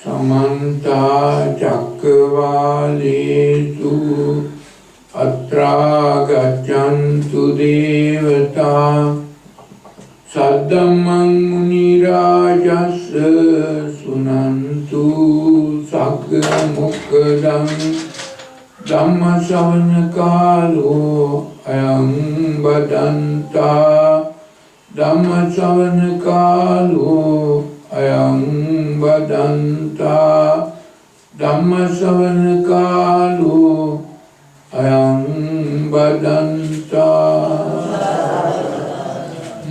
समन्ता चक्रवालेषु अत्रा गच्छन्तु देवता सद्धम्मं मुनिराजस्य सुनन्तु सग्मुखदं धम्मश्रवणकालो अयं बदन्ता धम्मश्रवणकालो अयं बदन्ता धम्मश्रवणकालो अयं बदन्ता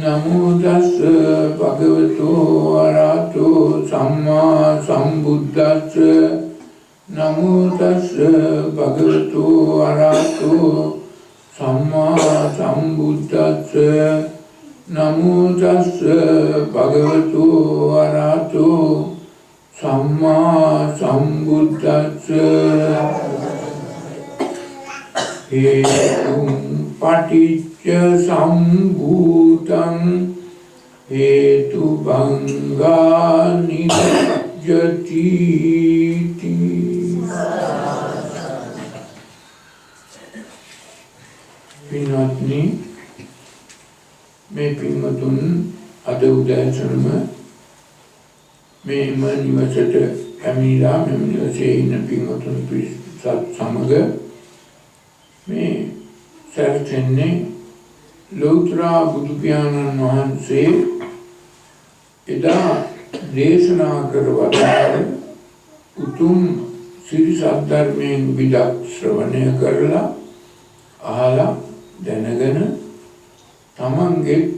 नमो तस्स भगवतो अरहतो सम्मा सम्बुद्धस्स नमो तस्स भगवतो अरहतो सम्मा सम्बुद्धस्स नमो तस्स भगवतो अरहतो सम्मा सम्बुद्धस्स हेतुं पटिच्च सम्भूतं हेतुभङ्गा निरुज्यतीति। पिन्वत्नि मैं पिन्वतुन अद उदयसनम मैं निवसට පැමිණිලා මෙම නිවසේ ඉන්න පින්වතුන් පිරිසත් සමග මේ සැරසෙන්නේ ලෞතර බුදු පියාණන් වහන්සේ එදා දේශනා කර වදාළ උතුම් සිරි සද්ධර්මයෙන් විදක් ශ්‍රවණය කරලා අහලා දැනගෙන තමන්ගේ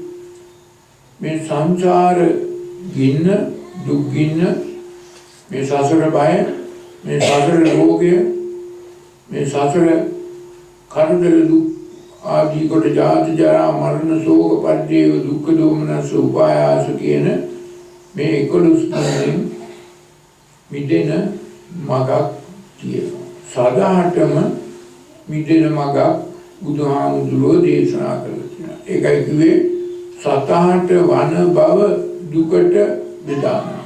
මේ සංසාර ගින්න දුක් ගින්න මේ සසර බය මේ සසර රෝගය මේ සසර කරදර දුක් ආදී කොට ජාති ජරා මරණ ශෝක පරිදේව දුක්ඛ දෝමනස උපායාස කියන මේ 11 මිදෙන මගක් තියෙනවා. සදාටම මිදෙන මගක් බුදුහාමුදුරුවෝ දේශනා කළා කියලා. ඒකයි කිව්වේ සතහට වන බව දුකට බෙදානවා.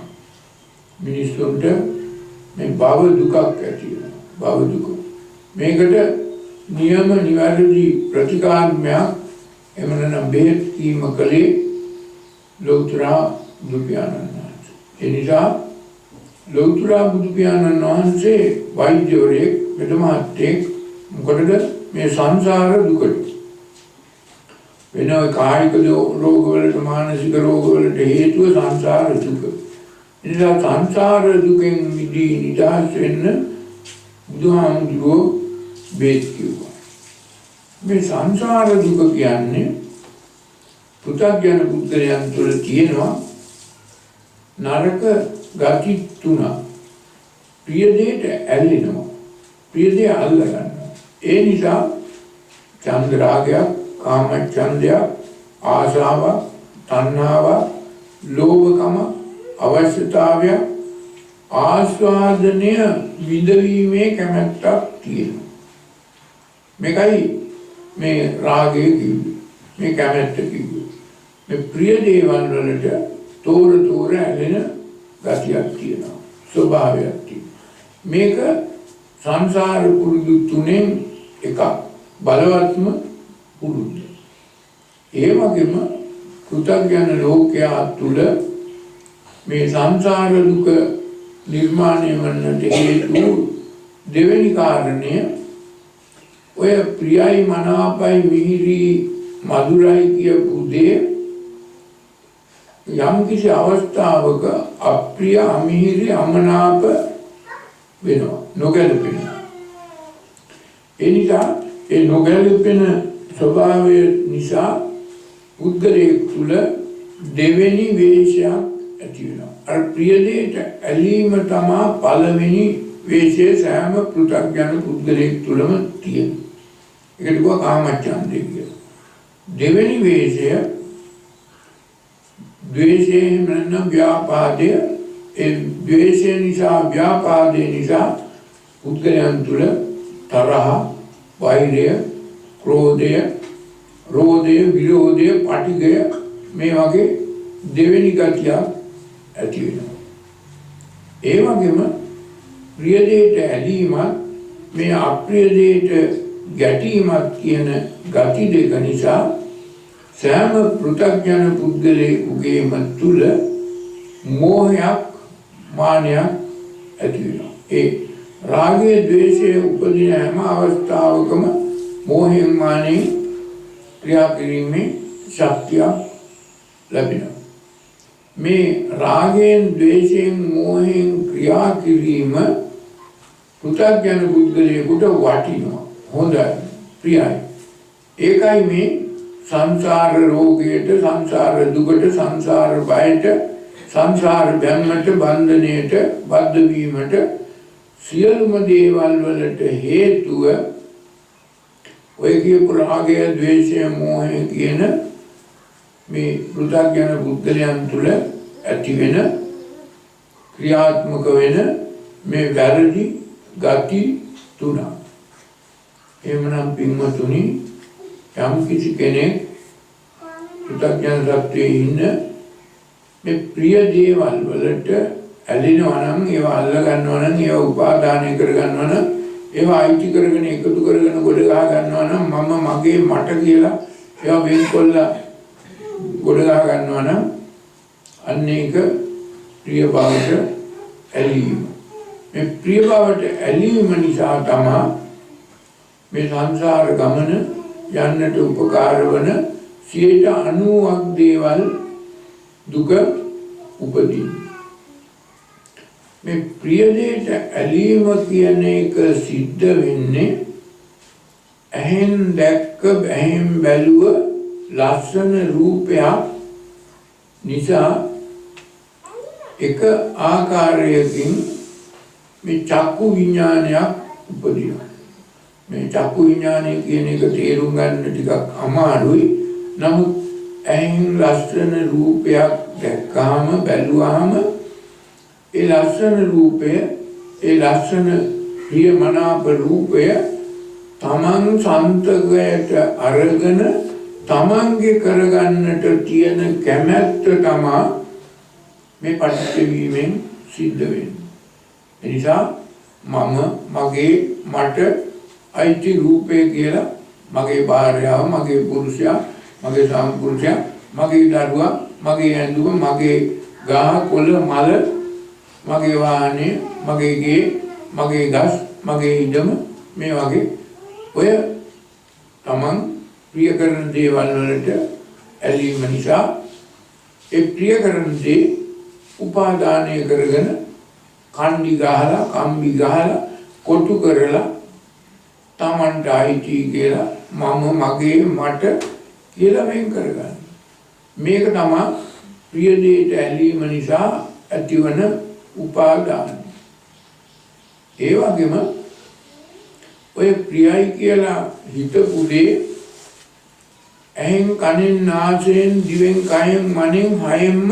මිනිස්සුන්ට මේ භව දුකක් ඇති වෙනවා. භව දුක. මේකට නියම නිවැරදි ප්‍රතිකාරමයක් එමනම් බෙහෙත් කීම කලේ ලෞතර බුදු පියාණන් වහන්සේ. ඒ නිසා ලෞතර බුදු පියාණන් වහන්සේ වෛද්‍යවරයෙක් වෙදමහත්යෙක් මොකටද මේ සංසාර දුකට වෙන කායික රෝගවලට මානසික රෝගවලට හේතුව සංසාර දුක. ඒ නිසා සංසාර දුකෙන් මිදී නිදහස් වෙන්න බුදුහාමුදුරුවෝ බෙහෙත් කිව්වා. මේ සංසාර දුක කියන්නේ පුතග්ජන පුද්ගලයන් තුළ තියෙනවා නරක ගති තුනක්. ප්‍රිය දෙයට ඇලෙනවා. ප්‍රිය දෙය අල්ල ගන්නවා. ඒ නිසා චන්ද රාගයක්, කාම ඡන්දයක්, ආශාවක්, තණ්හාවක්, ලෝභකම, අවශ්‍යතාවය, ආස්වාදනය විඳවීමේ කැමැත්තක් තියෙනවා. මේකයි මේ රාගය කිව්වේ. මේ කැමැත්ත කිව්වේ. මේ ප්‍රිය දේවල් වලට තෝර ඇලෙන ගතියක් තියෙනවා. ස්වභාවයක් තියෙනවා. මේක සංසාර පුරුදු තුනෙන් එකක්. බලවත්ම පුරුද්ද. ඒ වගේම කෘතඥ ලෝකයා තුල මේ සංසාර දුක නිර්මාණය වන්නට හේතු දෙවෙනි කාරණය ඔය ප්‍රියයි මනාපයි මිහිරි මధుරයි කියපු දේ යම් කිසි අවස්ථාවක අප්‍රිය අමිහිරි අමනාප වෙනවා නොගැලපෙනවා. ඒ නිසා ඒ නොගැලපෙන ස්වභාවය නිසා පුද්ගලයෙක් තුළ දෙවෙනි වේශයක් ඇති වෙනවා. අර ප්‍රිය දෙයට ඇලීම තමයි පළවෙනි වේශය සෑම පෘථග්ජන පුද්ගලයෙක් තුළම තියෙනවා. ඒකට කියනවා කාමච්ඡන්දය කියලා. දෙවෙනි වේශය ද්වේෂයෙන් නැත්නම් ව්‍යාපාදය. ඒ ද්වේෂය නිසා ව්‍යාපාදය නිසා පුද්ගලයන් තුළ තරහ, වෛරය, ක්‍රෝධය, රෝධය, විරෝධය, පටිඝය මේ වගේ දෙවෙනි ගතිය ඇති වෙනවා. ඒ වගේම ප්‍රිය දෙයට ඇලීමත් මේ අප්‍රිය දෙයට ගැටීමත් කියන ගති දෙක නිසා සෑම පෘථග්ජන පුද්ගලයෙකුගේම තුල මෝහයක් මානයක් ඇති වෙනවා. ඒ රාගය ද්වේෂය උපදින හැම අවස්ථාවකම මෝහයෙන් මානෙන් ක්‍රියා කිරීමේ ශක්තිය ලැබෙනවා. මේ රාගයෙන් ද්වේෂයෙන් මෝහයෙන් ක්‍රියා කිරීම පෘථග්ජන පුද්ගලයෙකුට වටිනවා. හොඳයි, ප්‍රියයි. ඒකයි මේ සංසාර රෝගයට, සංසාර දුකට, සංසාර බයට, සංසාර බැම්මට, බන්ධනයට, බද්ධ වීමට සියලුම දේවල් වලට හේතුව ඔය කියපු රාගය, ද්වේෂය, මෝහය කියන මේ පෘථග්ජන පුද්ගලයන් තුළ ඇති වෙන ක්‍රියාත්මක වෙන මේ වැරදි ගති තුනක්. එහෙමනම් පින්වතුනි, යම් කිසි කෙනෙක් පෘථග්ජන සත්වයේ ඉන්න මේ ප්‍රිය දේවල් වලට ඇලෙනවා නම්, ඒවා අල්ල ගන්නවා නම්, ඒවා උපාදානය කර ගන්නවා නම්, ඒවා අයිති කරගෙන එකතු කරගෙන ගොඩ ගහ ගන්නවා නම්, මම මගේ මට කියලා ඒවා වෙන්කොල්ලා ගොඩ ගහ ගන්නවා නම්, අන්න ඒක ප්‍රිය බවට ඇලීම. මේ ප්‍රිය බවට ඇලීම නිසා තමයි මේ සංසාර ගමන යන්නට උපකාර වන 90% දේවල් දුක උපදින්නේ. මේ ප්‍රිය දෙයට ඇලීම කියන එක සිද්ධ වෙන්නේ ඇහෙන් දැක්ක, ඇහෙන් බැලුව ලස්සන රූපයක් නිසා එක ආකාරයකින් මේ චක්කු විඥානයක් උපදිනවා. මේ චක්කු විඥානය කියන එක තේරුම් ගන්න ටිකක් අමාරුයි. නමුත් ඇහෙන් ලස්සන රූපයක් දැක්කාම, බැලුවාම ඒ ලස්සන රූපය, ඒ ලස්සන ප්‍රියමනාප රූපය තමන් සන්තකයට අරගෙන තමන්ගේ කරගන්නට තියෙන කැමැත්ත තමයි මේ පටිච්ච වීමෙන් සිද්ධ වෙන්නේ. ඒ නිසා මම, මගේ, මට අයිති රූපය කියලා මගේ භාර්යාව, මගේ පුරුෂයා, මගේ සම්පුරුෂයා, මගේ දරුවා, මගේ ඇඳුම, මගේ ගහ කොළ මල, මගේ වාහනේ, මගේ ගේ, මගේ ගස්, මගේ ඉඩම, මේ වගේ ඔය තමන් ප්‍රිය කරන දේවල් වලට ඇලීම නිසා ඒ ප්‍රිය කරන දේ උපාදානය කරගෙන කණ්ඩි ගහලා, කම්බි ගහලා, කොටු කරලා තමන්ට අයිති කියලා මම, මගේ, මට කියලා වෙන් කරගන්න. මේක තමයි ප්‍රිය දෙයට ඇලීම නිසා ඇතිවන උපාදාන. ඒ වගේම ඔය ප්‍රියයි කියලා හිතපු දේ ඇහෙන්, කනෙන්, නාසයෙන්, දිවෙන්, කයෙන්, මනෙන් හයෙන්ම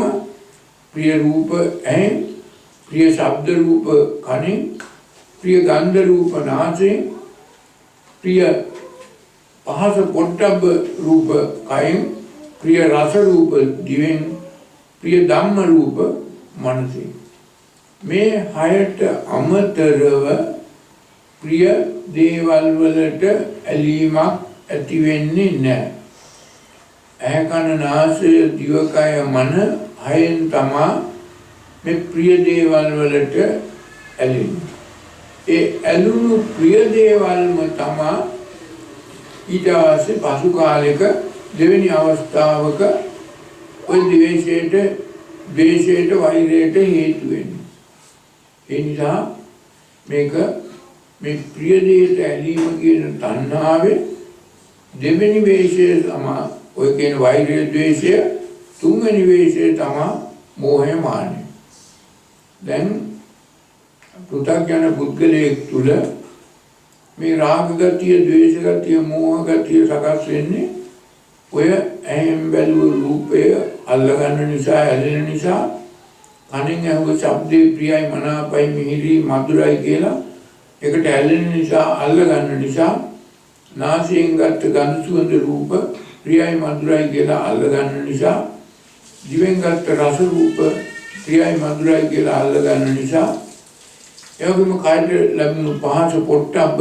ප්‍රිය රූප ඇහෙන්, ප්‍රිය ශබ්ද රූප කනෙන්, ප්‍රිය ගන්ධ රූප නාසයෙන්, ප්‍රිය පහස පොට්ටබ්බ රූප කයෙන්, ප්‍රිය රස රූප දිවෙන්, ප්‍රිය ධම්ම රූප මනසෙන්. මේ හයට අමතරව ප්‍රිය දේවල් වලට ඇලීමක් ඇති වෙන්නේ නැහැ. ඇහැ, කන, නාසය, දිවකය, මන හයෙන් තමයි මේ ප්‍රිය දේවල් වලට ඇලෙන්නේ. ඒ ඇලුණු ප්‍රිය දේවල්ම තමයි ඊට පස්සේ පසු කාලෙක දෙවෙනි අවස්ථාවක ඔය ද්වේෂයට, වෛරයට හේතු වෙන්නේ. ඒ නිසා මේක මේ ප්‍රිය දේට ඇලීම කියන තණ්හාවේ දෙවෙනි වේශය තමයි ඔය කියන වෛරය, ද්වේෂය. තුන්වෙනි වේශය තමයි මෝහය, මානය. දැන් පෘථග්ජන පුද්ගලයෙක් තුළ මේ රාග ගතිය, ද්වේෂ ගතිය, මෝහ ගතිය සකස් වෙන්නේ ඔය ඇහෙන් බැලුව රූපය අල්ලගන්න නිසා, ඇලෙන නිසා, කනෙන් ඇහුව ශබ්දේ ප්‍රියයි, මනාපයි, මිහිරි, මధుරයි කියලා ඒකට ඇලෙන නිසා, අල්ලගන්න නිසා, නාසයෙන් ගත්ත ගඳ සුවඳ රූප ප්‍රියයි, මధుරයි කියලා අල්ලගන්න නිසා, දිවෙන් ගත්ත රස රූප ප්‍රියයි මధుරයි කියලා අල්ලගන්න නිසා එවගේම කායයට ලැබුණු පහස පොට්ටබ්බ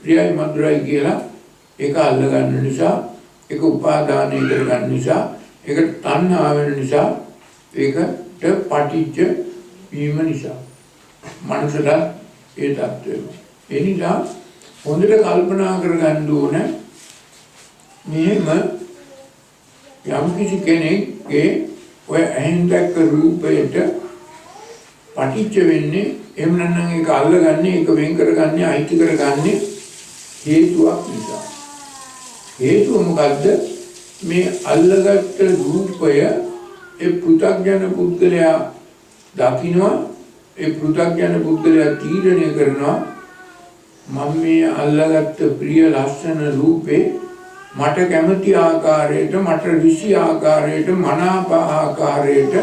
ප්‍රියයි මధుරයි කියලා ඒක අල්ලගන්න නිසා ඒක උපාදානය කරගන්න නිසා ඒකට තණ්හා වෙන නිසා ඒකට පටිච්ච වීම නිසා මනසට ඒ තත්ත්වය. ඒ නිසා හොඳට කල්පනා කරගන්න ඕන මෙහෙම යම් කිසි කෙනෙක්ගේ ඔය ඇහෙන් දැක්ක රූපයට පටිච්ච වෙන්නේ එහෙම නැත්නම් ඒක අල්ලගන්නේ ඒක වෙන් කරගන්නේ අයිති කරගන්නේ හේතුවක් නිසා. හේතුව මොකද්ද? මේ අල්ලගත්ත රූපය ඒ පෘථග්ජන පුද්ගලයා දකින්නවා ඒ පෘථග්ජන පුද්ගලයා තීරණය කරනවා මම මේ අල්ලගත්ත ප්‍රිය ලස්සන රූපේ මට කැමති ආකාරයට මට ඍෂි ආකාරයට මනාප ආකාරයට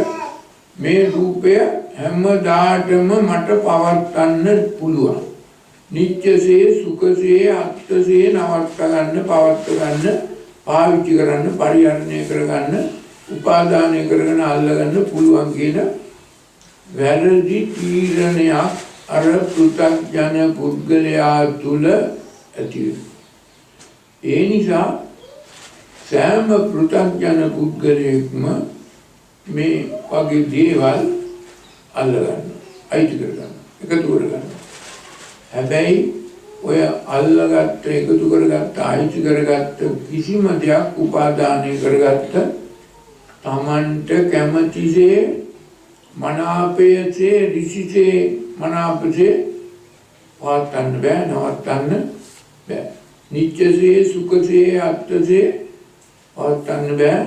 මේ රූපය හැමදාටම මට පවත්වන්න පුළුවන්. නිත්‍යසේ සුඛසේ අත්ථසේ නවත්ත ගන්න පවත්ව ගන්න පාවිච්චි කරන්න පරිහරණය කරගන්න උපාදානය කරගෙන අල්ලගන්න පුළුවන් කියන වැරදි තීරණයක් අර පෘථග්ජන පුද්ගලයා තුල ඇති වෙනවා. ඒ නිසා සෑම පෘථග්ජන පුද්ගලයෙක්ම මේ වගේ දේවල් අල්ලගන්න, අයිති කරගන්න, එකතු කරගන්න. හැබැයි ඔය අල්ලගත්ත, එකතු කරගත්ත, අයිති කරගත්ත කිසිම දෙයක් උපාදානය කරගත්ත තමන්ට කැමතිසේ මනාපයසේ ඍෂිසේ මනාපසේ පවත්වන්න බෑ, නවත්තන්න බෑ. නිත්‍යසේ සුඛසේ අත්ථසේ පවත්වන්න බෑ,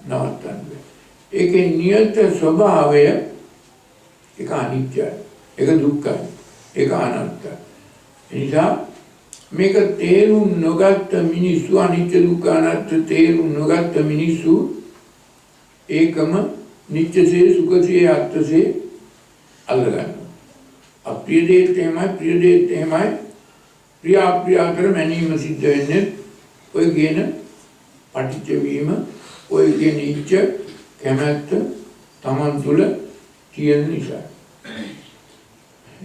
නවත්තන්න බෑ. ඒකේ නියත ස්වභාවය ඒක අනිත්‍යයි, ඒක දුක්ඛයි, ඒක අනාත්මයි. එනිසා මේක තේරුම් නොගත්ත මිනිස්සු, අනිත්‍ය දුක්ඛ අනාත්ම තේරුම් නොගත්ත මිනිස්සු ඒකම නිත්‍යසේ සුඛසේ අත්ථසේ අල්ලගන්නවා. අප්‍රිය දේත් එහෙමයි, ප්‍රිය දේත් එහෙමයි. ප්‍රිය අප්‍රිය අතර මැනීම සිද්ධ වෙන්නේ ඔය කියන පටිච්ච වීම, ඔය කියන ඉච්ඡ කැමැත්ත තමන් තුළ තියෙන නිසා.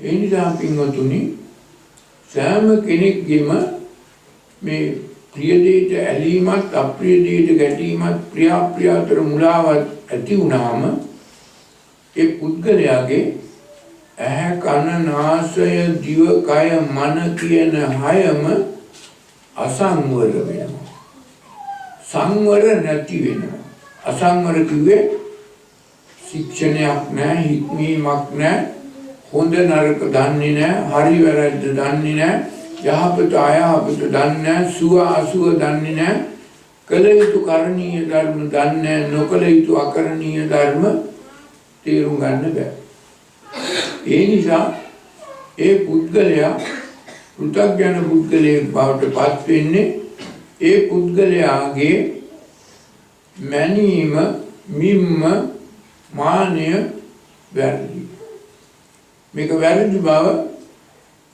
ඒ නිසා පින්වතුනි සෑම කෙනෙක්ගේම මේ ප්‍රිය දේට ඇලීමත් අප්‍රිය දේට ගැටීමත් ප්‍රිය අප්‍රිය අතර මුලාවක් ඇති වුණාම ඒ පුද්ගලයාගේ ඇහැ කන නාසය දිව කය මන කියන හයම අසංවර වෙනවා. සංවර නැති වෙනවා. අසංවර කිව්වේ ශික්ෂණයක් නැහැ, හික්මීමක් නැහැ, හොඳ නරක දන්නේ නැහැ, හරි වැරද්ද දන්නේ නැහැ, යහපත අයහපත දන්නේ නැහැ, සුව අසුව දන්නේ නැහැ, කළ යුතු කරණීය ධර්ම දන්නේ නැහැ, නොකළ යුතු අකරණීය ධර්ම තේරුම් ගන්න බෑ. ඒ නිසා ඒ පුද්ගලයා පෘථග්ජන පුද්ගලයෙක් බවට පත් වෙන්නේ ඒ පුද්ගලයාගේ මැනීම, මිම්ම, මානය වැරදි. මේක වැරදි බව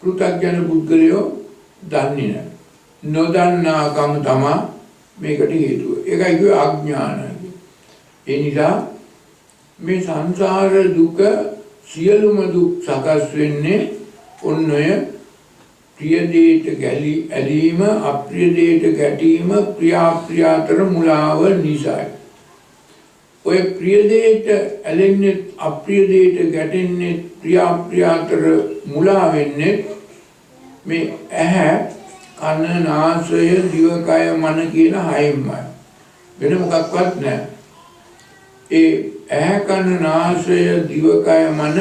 පෘථග්ජන පුද්ගලයෝ දන්නේ නැහැ. නොදන්නාකම තමයි මේකට හේතුව. ඒකයි කිව්වේ අඥානයි. ඒ නිසා මේ සංසාර දුක සියලුම දුක් සකස් වෙන්නේ ඔන්න ඔය ප්‍රිය දේට ඇලීම, අප්‍රිය දේට ගැටීම, ප්‍රිය අප්‍රිය අතර මුලාව නිසායි. ඔය ප්‍රිය දේට ඇලෙන්නේ, අප්‍රිය දේට ගැටෙන්නේ, ප්‍රිය අප්‍රිය අතර මුලා වෙන්නේ මේ ඇහැ කන නාසය දිව කය මන කියන හයෙන්මයි. වෙන මොකක්වත් නැහැ. ඒ ඇහැ කන නාසය දිව කය මන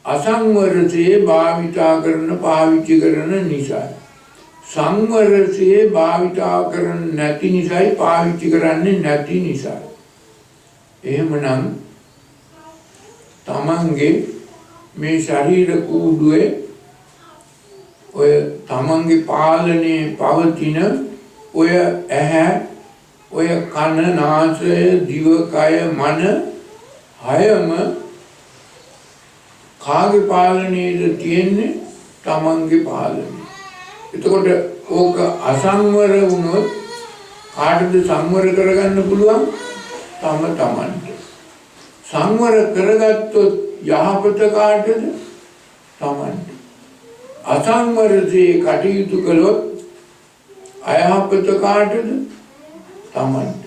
අසංවරසේ භාවිතා කරන පාවිච්චි කරන නිසා. සංවරසේ භාවිතා කරන්නේ නැති නිසායි පාවිච්චි කරන්නේ නැති නිසා. එහෙමනම් තමන්ගේ මේ ශරීර කූඩුවේ ඔය තමන්ගේ පාලනයේ පවතින ඔය ඇහැ, ඔය කන නාසය දිව කය මන හයම කාගේ පාලනයේද තියෙන්නේ? තමන්ගේ පාලනය. එතකොට ඕක අසංවර වුණොත් කාටද සංවර කරගන්න පුළුවන්? තමන්ට. සංවර කරගත්තොත් යහපත කාටද? තමන්ට. අසංවරසේ කටයුතු කළොත් අයහපත කාටද? තමන්ට.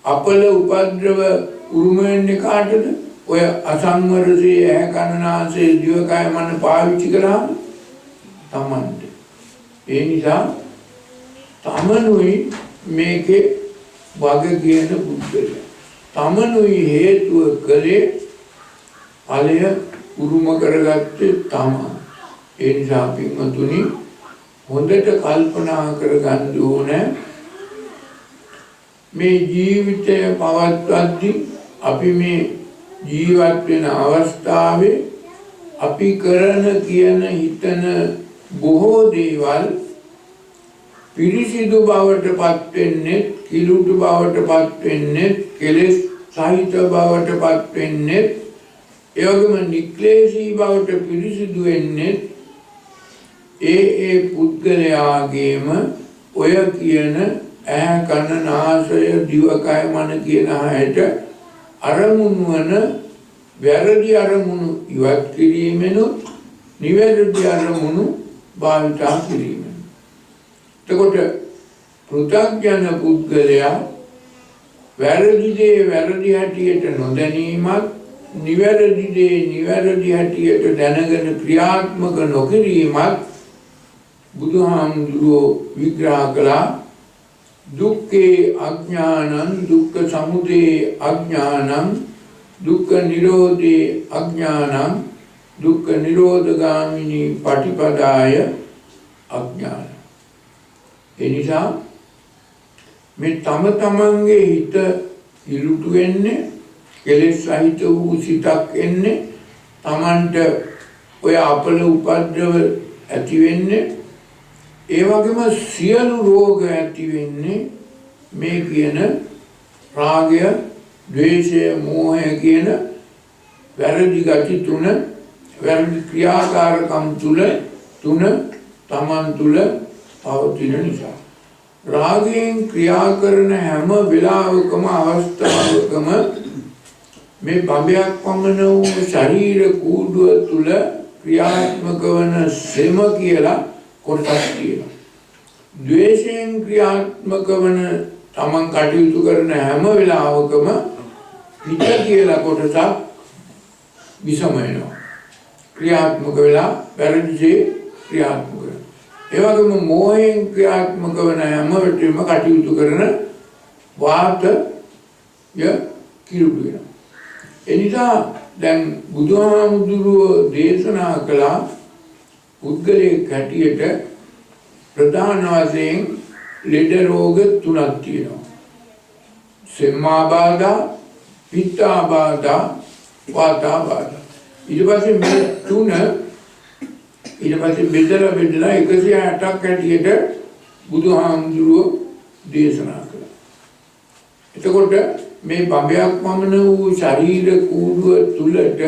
අපල උපද්‍රව උරුම වෙන්නේ කාටද? ඔය අසංවරසේ ඇහැ කන නාසය දිවකය මන පාවිච්චි කරාම තමන්ට. ඒ නිසා තමනුයි මේකේ වග කියන බුද්ධය. තමනුයි හේතුව කළේ ඵලය උරුම කරගත්තේ තමන්. ඒ නිසා පින්වතුනි හොඳට කල්පනා කරගන්න ඕනේ මේ ජීවිතය පවත්වද්දී අපි මේ ජීවත් වෙන අවස්ථාවේ අපි කරන කියන හිතන බොහෝ දේවල් පිරිසිදු බවට පත් වෙන්නේ, කිලුටු බවට පත් වෙන්නේ, කෙලෙස් සහිත බවට පත් වෙන්නේ, ඒ වගේම නික්ලේශී බවට පිරිසිදු වෙන්නේ ඒ පුද්ගලයාගේම ඔය කියන ඇහැ කන නාසය දිවකය මන කියන හැට අරමුණු වන වැරදි අරමුණු ඉවත් කිරීමෙනුත් නිවැරදි අරමුණු භාවිතා කිරීමෙන්. එතකොට පෘථග්ජන පුද්ගලයා වැරදි දේ වැරදි හැටියට නොදැනීමත් නිවැරදි දේ නිවැරදි හැටියට දැනගෙන ක්‍රියාත්මක නොකිරීමත් බුදුහාමුදුරුවෝ විග්‍රහ කළා. දුක්ඛේ අඥානං දුක්ඛ සමුදය අඥානං දුක්ඛ නිරෝධේ අඥානං දුක්ඛ නිරෝධගාමිනී පටිපදාය අඥාන. එනිසා මේ තම තමන්ගේ හිත ඉලුටු වෙන්නේ, කෙලෙස් සහිත වූ සිතක් එන්නේ, තමන්ට ඔය අපල උපද්‍රව ඇති වෙන්නේ, ඒ වගේම සියලු රෝග ඇති වෙන්නේ මේ කියන රාගය, ද්වේෂය, මෝහය කියන වැරදි ගති තුන, වැරදි ක්‍රියාකාරකම් තුන තමන් තුල පවතින නිසා. රාගයෙන් ක්‍රියා කරන හැම වෙලාවකම අවස්ථාවකම මේ බඹයක් පමණ වූ ශරීර කූඩුව තුල ක්‍රියාත්මක වන සෙම කියලා කොටසක් තියෙනවා. ද්වේෂයෙන් ක්‍රියාත්මක වන තමන් කටයුතු කරන හැම වෙලාවකම පිට කියලා කොටසක් විසම වෙනවා. ක්‍රියාත්මක වෙලා වැරදිසේ ක්‍රියාත්මක වෙනවා. ඒ වගේම මෝහයෙන් ක්‍රියාත්මක වන හැම වෙලෙම කටයුතු කරන වාතය කිරුළු වෙනවා. එනිසා දැන් බුදුහාමුදුරුවෝ දේශනා කළා පුද්ගලයෙක් හැටියට ප්‍රධාන වශයෙන් ලෙඩ රෝග තුනක් තියෙනවා. සෙම්මාබාධා, පිත්තාබාධා, වාතාබාධා. ඊට පස්සේ මේ තුන බෙදලා 160ක් හැටියට බුදුහාමුදුරුවෝ දේශනා කළා. එතකොට මේ බඹයක් පමණ වූ ශරීර කූඩුව තුලට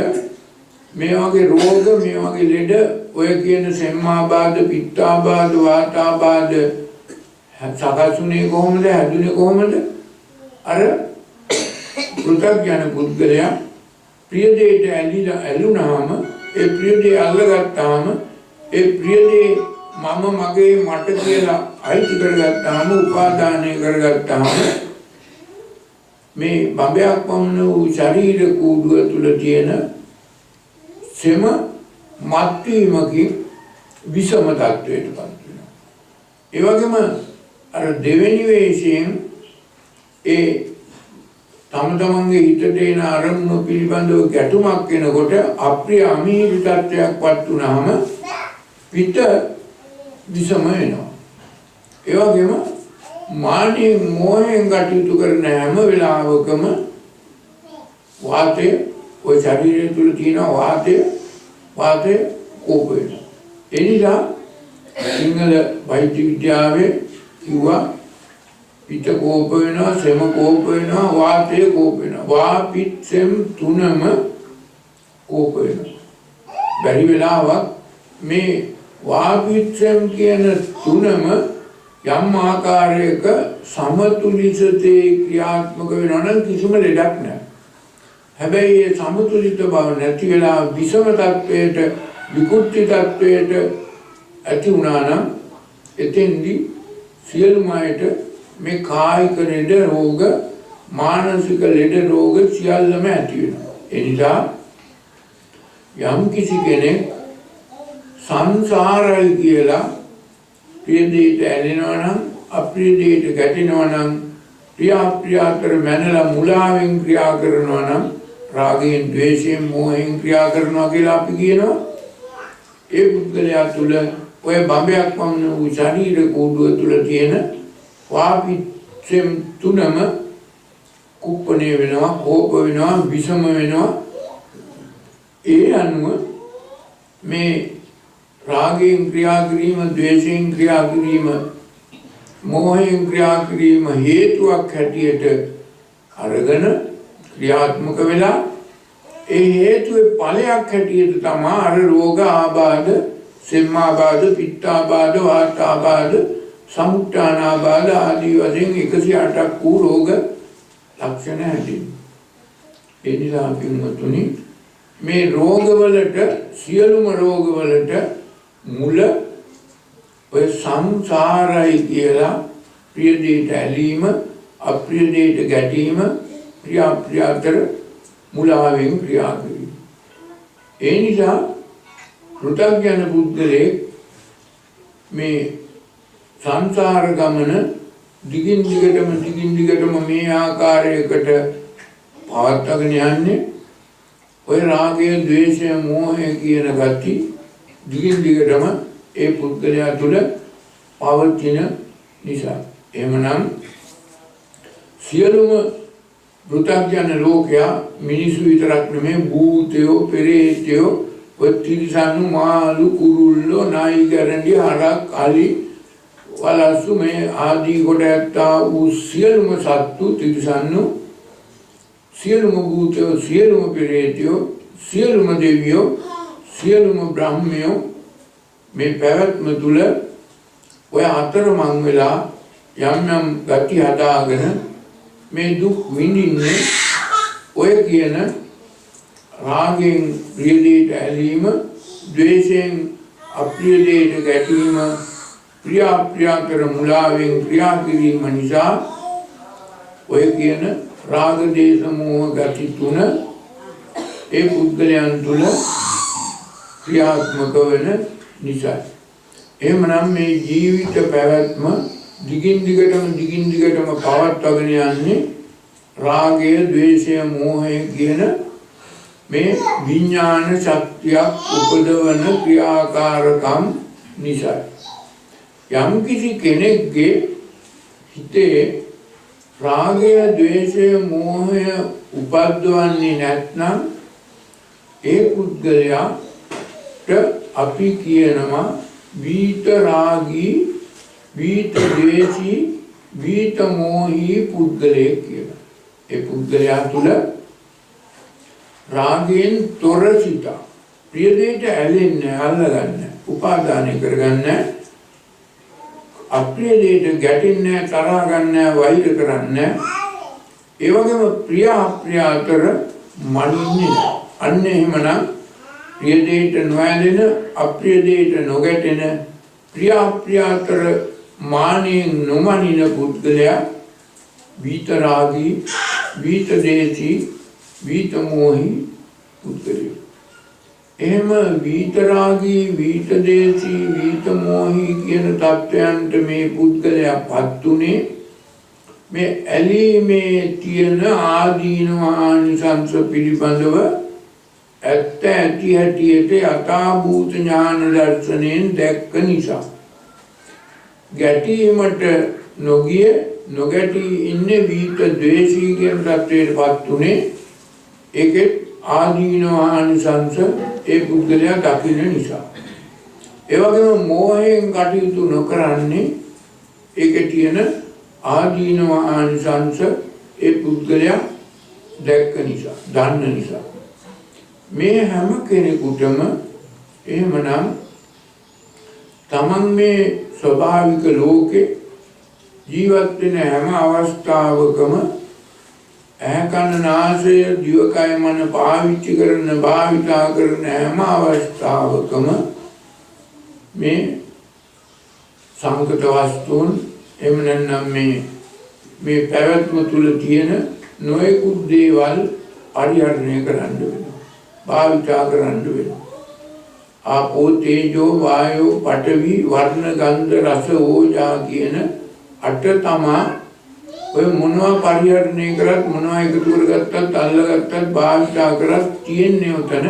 මේ වගේ රෝග, මේ වගේ ලෙඩ, ඔය කියන සෙම්මාබාධ, පිත්තාබාධ, වාතාබාධ සකසුනේ කොහොමද, හැදුනේ කොහොමද? අර පෘථග්ජන පුද්ගලයා ප්‍රිය දෙයට ඇලුනහම, ඒ ප්‍රිය දේ අල්ලගත්තාම, ඒ ප්‍රිය දේ මම මගේ මට කියලා අයිති කරගත්තාම, උපාදානය කරගත්තාම මේ බඹයක් පමණ වූ ශරීර කූඩුව තුල තියෙන සෙම මත්වීමකින් විෂම තත්වයට පත් වෙනවා. ඒ වගේම අර දෙවෙනි වේශයෙන් ඒ තම තමන්ගේ හිතට එන අරමුණු පිළිබඳව ගැටුමක් එනකොට අප්‍රිය අමීරි තත්වයක් පත් වුණාම පිට විෂම වෙනවා. ඒ වගේම මානෙන් මෝහෙන් කටයුතු කරන හැම වෙලාවකම වාතය, ඔය ශරීරය තුල තියෙන වාතය කෝප වෙනවා. ඒ නිසා සිංහල වෛද්‍ය විද්‍යාවේ කිව්වා පිට කෝප වෙනවා, සෙම කෝප වෙනවා, වාතය කෝප වෙනවා. වා පිත් සෙම් තුනම කෝප වෙනවා. බැරි වෙලාවක් මේ වා පිත් සෙම් කියන තුනම යම් ආකාරයක සමතුලිතේ ක්‍රියාත්මක වෙනවා නම් කිසිම ලෙඩක් නැහැ. හැබැයි ඒ සමතුලිත බව නැති වෙලා විෂම තත්වයට විකෘති තත්වයට ඇති වුණා නම් එතෙන්දී සියලුම අයට මේ කායික ලෙඩ රෝග මානසික ලෙඩ රෝග සියල්ලම ඇති වෙනවා. ඒ නිසා යම් කිසි කෙනෙක් සංසාරයි කියලා ප්‍රිය දෙයට ඇලෙනවා නම් අප්‍රිය දෙයට ගැටෙනවා නම් ප්‍රිය අප්‍රිය අතර මැනලා මුලාවෙන් ක්‍රියා කරනවා නම් රාගයෙන් ද්වේෂයෙන් මෝහයෙන් ක්‍රියා කරනවා කියලා අපි කියනවා. ඒ පුද්ගලයා තුළ ඔය බඹයක් වගේ වූ ශරීර කෝඩුව තුළ තියෙන වාපිච්චෙම් තුනම කුප්පණය වෙනවා, කෝප වෙනවා, විෂම වෙනවා. ඒ අනුව මේ රාගයෙන් ක්‍රියා කිරීම, ද්වේෂයෙන් ක්‍රියා කිරීම, මෝහයෙන් ක්‍රියා කිරීම හේතුවක් හැටියට අරගෙන ක්‍රියාත්මක වෙලා ඒ හේතුවේ ඵලයක් හැටියට තමයි අර රෝග ආබාධ, සෙම්මාබාධ, පිත්තාබාධ, වාතාබාධ, සමුත්‍රානාබාධ ආදී වශයෙන් 108ක් වූ රෝග ලක්ෂණ හැදෙන්නේ. ඒ නිසා පින්වතුනි මේ රෝගවලට සියලුම රෝගවලට මුල ඔය සංසාරයි කියලා ප්‍රිය දෙයට ඇලීම, අප්‍රිය දෙයට ගැටීම, ප්‍රිය අප්‍රිය අතර මුලාවෙන් ක්‍රියා කිරීම. ඒ නිසා පෘථග්ජන පුද්ගලයෙක් මේ සංසාර ගමන දිගින් දිගටම මේ ආකාරයකට පවත්වාගෙන යන්නේ ඔය රාගය, ද්වේෂය, මෝහය කියන ගති දිගින් දිගටම ඒ පුද්ගලයා තුළ පවතින නිසා. එහෙමනම් සියලුම පෘථග්ජන ලෝකයා මිනිසු විතරක් නෙමෙයි භූතයෝ, පෙරේතයෝ, තිරිසන්නු, මාළු, කුරුල්ලෝ, නායි, ගැරන්ඩි, හරක්, අලි, වලස්සු මේ ආදී කොට ඇත්තා වූ සියලුම සත්තු, තිරිසන්නු, සියලුම භූතයෝ, සියලුම පෙරේතයෝ, සියලුම දෙවියෝ, සියලුම බ්‍රහ්මයෝ මේ පැවැත්ම තුළ ඔය අතරමං වෙලා යම් ගති හදාගෙන මේ දුක් විඳින්නේ ඔය කියන රාගයෙන් ප්‍රිය දෙයට ඇලීම, ද්වේෂයෙන් අප්‍රිය දෙයට ගැටීම, ප්‍රිය අප්‍රිය අතර මුලාවෙන් ක්‍රියා කිරීම නිසා ඔය කියන රාග, දේශ, මෝහ ගති තුන ඒ පුද්ගලයන් තුළ ක්‍රියාත්මක වෙන නිසා. එහෙමනම් මේ ජීවිත පැවැත්ම දිගින් දිගටම පවත්වාගෙන යන්නේ රාගය, ද්වේෂය, මෝහය කියන මේ විඥාන ශක්තියක් උපදවන ක්‍රියාකාරකම් නිසා. යම් කිසි කෙනෙක්ගේ හිතේ රාගය, ද්වේෂය, මෝහය උපද්දවන්නේ නැත්නම් ඒ පුද්ගලයාට අපි කියනවා වීත රාගී, වීත ද්වේෂී, වීත මෝහී පුද්ගලයෙක් කියලා. ඒ පුද්ගලයා තුළ රාගයෙන් තොර සිත, ප්‍රිය දෙයට ඇලෙන්නේ, අල්ලගන්නේ, උපාදානය කරගන්නේ, අප්‍රිය දෙයට ගැටෙන්නේ, තරහ ගන්නෑ, වෛර කරන්නේ. ඒ වගේම ප්‍රිය අප්‍රිය අතර මනින්නේ. අන්න එහෙමනම් ප්‍රිය දෙයට නොඇලෙන, අප්‍රිය දෙයට නොගැටෙන, ප්‍රිය අප්‍රිය අතර මානෙන් නොමනින පුද්ගලයා වීත රාගී, වීත දේශී, වීත මෝහී පුද්ගලයා. එහෙම වීත රාගී, වීත දේශී, වීත මෝහී කියන තත්වයන්ට මේ පුද්ගලයා පත් උනේ මේ ඇලීමේ තියෙන ආදීනව ආනිසංස පිළිබඳව ඇත්ත ඇති හැටියට යථාභූත ඥාන දර්ශනයෙන් දැක්ක නිසා. ගැටීමට නොගිය, නොගැටී ඉන්නේ වීත ද්වේෂී කියන තත්වයට පත් උනේ ඒකෙත් ආදීනව ආනිසංස ඒ පුද්ගලයා දකින්න නිසා. ඒ වගේම මෝහයෙන් කටයුතු නොකරන්නේ ඒකේ තියෙන ආදීනව ආනිසංස ඒ පුද්ගලයා දැක්ක නිසා, දන්න නිසා. මේ හැම කෙනෙකුටම එහෙමනම් තමන් මේ ස්වභාවික ලෝකේ ජීවත් වෙන හැම අවස්ථාවකම කන නාසය දිවකය මන පාවිච්චි කරන භාවිතා කරන හැම අවස්ථාවකම මේ සංකත වස්තුන් එහෙම නැත්නම් මේ පැවැත්ම තුල තියෙන නොයෙකුත් දේවල් පරිහරණය කරන්න වෙනවා. භාවිතා කරන්න වෙනවා. ආපෝ තේජෝ වායෝ පඨවි වර්ණ ගන්ධ රස ඕජා කියන අට තමා ඔය මොනවා පරිහරණය කරත් මොනවා එකතු කරගත්තත් අල්ලගත්තත් භාවිතා කරත් තියෙන්නේ උතන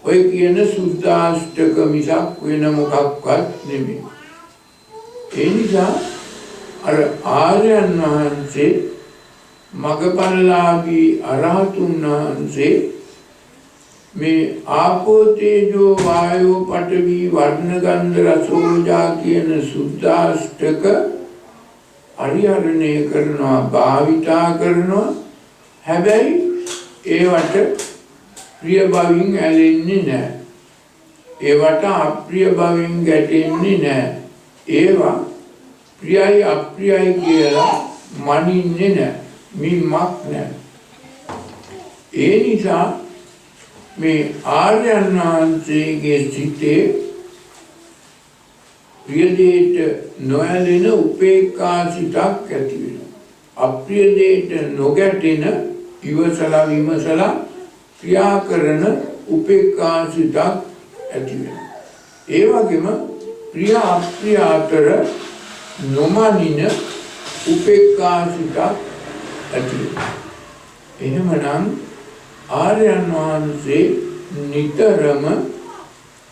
ඔය කියන සුද්ධාෂ්ටක මිසක් වෙන මොකක්වත් නෙමෙයි. ඒ නිසා අර ආර්යයන් වහන්සේ මගපල්ලාභී අරහතුන් වහන්සේ මේ ආපෝ තේජෝ වායෝ පඨවි වර්ණ ගන්ධ රස ඕජා කියන සුද්ධාෂ්ටක පරිහරණය කරනවා භාවිතා කරනවා. හැබැයි ඒවට ප්‍රිය භවින් ඇලෙන්නේ නැහැ. ඒවට අප්‍රිය භවින් ගැටෙන්නේ නැහැ. ඒවා ප්‍රියයි අප්‍රියයි කියලා මනින්නේ නැහැ. මිම්මක් නැහැ. ඒ නිසා මේ ආර්යයන් වහන්සේගේ සිතේ ප්‍රිය දේට නොඇලෙන උපේක්ඛා සිතක් ඇති වෙනවා. අප්‍රිය දේට නොගැටෙන ඉවසලා විමසලා ක්‍රියා කරන උපේක්ඛා සිතක් ඇති වෙනවා. ඒ වගේම ප්‍රිය අප්‍රිය අතර නොමනින උපේක්ඛා සිතක් ඇති වෙනවා. එහෙමනම් ආර්යයන් වහන්සේ නිතරම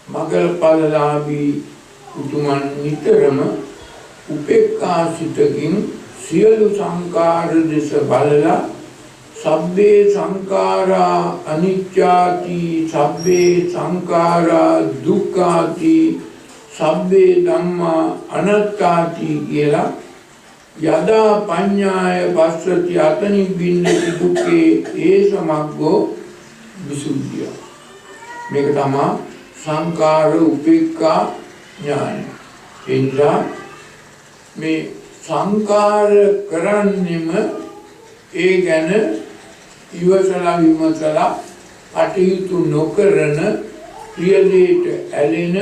මගපල්ලාභී උතුමන් නිතරම උපේක්ඛා සිතකින් සියලු සංකාර දෙස බලලා සබ්බේ සංඛාරා අනිච්චාති සබ්බේ සංඛාරා දුක්ඛාති සබ්බේ ධම්මා අනාත්තාති කියලා යදා පඤ්ඤාය පස්සති අතනිබ්බින්දති දුක්ඛේ ඒසමග්ගෝ විසුද්ධිය. මේක තමයි සංඛාර උපේක්ඛා ඥානය. එනිසා මේ සංකාර කරන්නෙම ඒ ගැන ඉවසලා විමසලා කටයුතු නොකරන ප්‍රිය දේට ඇලෙන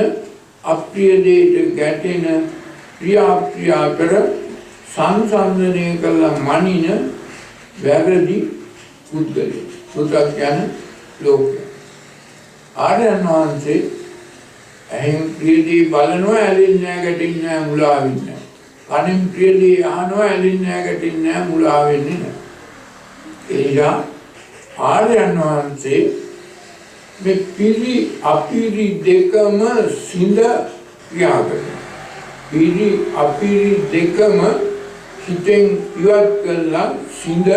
අප්‍රිය දේට ගැටෙන ප්‍රිය අප්‍රිය අතර සංසන්දනය කළ මනින වැරදි පුද්ගලයෙක්. පුතග්ජන ලෝකය. ආර්යයන් වහන්සේ එහෙන් ප්‍රියදී බලනවා ඇලෙන්නේ නැහැ ගැටෙන්නේ නැහැ මුලා වෙන්නේ නැහැ. කනින් ප්‍රියදී අහනවා ඇලෙන්නේ නැහැ ගැටෙන්නේ නැහැ මුලා වෙන්නේ නැහැ. එනිසා ආර්යයන් වහන්සේ මේ පිරි අපිරි දෙකම සිඳ ක්‍රියා කරනවා. පිරි අපිරි දෙකම හිතෙන් ඉවත් කළා සිඳ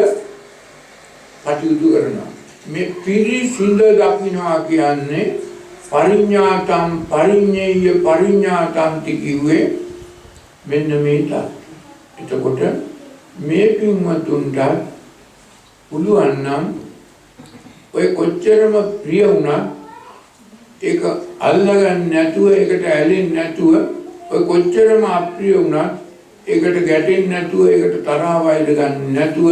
කටයුතු කරනවා. මේ පිරි සිඳ දකින්නවා කියන්නේ පරිඤ්ඤාතම් පරිඤ්ඤේය පරිඤ්ඤාතම් කිව්වේ මෙන්න මේක. එතකොට මේ පින්වතුන්ට පුළුවන් නම් ඔය කොච්චරම ප්‍රිය වුණත් ඒක අල්ලගන්න නැතුව ඒකට ඇලෙන්නේ නැතුව ඔය කොච්චරම අප්‍රිය වුණත් ඒකට ගැටෙන්නේ නැතුව ඒකට තරහ වෛර ගන්න නැතුව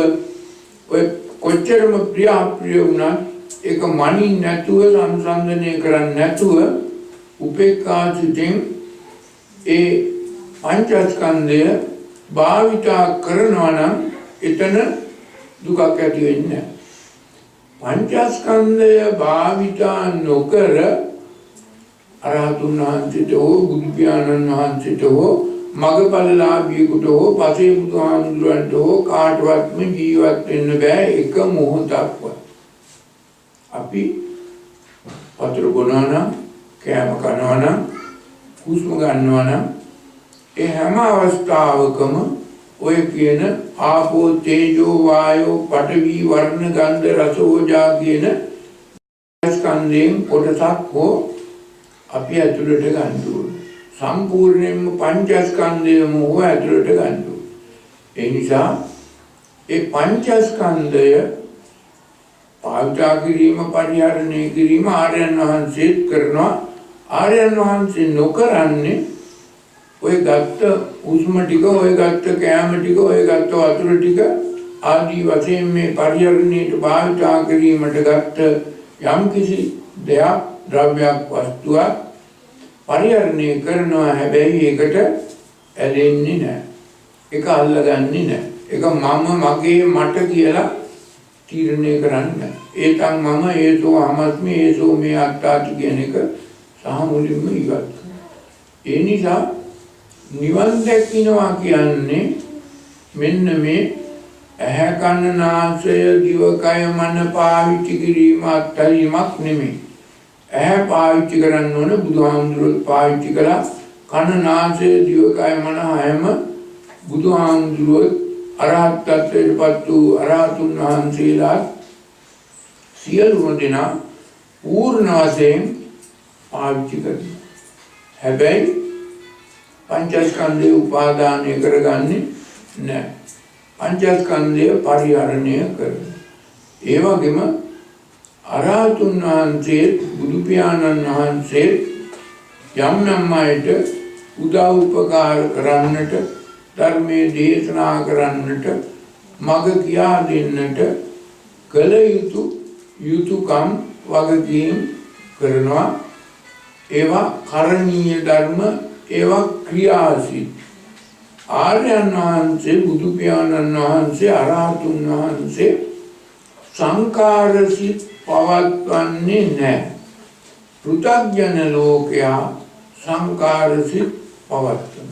ඔය කොච්චරම ප්‍රිය අප්‍රිය වුණත් ඒක මනින් නැතුව සංසන්දනය කරන්නේ නැතුව උපේක්ඛා සිතෙන් ඒ පංචස්කන්ධය භාවිතා කරනවා නම් එතන දුකක් ඇති වෙන්නේ නැහැ. පංචස්කන්ධය භාවිතා නොකර අරහතුන් වහන්සේට හෝ බුදු පියාණන් වහන්සේට හෝ මගපල්ලාභියෙකුට හෝ පසේ බුදුහාමුදුරන්ට හෝ කාටවත්ම ජීවත් වෙන්න බෑ එක මොහොතක්වත්. අපි වතුර බොනවා නම් කෑම කනවා නම් හුස්ම ගන්නවා නම් ඒ හැම අවස්ථාවකම ඔය කියන ආපෝ තේජෝ වායෝ පඨවි වර්ණ ගන්ධ රස ඕජා කියන ස්කන්ධයෙන් කොටසක් හෝ අපි ඇතුළට ගන්න ඕනේ. සම්පූර්ණයෙන්ම පංචස්කන්ධයම හෝ ඇතුළට ගන්න ඕනේ. ඒ නිසා ඒ පංචස්කන්ධය පාවිච්චි කිරීම පරිහරණය කිරීම ආර්යයන් වහන්සේත් කරනවා. ආර්යයන් වහන්සේ නොකරන්නේ ඔය ගත්ත උස්ම ටික ඔය ගත්ත කෑම ටික ඔය ගත්ත වතුර ටික ආදී වශයෙන් මේ පරිහරණයට භාවිතා කිරීමට ගත්ත යම් කිසි දෙයක් ද්‍රව්‍යයක් වස්තුවක් පරිහරණය කරනවා හැබැයි ඒකට ඇලෙන්නේ නැහැ. ඒක අල්ලගන්නේ නැහැ. ඒක මම මගේ මට කියලා තීරණය කරන්නේ. ඒකන් මම ඒසෝ අමස්මි ඒසෝ මේ අත්තාති කියන එක සහ මුලින්ම ඉවත්. ඒ නිසා නිවන් දැකිනවා කියන්නේ මෙන්න මේ ඇහැ කන නාසය දිවකය මන පාවිච්චි කිරීම අත්හැරීමක් නෙමෙයි. ඇහැ පාවිච්චි කරන්න ඕන බුදුහාමුදුරුවෝ පාවිච්චි කළා. කන නාසය දිවකය මන හැම බුදුහාමුදුරුවෝ අරහත් ත්වයටපත් වූ අරහතුන් වහන්සේලා සියලුම දෙනා පූර්ණ වශයෙන් පාවිච්චි කරනවා. හැබැයි පංචස්කන්ධය උපාදානය කරගන්නේ නැහැ. පංචස්කන්ධය පරිහරණය කරනවා. ඒ වගේම අරහතුන් වහන්සේ බුදු පියාණන් වහන්සේ යම් යම් අයට උදව් උපකාර කරන්නට ධර්මයේ දේශනා කරන්නට මඟ කියා දෙන්නට කළ යුතු යුතුයකම් වගකීම් කරනවා. ඒවා කරණීය ධර්ම, ඒවා ක්‍රියාසිත. ආර්යයන් වහන්සේ බුදු පියාණන් වහන්සේ අරහතුන් වහන්සේ සංකාරසිත පවත්වන්නේ නැහැ. පෘථග්ජන ලෝකයා සංකාරසිත පවත්වන.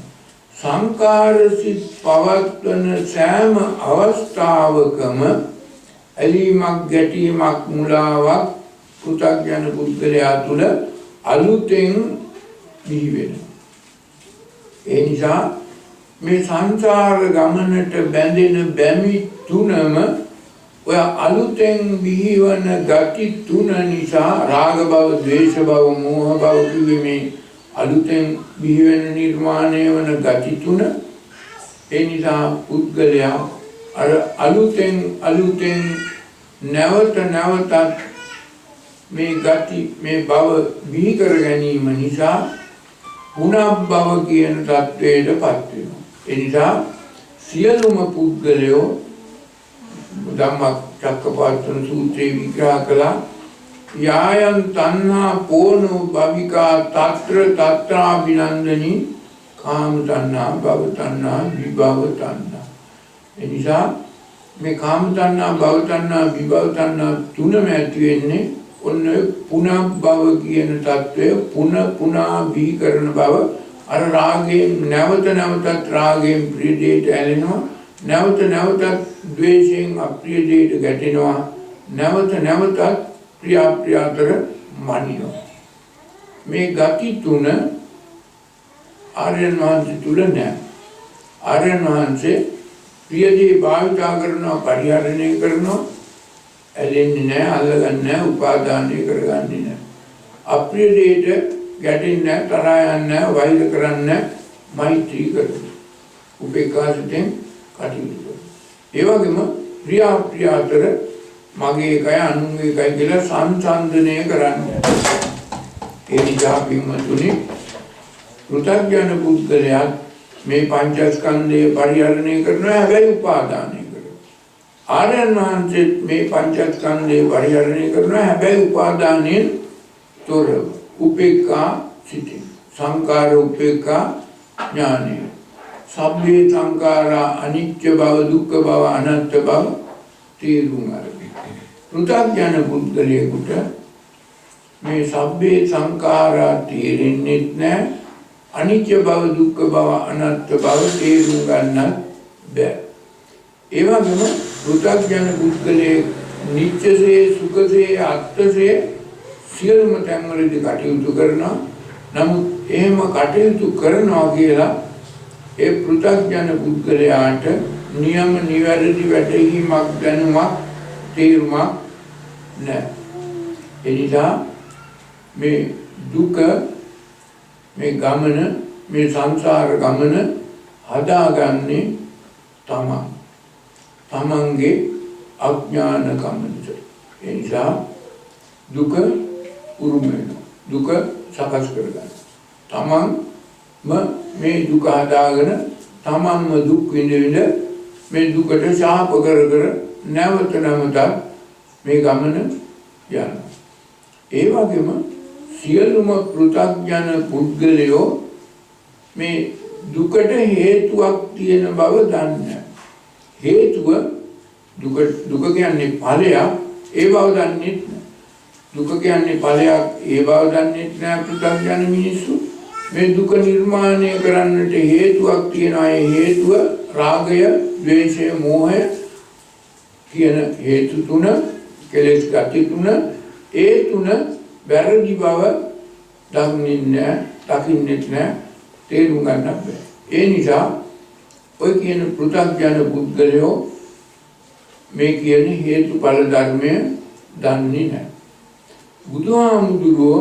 සංකාරසිත පවත්වන සෑම අවස්ථාවකම ඇලීමක් ගැටීමක් මුලාවක් පෘථග්ජන පුද්ගලයා තුළ අලුතෙන් බිහි වෙනවා. ඒ නිසා මේ සංසාර ගමනට බැඳෙන බැමි තුනම ඔය අලුතෙන් බිහිවන ගති තුන නිසා රාග භව, ද්වේෂ භව, මෝහ භව කිව්වේ මේ අලුතෙන් බිහිවෙන නිර්මාණය වන ගති තුන. ඒ නිසා පුද්ගලයා අර අලුතෙන් නැවත නැවතත් මේ ගති මේ භව බිහි කර ගැනීම නිසා පුනබ්භව කියන තත්වයටපත් වෙනවා. ඒ නිසා සියලුම පුද්ගලයෝ ධම්මචක්කපවත්තන සූත්‍රයේ විග්‍රහ කළා යායන් තණ්හා පෝනෝ භවිකා తත්‍ර తත්‍රාබිනන්දනි කාම තණ්හා, භව තණ්හා, විභව තණ්හා. ඒ නිසා මේ කාම තණ්හා, භව තණ්හා, විභව තණ්හා තුනම ඇති වෙන්නේ ඔන්න පුනබ්භව කියන తත්වය පුනා බිහි කරන බව. අර රාගයෙන් නැවත නැවතත් රාගයෙන් ප්‍රිය දෙයට ඇලෙනවා, නැවත නැවතත් ද්වේෂයෙන් අප්‍රිය දෙයට ගැටෙනවා, නැවත නැවතත් ප්‍රිය අප්‍රිය අතර මනිනවා. මේ ගති තුන ආර්යයන් වහන්සේ තුල නැහැ. ආර්යයන් වහන්සේ ප්‍රිය දේ භාවිතා කරනවා, පරිහරණය කරනවා, ඇලෙන්නේ නැහැ, අල්ලගන්නේ නැහැ, උපාදානය කරගන්නේ නැහැ. අප්‍රිය දෙයට ගැටෙන්නේ නැහැ, තරහා යන්නේ නැහැ, වෛර කරන්නේ නැහැ, මෛත්‍රී කරනවා. උපේක්ෂාවෙන් කටයුතු කරනවා. ඒ වගේම ප්‍රිය අප්‍රිය අතර මගේ එකයි අනුන්ගේ එකයි කියලා සංසන්දනය කරන්නේ. ඒ නිසා පින්වතුනි පෘථග්ජන පුද්ගලයා මේ පංචස්කන්ධය පරිහරණය කරනවා, හැබැයි උපාදානය කරනවා. ආර්යයන් වහන්සේ මේ පංචස්කන්ධය පරිහරණය කරනවා, හැබැයි උපාදානයෙන් තොරව. උපේක්ඛා සිටින් සංකාර උපේක්ඛා ඥානය. සබ්බේ සංඛාරා අනිත්‍ය බව, දුක්ඛ බව, අනාත්ම බව තේරුම් අරගෙන පෘථග්ජන පුද්ගලයෙකුට මේ සබ්බේ සංඛාරා තේරෙන්නේ නැහැ. අනිත්‍ය බව, දුක්ඛ බව, අනාත්ම බව තේරුම් ගන්නත් බැහැ. ඒ වගේම පෘථග්ජන පුද්ගලයේ නිත්‍යසේ, සුඛසේ, අත්ථසේ සියලුම තැන්වලදී කටයුතු කරනවා. නමුත් එහෙම කටයුතු කරනවා කියලා ඒ පෘථග්ජන පුද්ගලයාට නියම නිවැරදි වැටහීමක්, දැනුමක්, තේරුමක් නැහැ. ඒ නිසා මේ දුක, මේ ගමන, මේ සංසාර ගමන හදාගන්නේ තමන්ගේ අඥානකම නිසා. ඒ නිසා දුක උරුම වෙනවා, දුක සකස් කරගන්න. තමන්ම මේ දුක හදාගෙන තමන්ම දුක් විඳ මේ දුකට ශාප කර කර නැවත නැවතත් මේ ගමන යනවා. ඒ වගේම සියලුම පෘථග්ජන පුද්ගලයෝ මේ දුකට හේතුවක් තියෙන බව දන්නේ. හේතුව දුක කියන්නේ ඵලයක්, ඒ බව දන්නේ නැහැ. දුක කියන්නේ ඵලයක්, ඒ බව දන්නේ නැහැ පෘථග්ජන මිනිස්සු. මේ දුක නිර්මාණය කරන්නට හේතුවක් තියෙනවා. ඒ හේතුව රාගය, ද්වේෂය, මෝහය කියන හේතු තුන, කෙලෙස් ගති තුන. ඒ තුන වැරදි බව දන්නේ නැහැ, දකින්නේ නැහැ, තේරුම් ගන්න බෑ. ඒ නිසා ඔය කියන පෘථග්ජන පුද්ගලයෝ මේ කියන හේතුඵල ධර්මය දන්නේ නැහැ. බුදුහාමුදුරුවෝ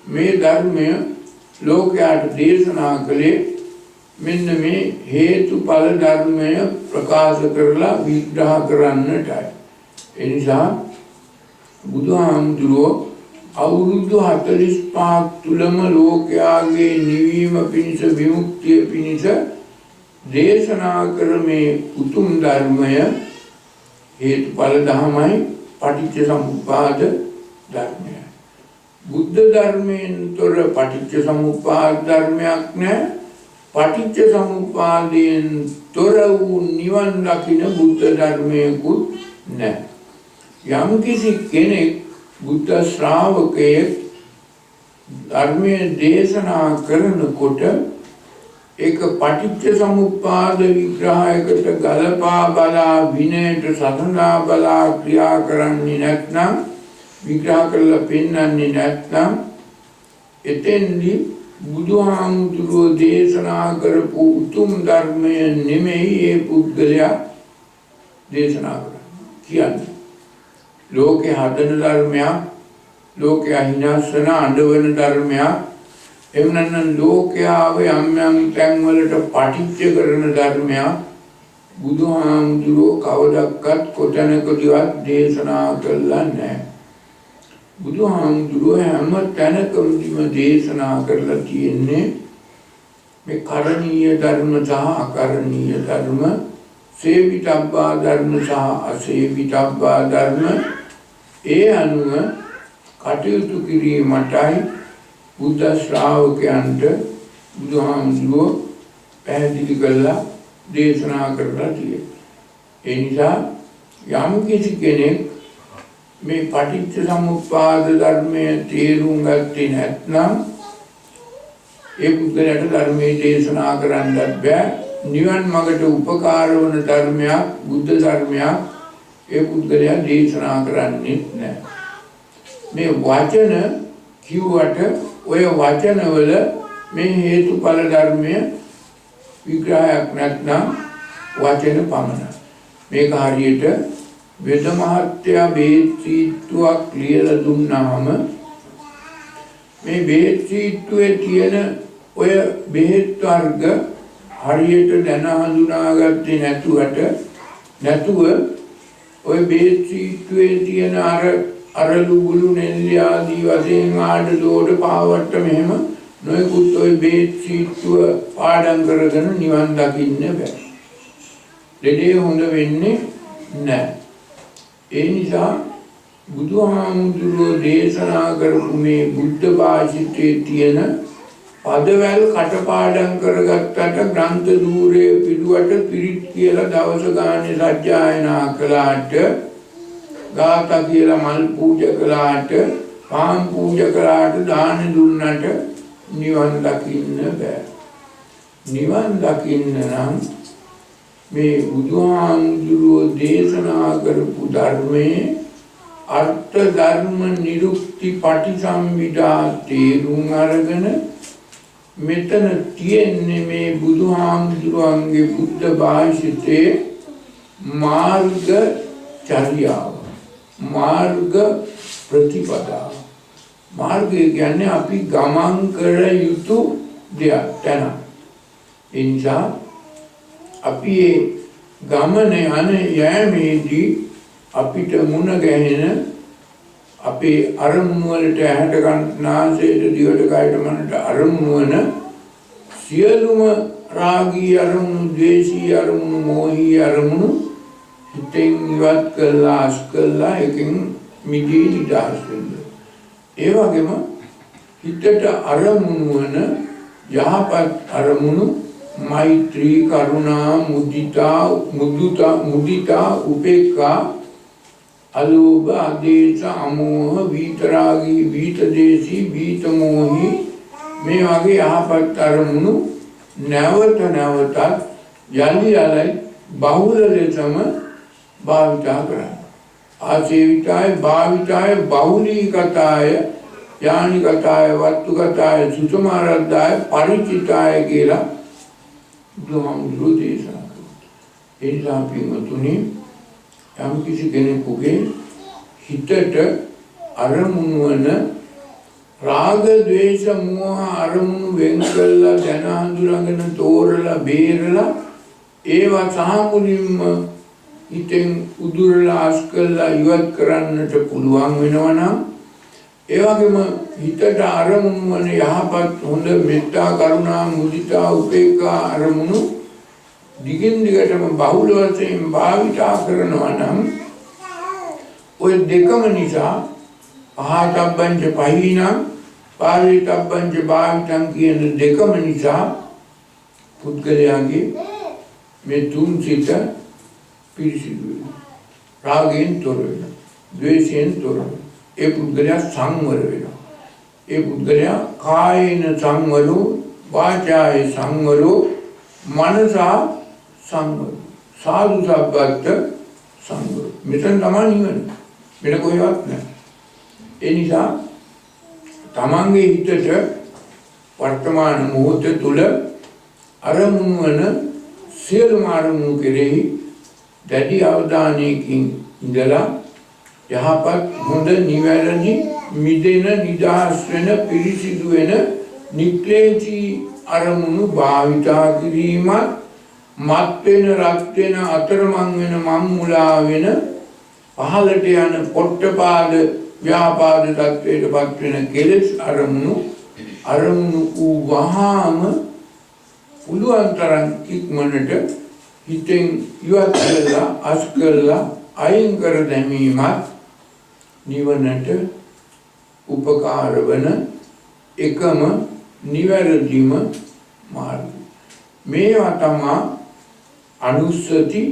මේ ධර්මය ලෝකයට දේශනා කළේ මෙන්න මේ හේතුඵල ධර්මය ප්‍රකාශ කරලා විග්‍රහ කරන්නටයි. ඒ නිසා බුදුහාමුදුරුවෝ අවුරුදු 45ක් තුලම ලෝකයාගේ නිවීම පිණිස, විමුක්තිය පිණිස දේශනා කර මේ උතුම් ධර්මය හේතුඵල ධමයි, පටිච්ච සමුප්පාද ධර්මය. බුද්ධ ධර්මයෙන් තොර පටිච්ච සමුප්පාද ධර්මයක් නැහැ. පටිච්ච සමුප්පාදයෙන් තොර වූ නිවන් දකින බුද්ධ ධර්මයකුත් නැහැ. යම් කිසි කෙනෙක් බුද්ධ ශ්‍රාවකයෙක් ධර්මයේ දේශනා කරනකොට ඒක පටිච්ච සමුප්පාද විග්‍රහයකට ගලපා බලා විනයට සසඳා බලා ක්‍රියා කරන්නේ නැත්නම්, විග්‍රහ කරලා පෙන්වන්නේ නැත්නම්, එතෙන්දී බුදුහාමුදුරුවෝ දේශනා කරපු උතුම් ධර්මය නෙමෙයි ඒ පුද්ගලයා දේශනා කියන්නේ. ලෝකේ හදන ධර්මයක්, ලෝකයා හිනස්සන අඬවන ධර්මයක්, එහෙම නැත්නම් ලෝකයාව යම් යම් තැන්වලට පටිච්ච කරන ධර්මයක් බුදුහාමුදුරුවෝ කවදක්වත් කොතැනකදීවත් දේශනා කළා නැහැ. බුදුහාමුදුරුවෝ හැම තැනකදීම දේශනා කරලා තියෙන්නේ මේ කරණීය ධර්ම සහ අකරණීය ධර්ම, සේවිතබ්බා ධර්ම සහ අසේවිතබ්බා ධර්ම. ඒ අනුව කටයුතු කිරීමටයි බුද්ධ ශ්‍රාවකයන්ට බුදුහාමුදුරුවෝ පැහැදිලි කරලා දේශනා කරලා තියෙනවා. ඒ නිසා යම් කිසි කෙනෙක් මේ පටිච්ච සමුප්පාද ධර්මයේ තේරුම් ගත්තේ නැත්නම් ඒ පුද්ගලයාට ධර්මයේ දේශනා කරන්නත් බෑ. නිවන් මාර්ගට උපකාර වන ධර්මයක්, බුද්ධ ධර්මයක් ඒ පුද්ගලයා දේශනා කරන්නේ නැහැ. මේ වචන කිව්වට ඔය වචනවල මේ හේතුඵල ධර්මය විග්‍රහයක් නැත්නම් වචන පමණයි. මේක හරියට වෙද මහත්තයා බේත් සීට්ටුවක් ලියලා දුන්නාම මේ බේත් සීට්ටුවේ තියෙන ඔය බෙහෙත් වර්ග හරියට දැන හඳුනාගත්තේ නැතුව ඔය බේත් සීට්ටුවේ තියෙන අරලු ගුළු නෙල්ලි ආදී වශයෙන් ආඩ දෝඩ පාවට මෙහෙම නොයෙකුත් ඔය බේත් සීට්ටුව පාඩම් කරගෙන නිවන් දකින්න බෑ. දෙඩේ හොඳ වෙන්නේ නැහැ. ඒ නිසා බුදුහාමුදුරුවෝ දේශනා කරපු මේ බුද්ධ භාෂිතයේ තියෙන පදවැල් කටපාඩම් කරගත්තට ග්‍රන්ථ ධූරයේ පිටුවට පිරිත් කියලා දවස ගානේ සජ්ජායනා කළාට, ගාථා කියලා මල් පූජා කළාට, පාන් පූජා කළාට, දාන දුන්නට නිවන් දකින්න බෑ. නිවන් දකින්න නම් මේ බුදුහාමුදුරුවෝ දේශනා කරපු ධර්මයේ අර්ථ ධර්ම නිරුක්ති පටිසම්භිදා තේරුම් අරගෙන මෙතන තියෙන්නේ මේ බුදුහාමුදුරුවන්ගේ බුද්ධ භාෂිතේ මාර්ග චර්යාව, මාර්ග ප්‍රතිපදාව. මාර්ගය කියන්නේ අපි ගමන් කර යුතු දෙයක් තැන. ඒ නිසා අපි ඒ ගමන යන යෑමේදී අපිට මුණ ගැහෙන අපේ අරමුණු වලට ඇහැට කනට නාසයට දිවට කයට මනට අරමුණු වන සියලුම රාගී අරමුණු, ද්වේෂී අරමුණු, මෝහී අරමුණු හිතෙන් ඉවත් කළා, අස් කළා, එකෙන් මිදී නිදහස් වෙන්න. ඒ වගේම හිතට අරමුණු වන යහපත් අරමුණු මෛත්‍රී, කරුණා, මුදිතා, උපේක්ඛා, අලෝභ, ආදේශ, අමෝහ, විතරාගී, විතදේශී, විතමෝහී මේ වගේ යහපත් අරමුණු නැවත නැවතත් යලි යලි බහුල ලෙසම භාවිතා කරන්න. ආසේවිතාය, භාවිතාය, බහුලීකතාය, යානිකතාය, වත්තුකතාය, සුසමාරද්ධාය, පරිචිතාය කියලා බුදුහාමුදුරුවෝ දේශනා කළා. ඒ නිසා පින්වතුනි, යම් කිසි කෙනෙකුගේ හිතට අරමුණු වන රාග, ද්වේෂ, මෝහ අරමුණු වෙන් කළා, දැන හඳුනාගෙන තෝරලා බේරලා ඒවා සාමුලින්ම හිතෙන් උදුරලා අස් කළා ඉවත් කරන්නට පුළුවන් වෙනවා නම්, ඒ වගේම හිතට අරමුණු වන යහපත් හොඳ මෙත්තා, කරුණා, මුදිතා, උපේක්ඛා අරමුණු දිගින් දිගටම බහුල වශයෙන් භාවිතා කරනවා නම්, ඔය දෙකම නිසා පහතබ්බංච පහිනං පාරිතබ්බංච භාවිතං කියන දෙකම නිසා පුද්ගලයාගේ මේ තුන් සිත පිරිසිදු වෙනවා. රාගයෙන් තොර වෙනවා, ද්වේෂයෙන් තොර වෙනවා. ඒ පුද්ගලයා සංවර වෙනවා. ඒ පුද්ගලයා කායේන සංවරෝ, වාචාය සංවරෝ, මනසා සංවරෝ, සාදු සබ්බත් සංවරෝ. මෙතන තමයි නිවන. වෙන කොහෙවත් නැහැ. ඒ නිසා තමන්ගේ හිතට වර්තමාන මොහොත තුල අරමුණු වන සියලුම අරමුණු කෙරෙහි දැඩි අවධානයකින් ඉඳලා යහපත්, හොඳ, නිවැරදි, මිදෙන, නිදහස් වෙන, පිරිසිදු වෙන නික්ලේශී අරමුණු භාවිතා කිරීමත්, මත් වෙන, රත් වෙන, අතරමං වෙන, මම්මුලා වෙන, පහළට යන පොට්ටපාද ව්‍යාපාද තත්වයටපත් වෙන කෙලෙස් අරමුණු වූ වහාම පුළුවන් තරම් ඉක්මනට හිතෙන් ඉවත් කරලා, අස් කරලා, අයින් කර දැමීමත් නිවනට උපකාර වන එකම නිවැරදිම මාර්ගය. මේවා තමයි අනුස්සති,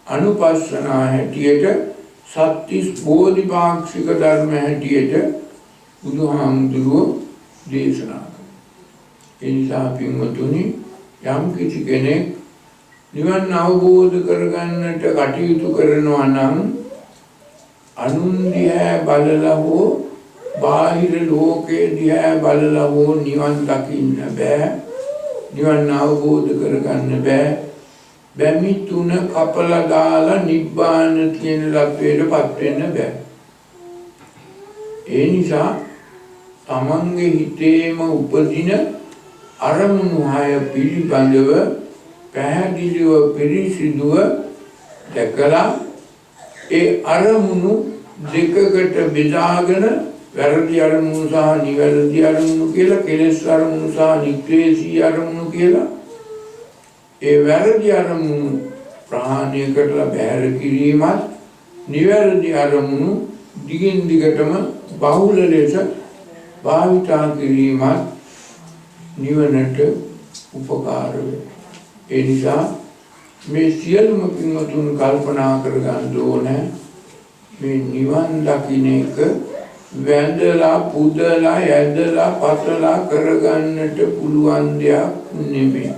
අනුපස්සනා හැටියට, සත්‍තිස් බෝධිපාක්ෂික ධර්ම හැටියට බුදුහාමුදුරුවෝ දේශනා කළා. ඒ නිසා පින්වතුනි, යම් කිසි කෙනෙක් නිවන් අවබෝධ කරගන්නට කටයුතු කරනවා නම්, අනුන් දිහා බලලා හෝ බාහිර ලෝකයේ දිහා බලලා හෝ නිවන් දකින්න බෑ, නිවන් අවබෝධ කරගන්න බෑ. බැමි තුන කපලා දාලා නිබ්බාන කියන ලක්ෂයටපත් වෙන්න බෑ. ඒ නිසා තමන්ගේ හිතේම උපදින අරමුණු හය පිළිබඳව පැහැදිලිව, පිරිසිදුව දැකලා ඒ අරමුණු දෙකකට බෙදාගෙන වැරදි අරමුණු සහ නිවැරදි අරමුණු කියලා, කෙලෙස් අරමුණු සහ නික්ලේශී අරමුණු කියලා, ඒ වැරදි අරමුණු ප්‍රහාණය කරලා බැහැර කිරීමත්, නිවැරදි අරමුණු දිගින් දිගටම බහුල ලෙස භාවිතා කිරීමත් නිවනට උපකාර වෙනවා. ඒ නිසා මේ සියලුම පින්වතුන් කල්පනා කරගන්න ඕනේ, මේ නිවන් දකින්න එක වැඳලා, පුදලා, යැදලා, පතලා කරගන්නට පුළුවන් දෙයක් නෙමෙයි.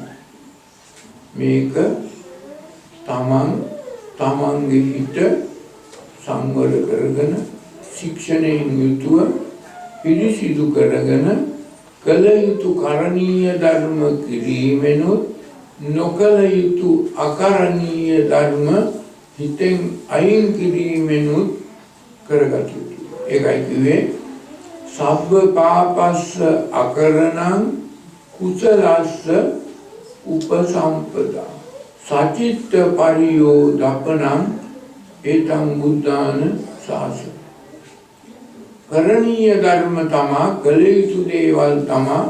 මේක තමන්ගේ හිත සංවර කරගෙන, ශික්ෂණයෙන් යුතුව පිරිසිදු කරගෙන, කළ යුතු කරණීය ධර්ම කිරීමෙනුත්, නොකළ යුතු අකරණීය ධර්ම හිතෙන් අයින් කිරීමෙනුත් කරගත යුතුයි. ඒකයි කිව්වේ සබ්බ පාපස්ස අකරණං කුසලස්ස උපසම්පදා සචිත්ත පරියෝදපනං ඒතං බුද්ධාන ශාසන. කරණීය ධර්ම තමා, කළ යුතු දේවල් තමා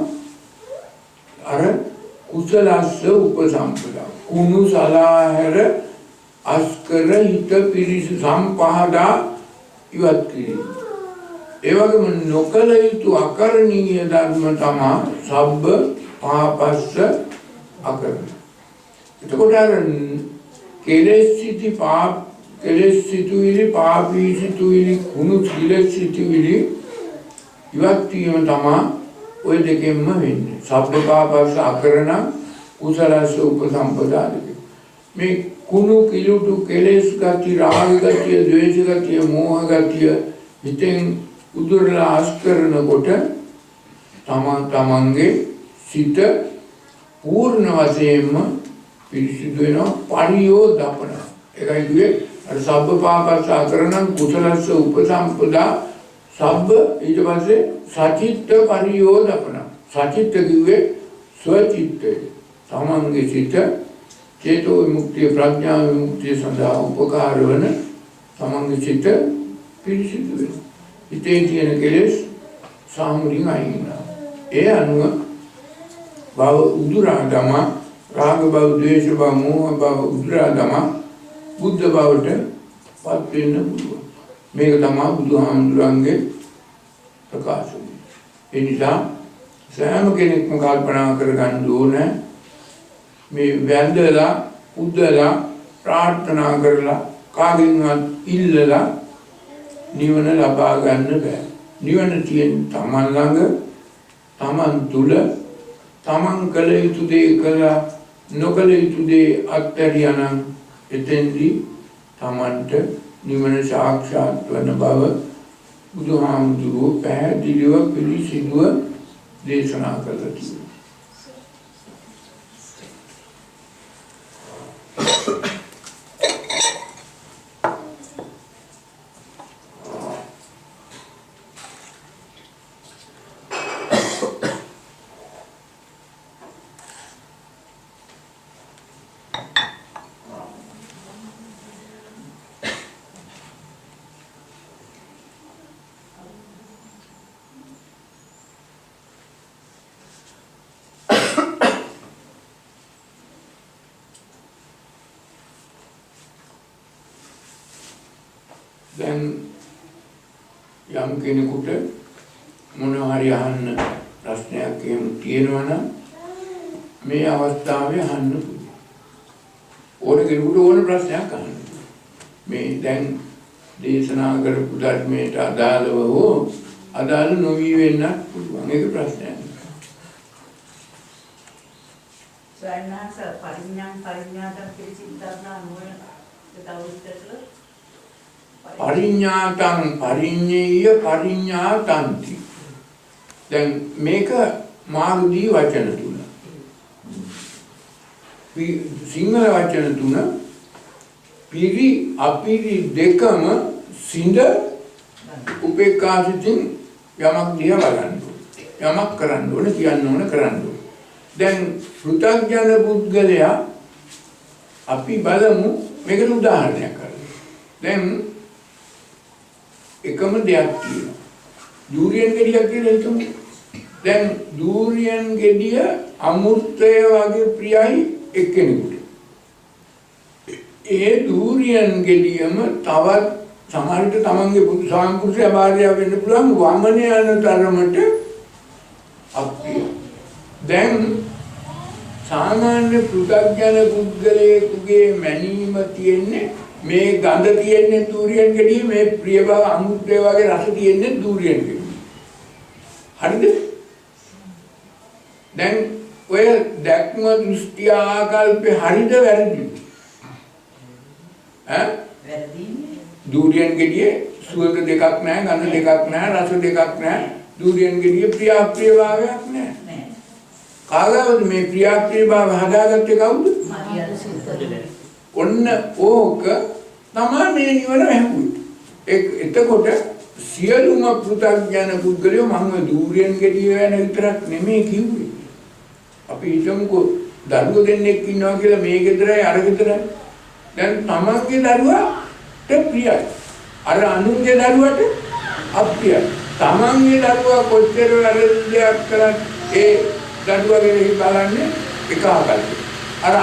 අර කුසලස්ස උපසම්පදා කුණු සලාහැර අස්කර හිත පිරිසු සම්පහදා ඉවත් කිරීම. ඒ වගේම නොකල යුතු අකරණීය ධර්ම තමයි සබ්බ පාපස්ස අකරණ. එතකොට අර කෙලෙස් සිතුවිලි පාපී සිතුවිලි කුණු සිතුවිලි ඉවත් වීම තමයි ඔය දෙකෙන්ම වෙන්නේ. සබ්බ පාපස්ස අකරණ කුසලස්ස උපසම්පදා දෙක. මේ කුණු කිලුටු කෙලෙස් ගති රාග ගතිය ද්වේෂ ගතිය මෝහ ගතිය හිතෙන් උදුරලා ආස් කරනකොට තමන්ගේ සිත පූර්ණ වශයෙන්ම පිරිසිදු වෙනවා පරියෝදපන. ඒකයි කිව්වේ අර සබ්බ පාපස්ස අකරණ කුසලස්ස උපසම්පදා සබ්බ ඊට පස්සේ සචිත්ත පරියෝදපන. සචිත්ත කිව්වේ ස්වචිත්තය. තමන්ගේ සිත චේතෝ විමුක්තිය ප්‍රඥා විමුක්තිය සඳහා උපකාර වන තමන්ගේ සිත පිරිසිදු වෙනවා. හිතේ තියෙන කෙලෙස් සාමුලින් අයින් වෙනවා. ඒ අනුව භව උදුරා දම රාග භව ද්වේෂ භව මෝහ භව උදුරා දම බුද්ධ භවට පත් වෙන්න පුළුවන්. මේක තමයි බුදුහාමුදුරන්ගේ ප්‍රකාශය. ඒ නිසා සෑම කෙනෙක්ම කල්පනා කරගන්න ඕනේ මේ වැඳලා උදලා ප්‍රාර්ථනා කරලා කාගෙන්වත් ඉල්ලලා නිවන ලබා ගන්න බෑ. නිවන තියෙන තමන් ළඟ තමන් තුල තමන් කළ යුතු දේ කළා නොකළ යුතු දේ අත්හැරියානම් එතෙන්දී තමන්ට නිවන සාක්ෂාත් වන බව බුදුහාමුදුරුවෝ පැහැදිලිව පිළිසිදුව දේශනා කළා කියලා. දැන් යම් කෙනෙකුට මොනවා හරි අහන්න ප්‍රශ්නයක් එහෙම තියෙනවා නම් මේ අවස්ථාවේ අහන්න පුළුවන්. ඕන කෙනෙකුට ඕන ප්‍රශ්නයක් අහන්න. මේ දැන් දේශනා කරපු ධර්මයට අදාළව හෝ අදාළ නොවි වෙන්නත් පුළුවන්. ඒක ප්‍රශ්නයක්. සයන්නාස පරිඥාතම් පිළිසිද්ධාන මොන තවුස්තරල පරිඥාතං පරිඤ්ඤේය පරිඥාතන්ති. දැන් මේක මාරුදී වචන තුන. සිංහල වචන තුන පිරි අපිරි දෙකම සිඳ උපේක්ෂාසිතින් යමක් දිහා බලන්න. යමක් කරන්න ඕන කියන්න ඕන කරන්න ඕන. දැන් පෘථග්ජන පුද්ගලයා අපි බලමු මේකට උදාහරණයක් කරලා. දැන් එකම දෙයක් තියෙනවා. දූරියන් ගෙඩියක් කියලා හිතමු. දැන් දූරියන් ගෙඩිය අමෘතය වගේ ප්‍රියයි එක්කෙනෙකුට. ඒ දූරියන් ගෙඩියම තවත් සමහරට තමන්ගේ බුදු සාම්ප්‍රදාය භාර්යාව වෙන්න පුළුවන් වමන යන තරමට අප්‍රිය. දැන් සාමාන්‍ය පෘථග්ජන පුද්ගලයෙකුගේ මැනීම තියෙන්නේ මේ ගඳ තියෙන්නේ දූරියන් ගෙඩිය මේ ප්‍රිය බව අමෘතය වගේ රස තියෙන්නේ දූරියන් ගෙඩිය. හරිද? දැන් ඔය දැක්ම දෘෂ්ටි ආකල්පේ හරිද වැරදිද? වැරදිනේ. දූරියන් ගෙඩියේ සුවඳ දෙකක් නැහැ, ගඳ දෙකක් නැහැ, රස දෙකක් නැහැ. දූරියන් ගෙඩියේ ප්‍රිය අප්‍රිය භාවයක් නැහැ. නෑ. කාගාවද මේ ප්‍රිය අප්‍රිය භාව හදාගත්තේ කවුද? මාර්යාද සිතේ. ඔන්න ඕක තමයි මේ නිවන වැහුවේ. එතකොට සියලුම පෘථග්ජන පුද්ගලයෝ මම දූරියන් ගෙඩිය වෙන විතරක් නෙමෙයි කිව්වේ. අපි හිතමුකෝ දරුවෝ දෙන්නෙක් ඉන්නවා කියලා මේ ගෙදරයි අර ගෙදරයි. දැන් තමන්ගේ දරුවාට ප්‍රියයි. අර අනුන්ගේ දරුවාට අප්‍රියයි. තමන්ගේ දරුවා කොච්චර වැරදියක් කරත් ඒ දරුවා ගැන බලන්නේ එක ආකල්පය. අර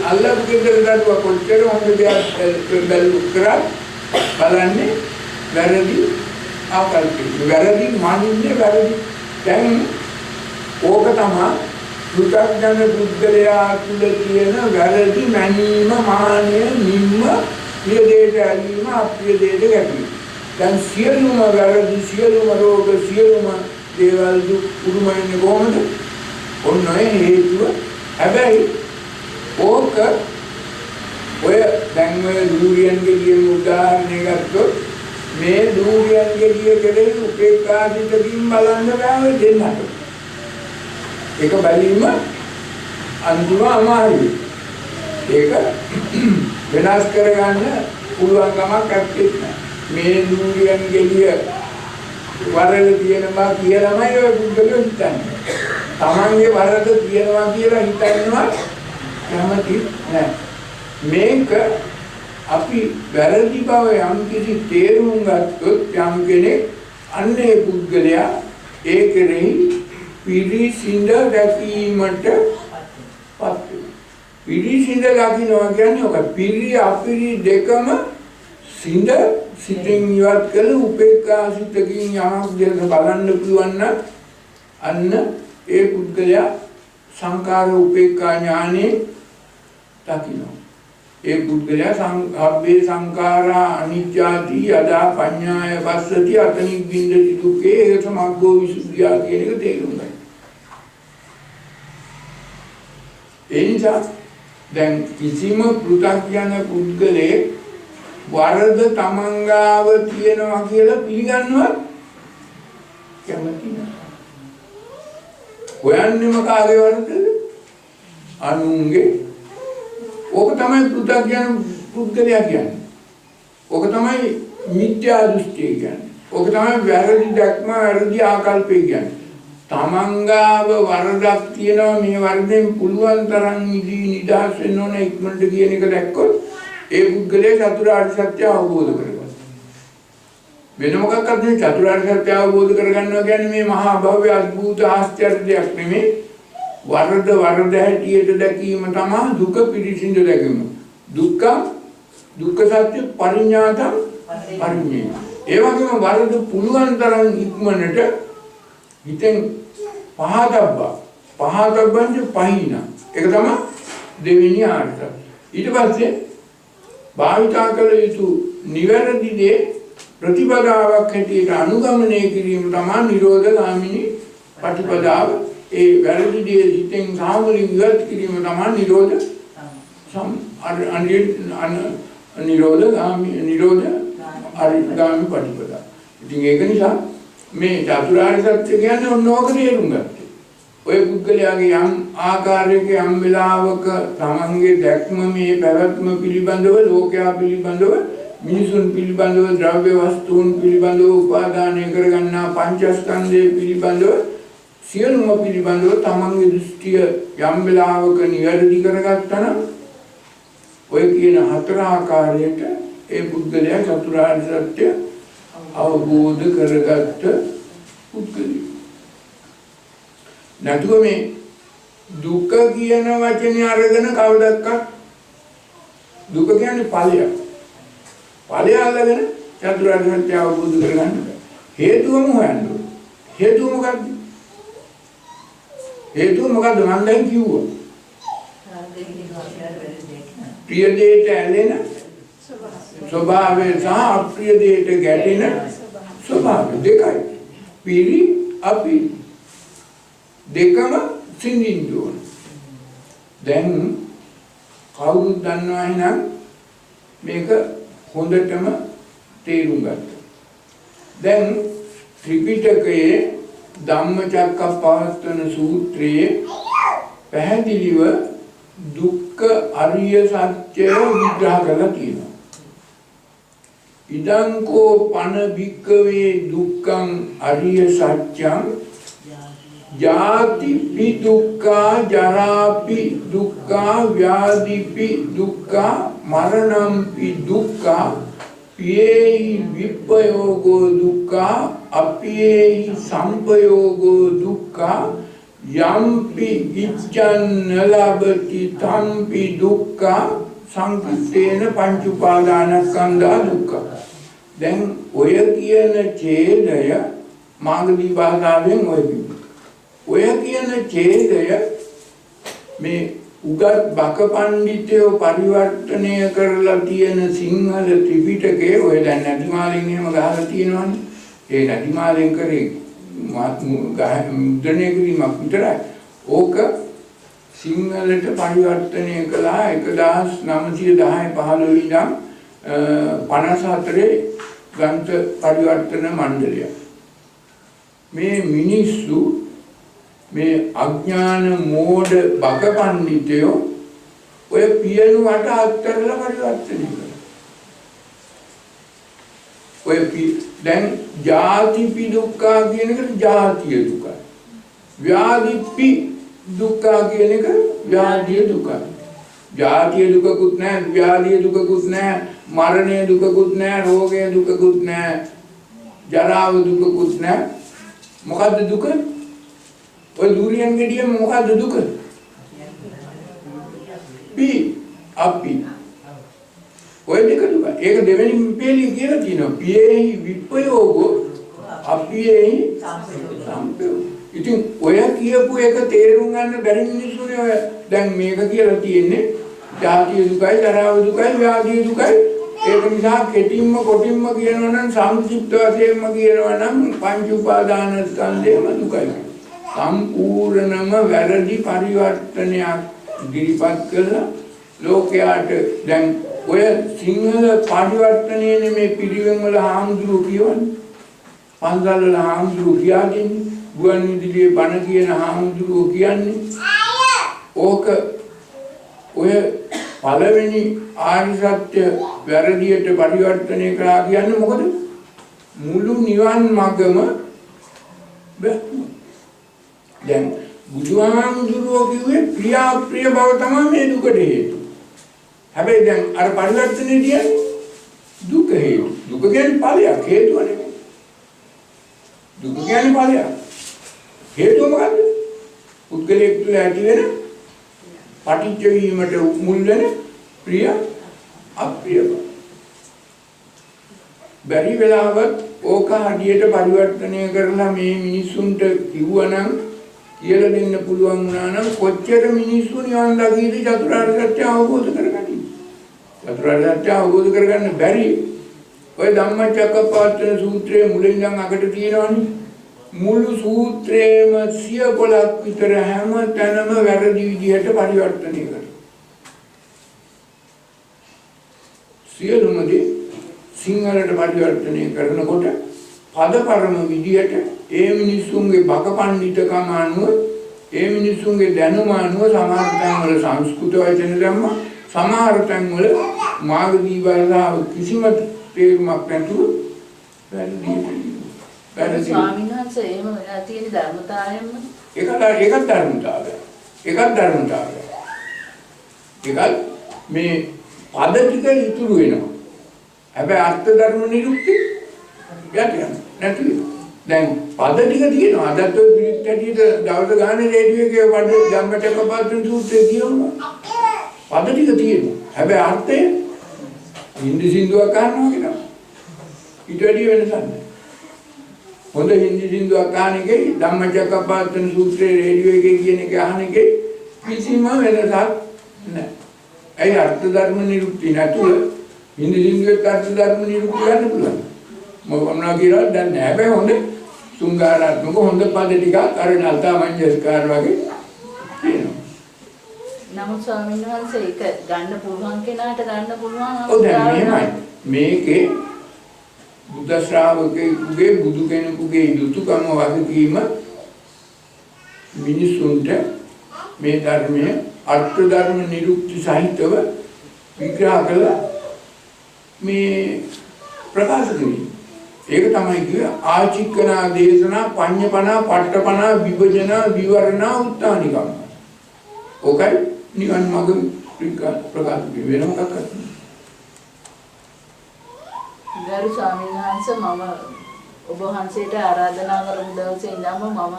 අල්ලපු ගෙදර දරුවා කොච්චර හොඳ දෙයක් බැලු කරත් බලන්නේ වැරදි ආකල්පය. වැරදි මනින්නේ වැරදි. දැන් ඕක තමයි පු탁ජන බුද්ධලයා තුල තියෙන වැරදි මැනීම මානය නිම්ම ප්‍රිය දෙයට ඇලීම අප්‍රිය දෙයට ගැටීම. දැන් සියලුම වැරදි සියලුම රෝග සියලුම දේවල් දුක් උරුමන්නේ කොහොමද? ඔන්න ඒ හේතුව. හැබැයි ඕක ඔය දැන් ඔය දූරියන්ගේ කියන උදාහරණය ගත්තොත් මේ දූරියන්ගේ කෙරෙහි උපේක්ෂාසිතකින් බලන්න බෑ දෙන්නට. ඒක බැලීම අන්තිම අමාරුයි. ඒක වෙනස් කරගන්න පුළුවන් කමක් නැත්තේ. මේ දූරියන් ගෙඩිය වරද තියෙනවා කියලාමයි ඔය පුද්ගලයෝ හිතන්නේ. Tamange වරද තියෙනවා කියලා හිතනවා කැමති නැහැ. මේක අපි වැරදි බව යම් කිසි තේරුම් ගත්තොත් යම් කෙනෙක් අන්නේ පුද්ගලයා ඒ කෙරෙහි පිරිසිඳ දැකීමට පත් වෙනවා. පිරිසිඳ දකින්නවා කියන්නේ ඔක පිරි අපිරි දෙකම සිඳ සිතෙන් ඉවත් කළ උපේක්ඛා සිතකින් යමක් දෙක බලන්න පුළුවන් නම් අන්න ඒ පුද්ගලයා සංකාර උපේක්ඛා ඥානේ දකින්නවා. ඒ පුද්ගලයා සංඛාබ්බේ සංඛාරා අනිච්චාති යදා පඤ්ඤාය වස්සති අතනික් බින්දති දුක්ඛේ ඒක සමග්ගෝ විසුද්ධිය කියන එක තේරුම් ගන්න. එනිසා දැන් කිසිම පෘථග්ජන පුද්ගලයේ වරද තමන්ගාව තියෙනවා කියලා පිළිගන්නවත් කැමති නැහැ. හොයන්නේ මොකාගේ වරදද? අනුන්ගේ. ඕක තමයි පෘථග්ජන පුද්ගලයා කියන්නේ. ඕක තමයි මිත්‍යා දෘෂ්ටිය කියන්නේ. ඕක තමයි වැරදි දැක්ම වැරදි ආකල්පය කියන්නේ. තමන්ගාව වරදක් තියෙනවා මේ වරදෙන් පුළුවන් තරම් නිදහස් වෙන්න ඕන ඉක්මනට කියන එක දැක්කොත් ඒ පුද්ගලයා චතුරාර්ය සත්‍ය අවබෝධ කරගන්නවා. වෙන මොකක්වත් නෙවෙයි චතුරාර්ය සත්‍ය අවබෝධ කරගන්නවා කියන්නේ මේ මහා භව්‍ය අద్భుත ආශ්චර්ය දෙයක් නෙමෙයි. වරද හැටියට දැකීම තමයි දුක පිරිසිඳ දැකීම. දුක්ඛ සත්‍ය පරිඥාතං පරිඥේ. ඒ වගේම වරද පුළුවන් තරම් ඉක්මනට හිතෙන් පහදබ්බං පහින. ඒක තමයි දෙවෙනි ආර්ථය. ඊට පස්සේ භාවිතා කළ යුතු නිවැරදි දේ ප්‍රතිපදාවක් හැටියට අනුගමනය කිරීම තමයි නිරෝධගාමිනී ප්‍රතිපදාව. ඒ වැරදි දේ හිතෙන් සාමරින් ඉවත් කිරීම තමයි නිරෝධගාමී ප්‍රතිපදාව. ඉතින් ඒක නිසා මේ චතුරාර්ය සත්‍ය කියන්නේ ඕනෝක තේරුම් ගත්තේ. ඔය පුද්ගලයාගේ යම් ආකාරයක යම් වෙලාවක තමන්ගේ දැක්ම මේ පැවැත්ම පිළිබඳව ලෝකයා පිළිබඳව මිනිසුන් පිළිබඳව ද්‍රව්‍ය වස්තුන් පිළිබඳව උපාදානය කරගන්නා පංචස්කන්ධය පිළිබඳව සියලුම පිළිබඳව තමන්ගේ දෘෂ්ටිය යම් වෙලාවක නිවැරදි කරගත්තා නම් ඔය කියන හතර ආකාරයට ඒ පුද්ගලයා චතුරාර්ය සත්‍ය අවබෝධ කරගත්ත පුද්ගලයා. නැතුව මේ දුක කියන වචනේ අරගෙන කවදක්වත් දුක කියන්නේ ඵලයක්. ඵලය අල්ලගෙන චතුරාර්ය සත්‍ය අවබෝධ කරගන්න බෑ. හේතුවම හොයන්න ඕනේ. හේතුව මොකක්ද? හේතුව මොකද්ද මම දැන් කිව්වා. ප්‍රිය දෙයට ඇලෙන ස්වභාවය සහ අප්‍රිය දෙයට ගැටෙන ස්වභාවය දෙකයි. පිරි අපි දෙකම සිඳින්න ඕන. දැන් කවුරුත් දන්නවා එහෙනම් මේක හොඳටම තේරුම් ගන්න. දැන් ත්‍රිපිටකයේ ධම්මචක්කප්පවත්තන සූත්‍රයේ පැහැදිලිව දුක්ඛ අරිය සත්‍ය විග්‍රහ කරලා තියෙනවා. ඉදං කෝ පන භික්ඛවේ දුක්ඛං අරිය සත්‍යං ජාතිපි දුක්ඛා ජරාපි දුක්ඛා ව්‍යාධිපි දුක්ඛා මරණම්පි දුක්ඛා පියේහි විප්පයෝගෝ දුක්ඛා අපියේහි සම්පයෝගෝ දුක්ඛා යම්පි ඉච්ඡන් ලබති තම්පි දුක්ඛ සංකිට්ඨේන පංච උපාදානස්කන්ධා දුක්ඛ. දැන් ඔය කියන ඡේදය මාගදී භාෂාවෙන් ඔය කියන ඡේදය මේ උගත් බක පඬිතුයෝ පරිවර්තනය කරලා තියෙන සිංහල ත්‍රිපිටකේ ඔය දැන් නැතිමාලෙන් එහෙම ගහලා තියෙනවනේ. ඒ නැතිමාලෙන් කරේ මුද්‍රණය කිරීමක් විතරයි. ඕක සිංහලට පරිවර්තනය කළා 1910 15 ඉඳන් 54 ග්‍රන්ථ පරිවර්තන මණ්ඩලය. මේ මිනිස්සු මේ අඥාන මෝඩ බක පඬිතුයෝ ඔය පියනුවට අත්තරලා පරිවර්තනය කළා. ඔය දැන් ජාතිපි දුක්ඛ කියන එක ජාතිය දුකයි. ව්‍යාධිපි දුක්ඛ කියන එක ව්‍යාධිය දුකයි. ජාතිය දුකකුත් නැහැ, ව්‍යාධිය දුකකුත් නැහැ, මරණය දුකකුත් නැහැ, රෝගය දුකකුත් නැහැ, ජරාව දුකකුත් නැහැ. මොකද්ද දුක? ඔය දුරියන් ගෙඩිය මොකද්ද දුක? පි අපි. ඔය දෙක දුක. ඒක දෙවෙනි පේලිය කියලා තියෙනවා. පියේහි විප්‍රයෝගෝ අපියේහි සම්පයෝගෝ. ඉතින් ඔය කියපු එක තේරුම් ගන්න බැරි මිනිස්සුනේ ඔය දැන් මේක කියලා තියෙන්නේ ජාතිය දුකයි, ජරාව දුකයි, ව්‍යාධිය දුකයි. ඒක නිසා කෙටින්ම කොටින්ම කියනවා නම් සංක්ෂිප්ත වශයෙන්ම කියනවා නම් පංච උපාදානස්කන්ධයම දුකයි. සම්පූර්ණම වැරදි පරිවර්තනයක් ඉදිරිපත් කළා ලෝකයාට. දැන් ඔය සිංහල පරිවර්තනයේ මේ පිළිවෙන් වල හාමුදුරුවෝ කියවන්නේ, පන්සල් වල හාමුදුරුවෝ කියන්නේ, ගුවන් විදුලියේ බණ කියන හාමුදුරුවෝ කියන්නේ ඕක ඔය පළවෙනි ආර්ය සත්‍ය වැරදියට පරිවර්තනය කරා කියන්නේ මොකද? මුළු නිවන් මගම දැන් බුදුහාමුදුරුවෝ කිව්වේ ප්‍රියාප්‍රිය බව තමයි මේ දුකට හේතුව. හැබැයි දැන් අර පරිවර්තනේ කියන්නේ දුක හේතු. දුක කියන්නේ ඵලයක්, හේතුව නෙමෙයි. දුක කියන්නේ ඵලයක්. හේතුව මොකද්ද? පුද්ගලයෙක් තුළ ඇති වෙන පටිච්ච වීමට මුල් වෙන ප්‍රිය අප්‍රිය බව. බැරි වෙලාවත් ඕක හදියට පරිවර්තනය කරලා මේ මිනිස්සුන්ට කිව්වනම් කියලා දෙන්න පුළුවන් වුණා නම් කොච්චර මිනිස්සු නිවන් දකිද චතුරාර්ය සත්‍ය අවබෝධ කරගන්නේ. චතුරාර්ය සත්‍ය අවබෝධ කරගන්න බැරි ඔය ධම්මචක්කප්පවත්තන සූත්‍රයේ මුලින් ඉඳන් අගට තියෙනවනේ. මුළු සූත්‍රයේම 100 විතර හැම තැනම වැරදි විදිහට පරිවර්තනය කරනවා. සියලුම දේ සිංහලට පරිවර්තනය කරනකොට පදපරම විදිහට ඒ මිනිස්සුන්ගේ බක පඬිතුකම අනුව, ඒ මිනිස්සුන්ගේ දැනුම අනුව සමහර තැන්වල සංස්කෘත වචන දැම්මා, සමහර තැන්වල මාගදී භාෂාව කිසිම තේරුමක් නැතුව වැරදි. ස්වාමීන් වහන්සේ එහෙම වෙලා තියෙන ධර්මතාවයම ඒකත් ධර්මතාවය. ඒකත් මේ පද ටික ඉතුරු වෙනවා. හැබැයි අර්ථ ධර්ම නිරුක්ති යටියක් නැති වෙනවා. දැන් පද ටික තියෙනවා. අදත් ඔය පිළිත් ඇටියට දවස් ගානේ රේඩියෝ එකේ පද ධම්මචක්කප්පවත්තන සූත්‍රයේ කියනවා. පද ටික තියෙනවා. හැබැයි අර්ථය හින්දි සින්දුවක් අහනවා කියනවා. ඊට වැඩි වෙනසක් නැහැ. හොඳ හින්දි සින්දුවක් අහන එකේ ධම්මචක්කප්පවත්තන සූත්‍රයේ රේඩියෝ එකේ කියන එක අහන එකේ කිසිම වෙනසක් නැහැ. ඒ අර්ථ ධර්ම නිරුක්ති නැතුව හින්දි සින්දුවේ අර්ථ ධර්ම නිරුක්ති ගන්න පුළුවන්. මොනවා කියලා දැන් නැහැ. හැබැයි හොඳ සුංගාරාත්මක හොඳ පද ටිකක් අර නල්තා මංජස්කාර වගේ තියෙනවා. නමුත් ස්වාමීන් වහන්සේ ඒක ගන්න පුළුවන් කෙනාට ගන්න පුළුවන්. ඔව් දැන් මෙහෙමයි. මේකේ බුද්ධ ශ්‍රාවකෙකුගේ බුදු කෙනෙකුගේ යුතුයකම වගකීම මිනිසුන්ට මේ ධර්මයේ අර්ථ ධර්ම නිරුක්ති සහිතව විග්‍රහ කළා මේ ප්‍රකාශ කිරීම. ඒක තමයි කිව්වේ ආචික්කනා දේශනා පඤ්ඤපනා පට්ඨපනා විභජනා විවරණා උත්තානිකම්. ඕකයි නිවන් මාර්ග ප්‍රකාශ වෙන මොකක්ද? ගරු ස්වාමීන් වහන්සේ මම ඔබ වහන්සේට ආරාධනා කරමු දවසේ ඉඳන්ම මම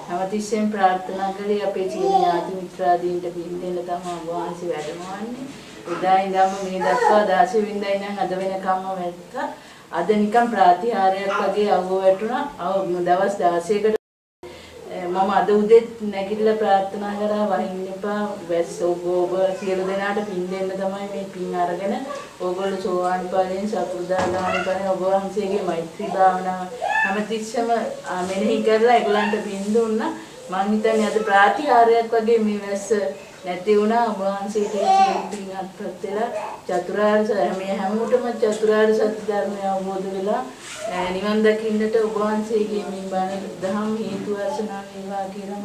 හැමතිස්සෙම ප්‍රාර්ථනා කරේ අපේ චීන ඥාති මිත්‍රාදීන්ට පින් දෙන්න තමයි වහන්සේ වැඩමවන්නේ. එදා ඉඳන්ම මේ දක්වා 16 වෙනිදා ඉඳන් අද වෙනකම්ම වැට්ටා. අද නිකන් ප්‍රාතිහාරයක් වගේ අවුව වැටුණා. දවස් 16කට මම අද උදේත් නැගිටලා ප්‍රාර්ථනා කරා වහින්න එපා වැස්ස ඔබ සියලු දෙනාට පින් දෙන්න තමයි මේ පින් අරගෙන ඕගොල්ලෝ සෝවාන් ඵලයෙන් සතරදාගාමී ඵලයෙන් ඔබ වහන්සේගේ මෛත්‍රී භාවනාව හැමතිස්සෙම මෙනෙහි කරලා ඒගොල්ලන්ට පින් දුන්නා. මං හිතන්නේ අද ප්‍රාතිහාරයක් වගේ මේ වැස්ස නැති වුණා. ඔබ වහන්සේට සියලු පින් අත්පත් වෙලා චතුරාර්ය මේ හැමෝටම චතුරාර්ය සත්‍ය ධර්මය අවබෝධ වෙලා නිවන් දකින්නට ඔබ වහන්සේගේ මේ බණ දහම් හේතු වාසනා වේවා කියලාම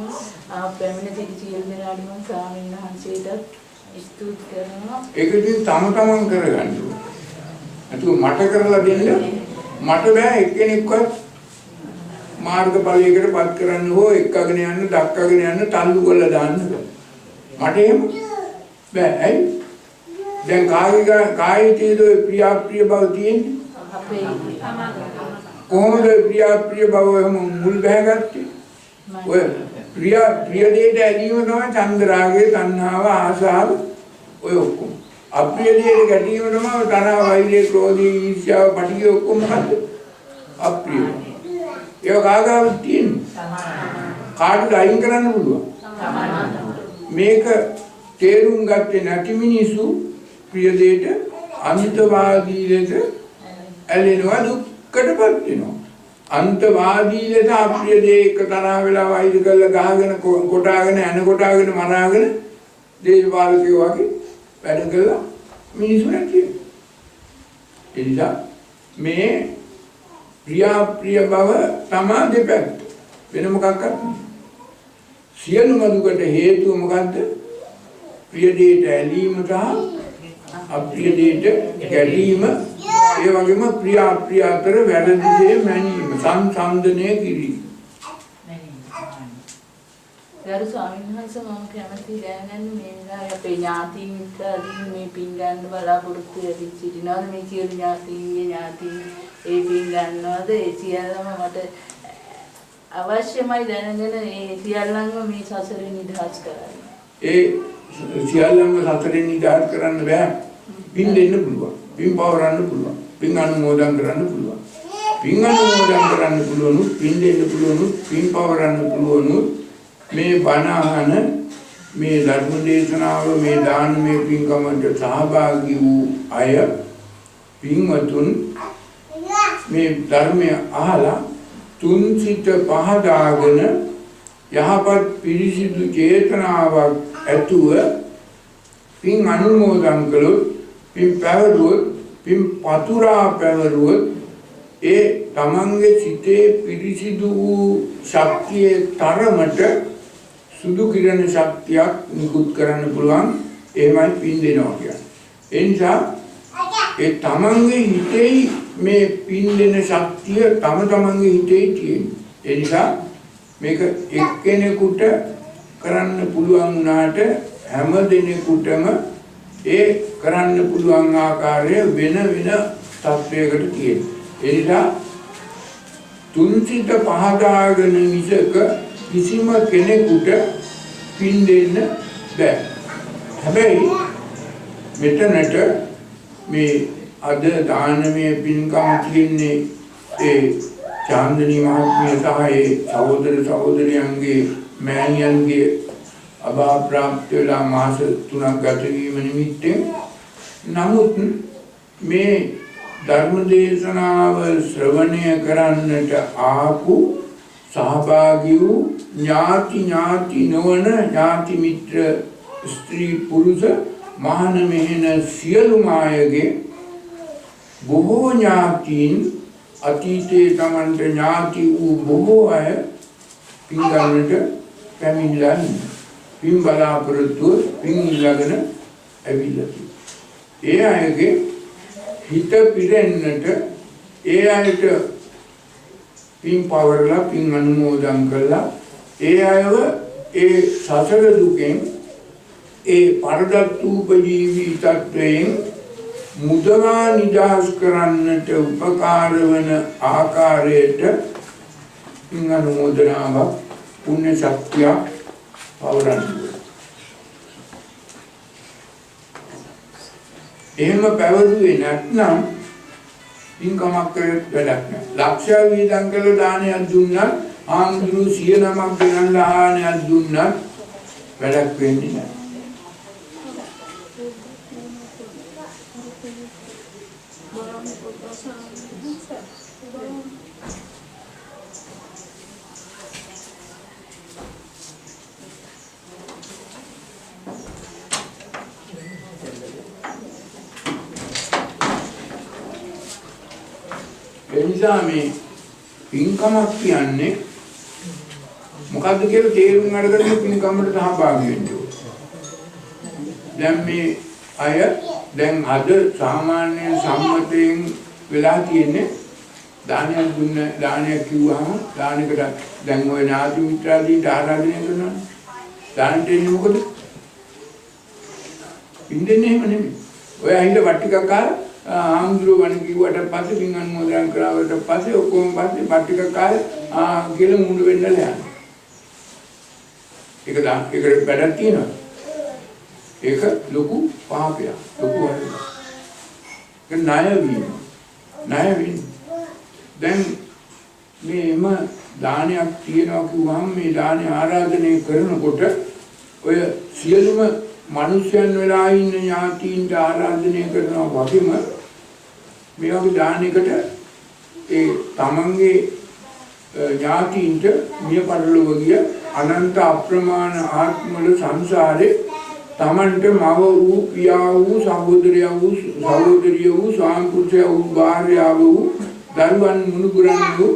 පැමිණ සිටි සියලු දෙනාටම ස්වාමීන් වහන්සේට ස්තුති කරනවා. ඒක ඉතින් තම තමන් කරගන්න ඕනේ. අතු මට කරලා දෙන්න මට බෑ එක්කෙනෙක්වත් මාර්ගඵලයකට පත් කරන්න හෝ එක්කගෙන යන්න දක්කගෙන යන්න තල්ලු කරලා දාන්න බෑ. මට එහෙම බෑ. ඇයි? දැන් කායිකේද ප්‍රිය බව තියෙන්නේ. කොහොමද ප්‍රිය බව මුල් බැහැගත්තේ? ඔය ප්‍රිය දෙයට ඇදීම තමයි චන්ද රාගය, තණ්හාව, ආසාව ඔය ඔක්කොම. අප්‍රිය දෙයට ගැටීම තමයි තරහ, වෛරය, ක්‍රෝධය, ඊර්ෂ්‍යාව, පටිඝය ඔක්කොම මොකද්ද? අප්‍රිය. ඒක කාගාවත් තියෙන්නේ. කාටද අයින් කරන්න පුළුවන්? මේක තේරුම් ගත්තේ නැති මිනිස්සු ප්‍රිය දෙයට අන්තවාදී දෙයට ඇලෙනවා, දුක්කටපත් වෙනවා. අන්තවාදී ලෙස අප්‍රිය දේ එක තරහ වෙලා වෛර කරලා ගහගෙන කොටාගෙන කොටාගෙන මරාගෙන දේශපාලකයෝ වගේ වැඩ කළා මිනිස්සු නැති. ඒ නිසා මේ ප්‍රිය බව තමා දෙපැත්ත. වෙන මොකක්වත් නෙවෙයි. සියලුම දුකට හේතුව මොකද්ද? ප්‍රිය දෙයට ඇලීම සහ අප්‍රිය දෙයට ගැටීම. ඒ වගේම ප්‍රිය අතර වැරදි දේ මැනීම, සංසන්දනය කිරීම. ගරු ස්වාමීන් වහන්සේ මම කැමති දැනගන්න මේ වෙලාවේ අපේ ඥාතීන් මිත්‍රාදීන් මේ පින් ගන්න බලාපොරොත්තු වෙවි සිටිනවද? මේ සියලු ඥාතීන් ඒ පින් ගන්නවද? ඒ සියල්ලම මට අවශ්‍යමයි දැනගෙන ඒ සියල්ලම මේ සසරේ නිදහස් කරන්න. ඒ සියල්ලම සසරේ නිදහස් කරන්න බෑ. පින් දෙන්න පුළුවන්. පින් පවරන්න පුළුවන්. පින් අනුමෝදන් කරන්න පුළුවන්. පින් අනුමෝදන් කරන්න පුළුවන්. පින් දෙන්න පුළුවන්. පින් පවරන්න පුළුවන්. මේ බණ අහන මේ ධර්ම දේශනාව මේ දානමය පින්කමට සහභාගී වූ අය පින්වතුන් මේ ධර්මය අහලා තුන් සිත පහදාගෙන යහපත් පිරිසිදු චේතනාවක් ඇතුව පින් අනුමෝදන් කළොත්, පින් පැවරුවොත්, පින් පතුරා පැවරුවොත් ඒ තමන්ගේ සිතේ පිරිසිදු වූ ශක්තියේ තරමට සුදු කිරණ ශක්තියක් නිකුත් කරන්න පුළුවන්. එහෙමයි පින් දෙනවා කියන්නේ. ඒ නිසා ඒ තමන්ගේ හිතේ මේ පින් දෙන ශක්තිය තමන්ගේ හිතේ තියෙනවා. ඒ නිසා මේක එක්කෙනෙකුට කරන්න පුළුවන් වුණාට හැම දිනෙකටම ඒ කරන්න පුළුවන් ආකාරය වෙන තත්වයකට තියෙනවා. ඒ නිසා තුන්සිත පහදාගෙන මිසක කිසිම කෙනෙකුට පින් දෙන්න බෑ. හැබැයි මෙතනට මේ අද දානමය පින්කම් කියන්නේ ඒ චාන්දනී මහත්මිය සහ ඒ සහෝදරයන්ගේ මෑණියන්ගේ අභාප්‍රාප්ත වෙලා මාස 3ක් ගත වීම නිමිත්තෙන්. නමුත් මේ ධර්ම දේශනාව ශ්‍රවණය කරන්නට ආපු සහභාගී වූ ඥාති නොවන ඥාති මිත්‍ර ස්ත්‍රී පුරුෂ මහාන මෙහෙන සියලුම අයගේ බොහෝ ඥාතීන් අතීතයේ තමන්ට ඥාති වූ බොහෝ අය පින් ගන්නට පැමිණලා ඉන්නවා. පින් බලාපොරොත්තු පින් ඉල්ලගෙන ඇවිල්ලා තියෙනවා. ඒ අයගේ හිත පිරෙන්නට ඒ අයට පින් පවරලා පින් අනුමෝදන් කළා ඒ අයව ඒ සසර දුකෙන් ඒ පරදත්තූපජීවී තත්වයෙන් මුදවා නිදහස් කරන්නට උපකාර වන ආකාරයට පින් අනුමෝදනාවක් පුණ්‍ය ශක්තිය අවරන්නේ. එහෙම පැවරුවේ නැත්නම් පින්කමක් කරේ වැඩක් නැහැ. ලක්ෂය වීදම් කළ දානයක් දුන්නත් ආන්දුරු 109ක් ගෙනල්ලා ආහනයක් දුන්නත් වැඩක් වෙන්නේ නැහැ. එනිසා මේ පින්කමක් කියන්නේ මොකද්ද කියලා තේරුම් අරගෙන පින්කමකට සහභාගී වෙන්න ඕනේ. දැන් මේ අය දැන් අද සාමාන්‍ය සම්මතයෙන් වෙලා තියෙන්නේ දානයක් දුන්න දානයක් කිව්වහම දානයකට දැන් ඔය නාති මිත්‍රාදීන්ට ආරාධනය කරනවා. දානට එන්නේ මොකද? පින්දෙන්නේ එහෙම නෙමෙයි. ඔය අහිඳ වට්ටිකක් කාලා ආම්දුර වණ කිව්වට පස්සේ පින් අනුමෝදන් කරාට පස්සේ ඔක්කොම පස්සේ වට්ටිකක් කාලා කියලා මුණු වෙන්නලා යනවා. ඒක වැඩක් තියෙනවා. ඒක ලොකු පාපයක්. ලොකු වරදක්. ඒක ණය වීම. දැන් මේම දානයක් තියනවා කිව්වම මේ දානය ආරාධනය කරනකොට ඔය සියලුම මිනිස්යන් වෙලා ඉන්න ඥාතීන්ට ආරාධනය කරනවා වගේම මේ වගේ දානයකට ඒ තමන්ගේ ඥාතීන්ට මිය පරලොව ගිය අනන්ත අප්‍රමාණ ආත්මවල සංසාරේ තමන්ට මව වූ පියා වූ සහෝදරයා වූ සහෝදරිය වූ ස්වාමිපුරුෂයා වූ භාර්යාව වූ දරුවන් මුණුබුරන් වූ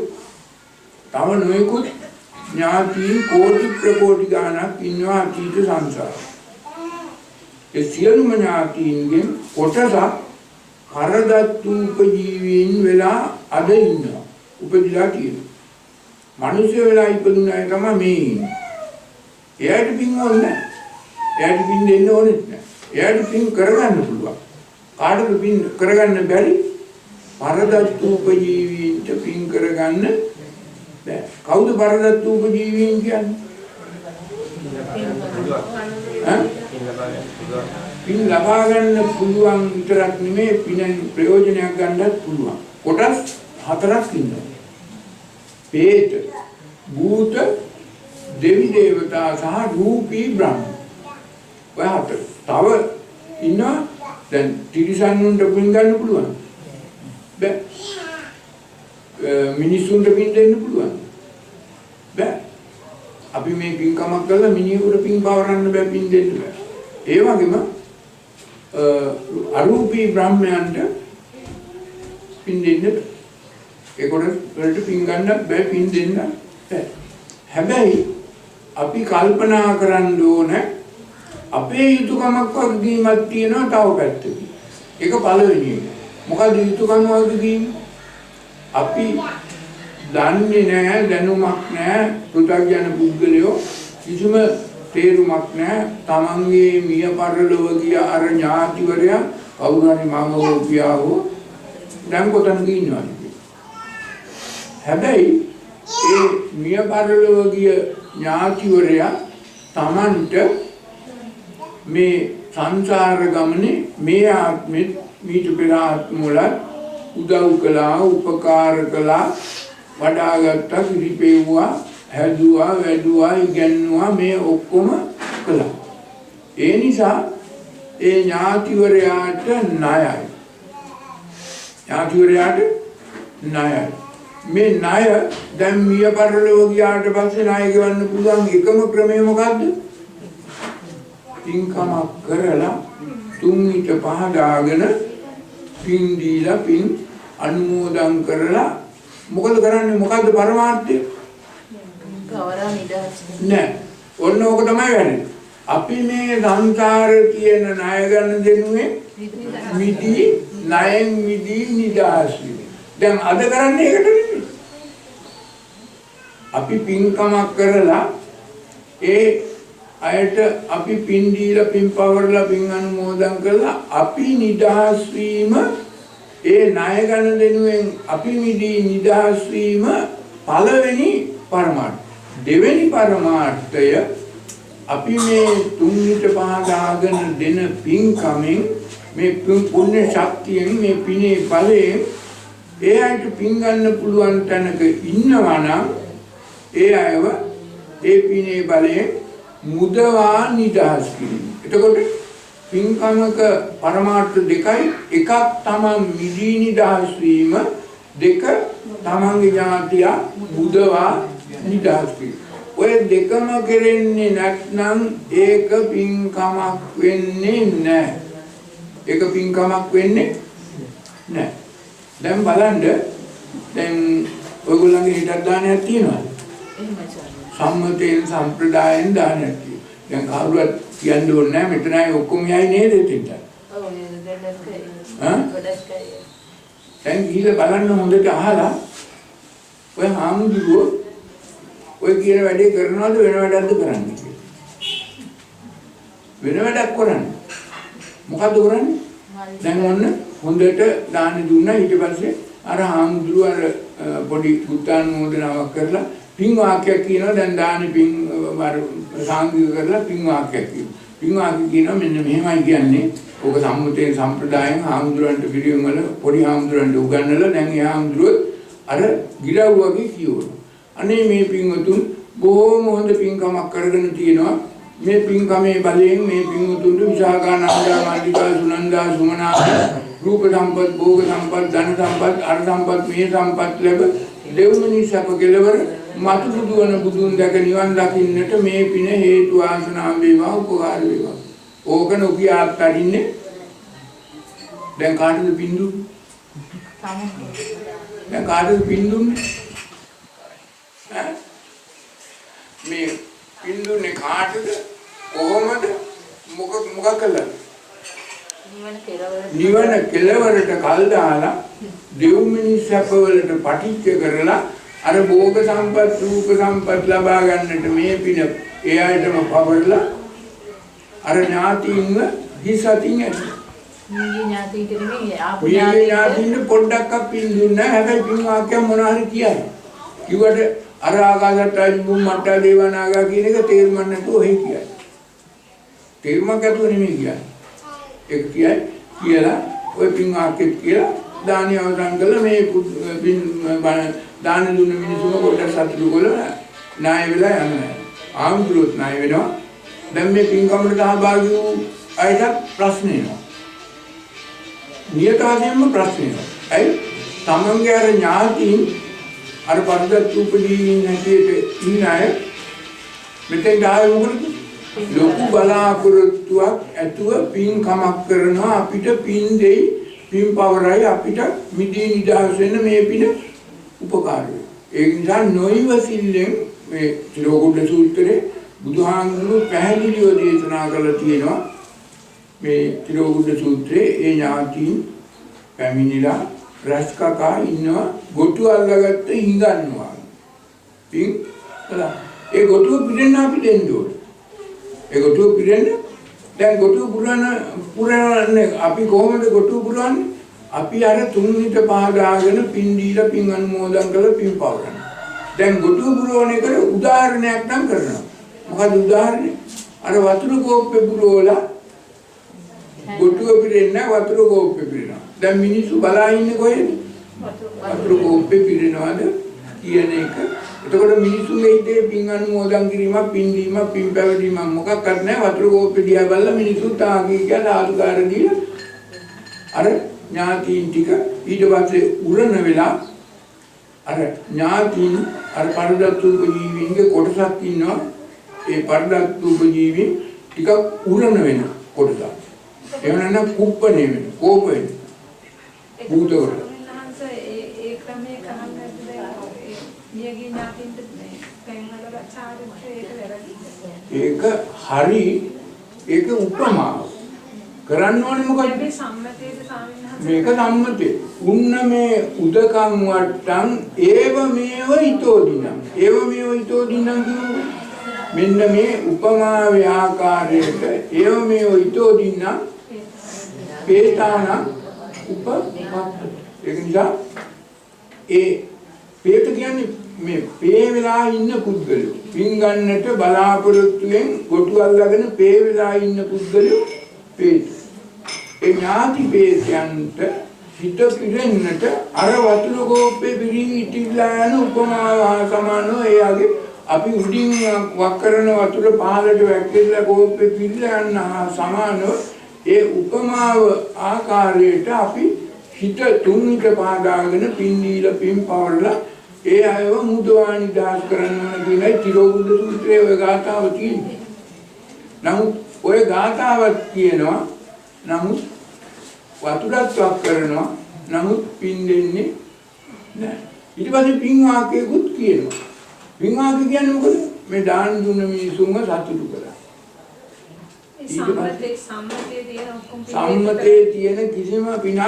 තව නොයෙකුත් ඥාතීන් කෝටි ප්‍රකෝටි ගණනක් ඉන්නවා අතීත සංසාරේ. ඒ සියලුම ඥාතීන්ගෙන් කොටසක් කරදත්තු උපජීවීන් වෙලා අද ඉන්නවා. උපදිලා තියෙනවා. මිනිස්සු වෙලා ඉපදුන අය තමයි මේ ඉන්නේ. එයාට පින් ඕනේ නැහැ. එයාට පින් දෙන්න ඕනෙත් නැහැ. එයාට පින් කරගන්න පුළුවන්. කාටද පින් කරගන්න බැරි? පරදත්තු උපජීවීන්ට පින් කරගන්න බැහැ. කවුද පරදත්තු උපජීවීන් කියන්නේ? පින් ලබා ගන්න පුළුවන් විතරක් නෙමෙයි පිනෙන් ප්‍රයෝජනයක් ගන්නත් පුළුවන්. කොටස් හතරක් ඉන්නවා. පේත, භූත, දෙවි දේවතා සහ රූපී බ්‍රහ්ම. ඔය හතර. තව ඉන්නවා දැන් තිරිසන්නුන්ට පින් ගන්න පුළුවන්. බෑ. මිනිසුන්ට පින් දෙන්න පුළුවන්. බෑ. අපි මේ පින්කමක් කරලා මිනිහෙකුට පින් පවරන්න බෑ පින් දෙන්න බෑ. ඒ වගේම අරූපී බ්‍රහ්මයන්ට පින් දෙන්න බෑ. ඒකට වලට පින් ගන්න බෑ පින් දෙන්න බෑ. හැබැයි අපි කල්පනා කරන්න ඕනේ අපේ යුතුයකමක් වගකීමක් තියෙනවා තව පැත්තකින්. ඒක පළවෙනි එක. මොකද යුතුයකම වගකීම? අපි දන්නේ නැහැ දැනුමක් නැහැ පෘථග්ජන පුද්ගලයෝ කිසිම තේරුමක් නැහැ තමන්ගේ මිය පරලොව ගිය අර ඥාතිවරයා කවුරු හරි මම පියා හෝ දැන් කොතනද ඉන්නවද? හැබැයි ඒ මිය පරලොව ගිය ඥාතිවරයා තමන්ට මේ සංසාර ගමනේ මේ ආත්මෙත් මීට පෙර ආත්මවල උදව් කළා උපකාර කළා වඩාගත්තා කිරිපෙව්වා හැදුවා වැඩුවා ඉගෙනුවා මේ ඔක්කොම කළා. ඒ නිසා ඒ ඥාතිවරයාට ණයයි. ණයයි. මේ ණය දැන් මිය පරලොව ගියාට පස්සේ ණය ගෙවන්න පුළුවන් එකම ක්‍රමය මොකද්ද? පින්කමක් කරලා තුන් විට පහදාගෙන පින් දීලා පින් අනුමෝදන් කරලා මොකද කරන්නේ? මොකද්ද පරමාර්ථය? කවරා නිදහස් නෑ. ඔන්න ඕක තමයි වෙන්නේ. අපි මේ සංසාරේ තියෙන ණය ගන්න දෙනුනේ මිදී ණයෙන් මිදී නිදහස් වෙන්නේ. දැන් අද කරන්නේ ඒකට නෙමෙයි. අපි පින්කමක් කරලා ඒ අයට අපි පින් දීලා පින් පවරලා පින් අනුමෝදන් කරලා අපි නිදහස් වීම ඒ ණය ගන්න දෙනුවෙන් අපි මිදී නිදහස් වීම පළවෙනි පරමාර්ථය. දෙවෙනි පරමාර්ථය අපි මේ තුන්විත පහදාගෙන දෙන පින්කමෙන් මේ පුණ්‍ය ශක්තියෙන් මේ පිනේ බලයෙන් ඒ අයට පින් ගන්න පුළුවන් තැනක ඉන්නවා නම් ඒ අයව ඒ පිනේ බලයෙන් මුදවා නිදහස් කිරීම. එතකොට පින්කමක පරමාර්ථ දෙකයි. එකක් තමයි මිදී නිදහස් වීම, දෙක තමන්ගේ ඥාතිය මුදවා නිදහස් කිරීම. ඔය දෙකම කෙරෙන්නේ නැත්නම් ඒක පින්කමක් වෙන්නේ නැහැ. ඒක පින්කමක් වෙන්නේ නැහැ. දැන් බලන්න දැන් ඔයගොල්ලන්ගේ හිතක් දානයක් තියෙනවද? එහෙමයි සර්. සම්මතයෙන් සම්ප්‍රදායෙන් දානයක් තියෙනවා. දැන් කවුරුත් කියන්න ඕනේ නැහැ මෙතන අය ඔක්කොම යයි නේද එතෙන්ට? ඔව් නේද දැක්කයි. ගොඩක්යි. දැන් ගිහලා බලන්න හොඳට අහලා ඔය හාමුදුරුවෝ ඔය කියන වැඩේ කරනවද වෙන වැඩක්ද කරන්නේ කියලා. වෙන වැඩක් කරන්නේ. මොකද කරන්නේ? දැන් ඔන්න හොඳට දාන දුන්නා ඊට පස්සේ අර හාමුදුරුවෝ අර පොඩි බුද්ධානුමෝදනාවක් කරලා පින් වාක්‍යයක් කියනවා. දැන් දාන පින් අර සාංගික කරලා පින් වාක්‍යයක් කියනවා. පින් වාක්‍ය කියනවා මෙන්න මෙහෙමයි කියන්නේ. ඕක සම්මුතියෙන් සම්ප්‍රදායෙන් හාමුදුරන්ට පිළිවෙන් වල පොඩි හාමුදුරන්ට උගන්වලා දැන් ඒ හාමුදුරුවෝ අර ගිරව් වගේ කියවනවා. අනේ මේ පින්වතුන් බොහොම හොඳ පින්කමක් කරගෙන තියෙනවා. මේ පින්කමේ බලයෙන් මේ පින්වතුන්ට විසාකා නාගා මාලිකා සුනන්දා සුමනා රූප සම්පත් භෝග සම්පත් ධන සම්පත් අර්ථ සම්පත් මේ සම්පත් ලැබ දෙව්මිනිස් අප කෙලවර මතු බුදුවන බුදුන් දැක නිවන් දකින්නට මේ පින හේතු ආසනාව වේවා උපකාර වේවා. ඕක නොකිය අත්හරින්නේ. දැන් කාටද පින් දුන්නේ? දැන් කාටද පින් දුන්නේ? මේ පින් දුන්නේ කාටද? කොහොමද? මොකක් කළාද? නිවන කෙලවරට කල් දාලා දෙව්මිනිස් සැපවලට පටිච්ච කරලා අර භෝග සම්පත් රූප සම්පත් ලබා ගන්නට මේ පින ඒ අයටම පවරලා අර ඥාතියින්ව හිසතින් ඇති. මේ ඥාතියින්ට නෙමෙයි ආපු ඥාතියින්ට පොඩ්ඩක් පින් දුන්නා. හැබැයි පින් වාක්‍ය මොනවා හරි කියයි. කිව්වට අර ආකාශත්තාජි බුම්මට්ටා දේවනාගා කියන එක තේරුම් නැතුව ඔහේ කියයි. තේරුමක් ඇතුව නෙමෙයි කියන්නේ. ඒක කියයි කියලා ඔය පින් වාක්‍යෙත් කියලා දානිය අවසන් කළා මේ පින් දාන දුන්න මිනිස්සුම කොට සතුටු කරලා ණය වෙලා යනවා. ආම්දුලොත් ණය වෙනවා. දැන් මේ පින්කමකට සහභාගී වූ අයට ප්‍රශ්න එනවා. නියත වශයෙන්ම ප්‍රශ්න එනවා. ඇයි? තමන්ගේ අර ඥාතීන් අර පරිදත් උපදීන් නැතිට ඉන්න අය මෙතෙන් ආවේ මොකද? ලොකු බලාපොරොත්තුවක් ඇතුව පින්කමක් කරනවා. අපිට පින් දෙයි, පින් පවරයි, අපිට මිදී නිදහස් වෙන්න මේ පින උපකාර වෙනවා. ඒ නිසා නොයිවසිල්ලෙන් මේ ත්‍රිලෝකුඩ සූත්‍රයේ බුදුහාමුදුරුවෝ පැහැදිලිව දේශනා කළා තියෙනවා. මේ ත්‍රිලෝකුඩ සූත්‍රයේ ඒ ඥාතීන් පැමිණිලා රස්කකා ඉන්නවා ගොටු අල්ලගත්ත හිඟන්නවා. පින් කළා. ඒ ගොටුව පිරෙන්න අපි දෙන්න ඕනේ. ඒ ගොටුව පිරෙන්න දැන් ගොටුව පුරන්නේ අපි කොහොමද ගොටුව පුරන්නේ? අපි අර තුන්විත පහදාගෙන පින් දීලා පින් අනුමෝදන් කරලා පින් පවරන. දැන් ගොටුව පුරවන එකට උදාහරණයක් නම් කරනවා. මොකද උදාහරණය? අර වතුර කෝප්පේ පුරවලා ගොටුව පිරෙන්නේ වතුර කෝප්පේ පිරෙනවා. දැන් මිනිස්සු බලා ඉන්නේ කොහෙද? වතුර කෝප්පේ පිරෙනවද කියන එක. එතකොට මිනිස්සුගේ හිතේ පින් අනුමෝදන් කිරීමක්, පින් දීමක්, පින් පැවැදීමක් මොකක්වත් නැහැ. වතුර කෝප්පේ දිහා බලලා මිනිස්සු තාගී කියලා ආදුකාර දීලා අර ඥාතීන් ටික ඊට පස්සේ උරණ වෙලා අර ඥාතීන් අර පරදත්තු ජීවීන්ගේ කොටසක් ඉන්නවා. ඒ පරදත්තු ජීවීන් ටික උරණ වෙන කොටසක්. එහෙම නැත්නම් කුප්පණේ වෙන, කෝප වෙන. භූතවල. ඒ ක්‍රමයේ කරන්නේ නියගී ඥාතින්ට පැන්වල රචාරිත ඒක වැරදි. ඒක හරි. ඒක උපමාව. කරන්න ඕනේ මොකද? මේ සම්මතයේද ස්වාමීන් වහන්සේ මේක සම්මතේ. උන්න මේ උදකම් වට්ටම් ඒව මේව ඊතෝදිනම්. ඒව මේව ඊතෝදිනම් කියන්නේ මෙන්න මේ උපමාවේ ආකාරයට ඒව මේව ඊතෝදිනම් පේතාන උපපත්. ඒක නිසා ඒ පේත කියන්නේ මේ පේ වෙලා ඉන්න පුද්ගලයෝ. පින් ගන්නට බලාපොරොත්තුෙන් කොටු අල්ලගෙන පේ වෙලා ඉන්න පුද්ගලයෝ පේත. ඒ ඥාති පේතයන්ට හිත පිරෙන්නට අර වතුර කෝප්පේ පිරීටිලා යන උපමාව සමානව එයාගේ අපි උඩින් වක් කරන වතුර පහළට වැක්කිරලා කෝප්පේ පිරලා යන සමානව ඒ උපමාව ආකාරයට අපි හිත තුන්විත පාදාගෙන පින් දීලා පින් පවරලා ඒ අයව මුදවා නිදහස් කරන්න ඕන කියලායි තිරෝබුද්ධ සූත්‍රයේ ඔය ගාථාව තියෙන්නේ. නමුත් ඔය ගාථාවක් කියනවා නමුත් වතුරත් වක් කරනවා නමුත් පින් දෙන්නේ නැහැ. ඊට පස්සේ පින් වාක්‍යයකුත් කියනවා. පින් වාක්‍ය කියන්නේ මොකද? මේ දාන දුන්න මිනිසුන්ව සතුටු කරා. සම්මතයේ තියෙන කිසිම පිනක්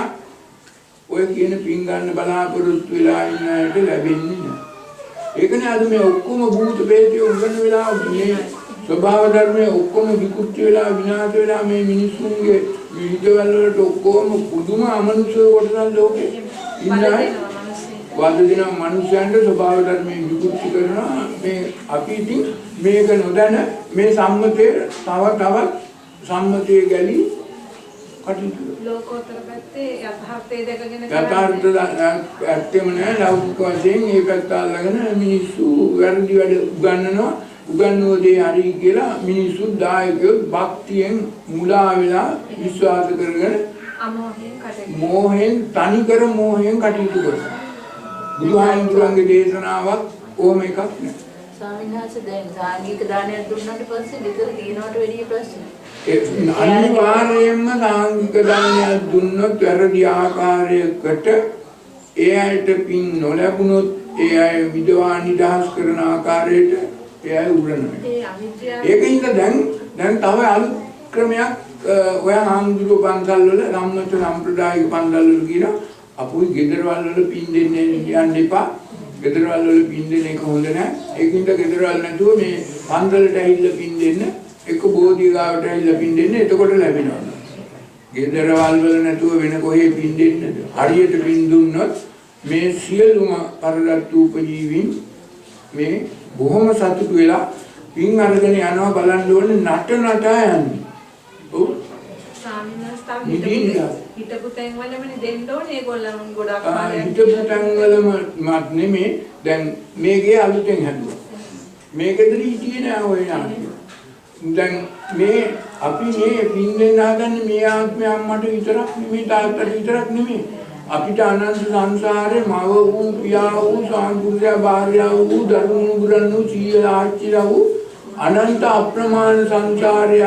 ඔය කියන පින් ගන්න බලාපොරොත්තු වෙලා ඉන්න අයට ලැබෙන්නේ නැහැ. ඒකනේ අද මේ ඔක්කොම භූත ප්‍රේතයෝ උගන්න වෙලා මේ ස්වභාව ධර්මයේ ඔක්කොම විකෘති වෙලා විනාශ වෙලා මේ මිනිස්සුන්ගේ විහිදවල වලට ඔක්කොම පුදුම අමනුෂ්‍ය කොටසක් ලෝකේ ඉන්නයි. වද දෙන මනුෂ්‍යයන්ට ස්වභාව ධර්මයේ විකෘති කරනවා. මේ අපි ඉතින් මේක නොදැන මේ සම්මතයේ තව සම්මතයේ ගැලී කටයුතු ලෝකෝත්තර පැත්තේ යථාර්ථය දැකගෙන යථාර්ථ ඇත්තම නෑ. ලෞකික වශයෙන් මේ පැත්ත අල්ලගෙන මිනිස්සු වැරදි වැඩ උගන්වනවා. උගන්වන දේ හරි කියලා මිනිස්සු දායකයෝ භක්තියෙන් මුලා වෙලා විශ්වාස කරගෙන මෝහෙන් තනිකර මෝහෙන් කටයුතු කරනවා. බුදුහාමුදුරන්ගේ දේශනාවක් ඕම එකක් නෑ. ස්වාමීන් වහන්සේ දැන් සාංගික දානයක් දුන්නාට පස්සේ විතර දිනවට වැඩි ප්‍රශ්න. අනිවාර්යයෙන්ම සාංගික දානයක් දුන්නොත් වැරදි ආකාරයකට ඒ අයට පින් නොලැබුණොත් ඒ අය විදවා නිදහස් කරන ආකාරයට ඒ අය උරනවා. ඒකින්ද දැන් තව අලුත් ක්‍රමයක් ඔය ආන්දුරු පන්සල් වල සම්මත සම්ප්‍රදායික පන්සල් වල කියන අපුයි ගෙදරවල වල පින් දෙන්නේ යන්න එපා. ගෙදරවල වල පින් දෙන එක හොඳ නැහැ. ඒකින්ද ගෙදරවල නැතුව මේ පන්සලට ඇවිල්ලා පින් දෙන්න එක බෝධි ගාවට ඇවිල්ලා පින් දෙන්න එතකොට ලැබෙනවා. ගෙදරවල වල නැතුව වෙන කොහේ පින් දෙන්නද? හරියට පින් දුන්නොත් මේ සියලුම පරලත් උපජීවීන් මේ බොහොම සතුටු වෙලා පින් අරගෙන යනවා බලන්න ඕනේ නට නටා යන්නේ. ඔව්. හිටපු තැන් වලමනේ දෙන්න ඕනේ ඒගොල්ලන් ගොඩක් කාලයක්. හිටපු තැන් වලම මත් නෙමේ දැන් මේකේ අලුතෙන් හැදුවා. මේකෙදි හිටියේ නෑ ඔය නාට්‍ය. දැන් මේ අපි මේ පින් දෙන්න හදන්නේ මේ ආත්මය අම්මට විතරක් නෙමෙයි තාත්තට විතරක් නෙමෙයි. අපිට අනන්ත සංසාරේ මව වූ පියා වූ සාන්තුර්යා භාර්යාව වූ දරුණු ගුරුන් සීලා ආච්චිලා වූ අනන්ත අප්‍රමාණ සංසාරය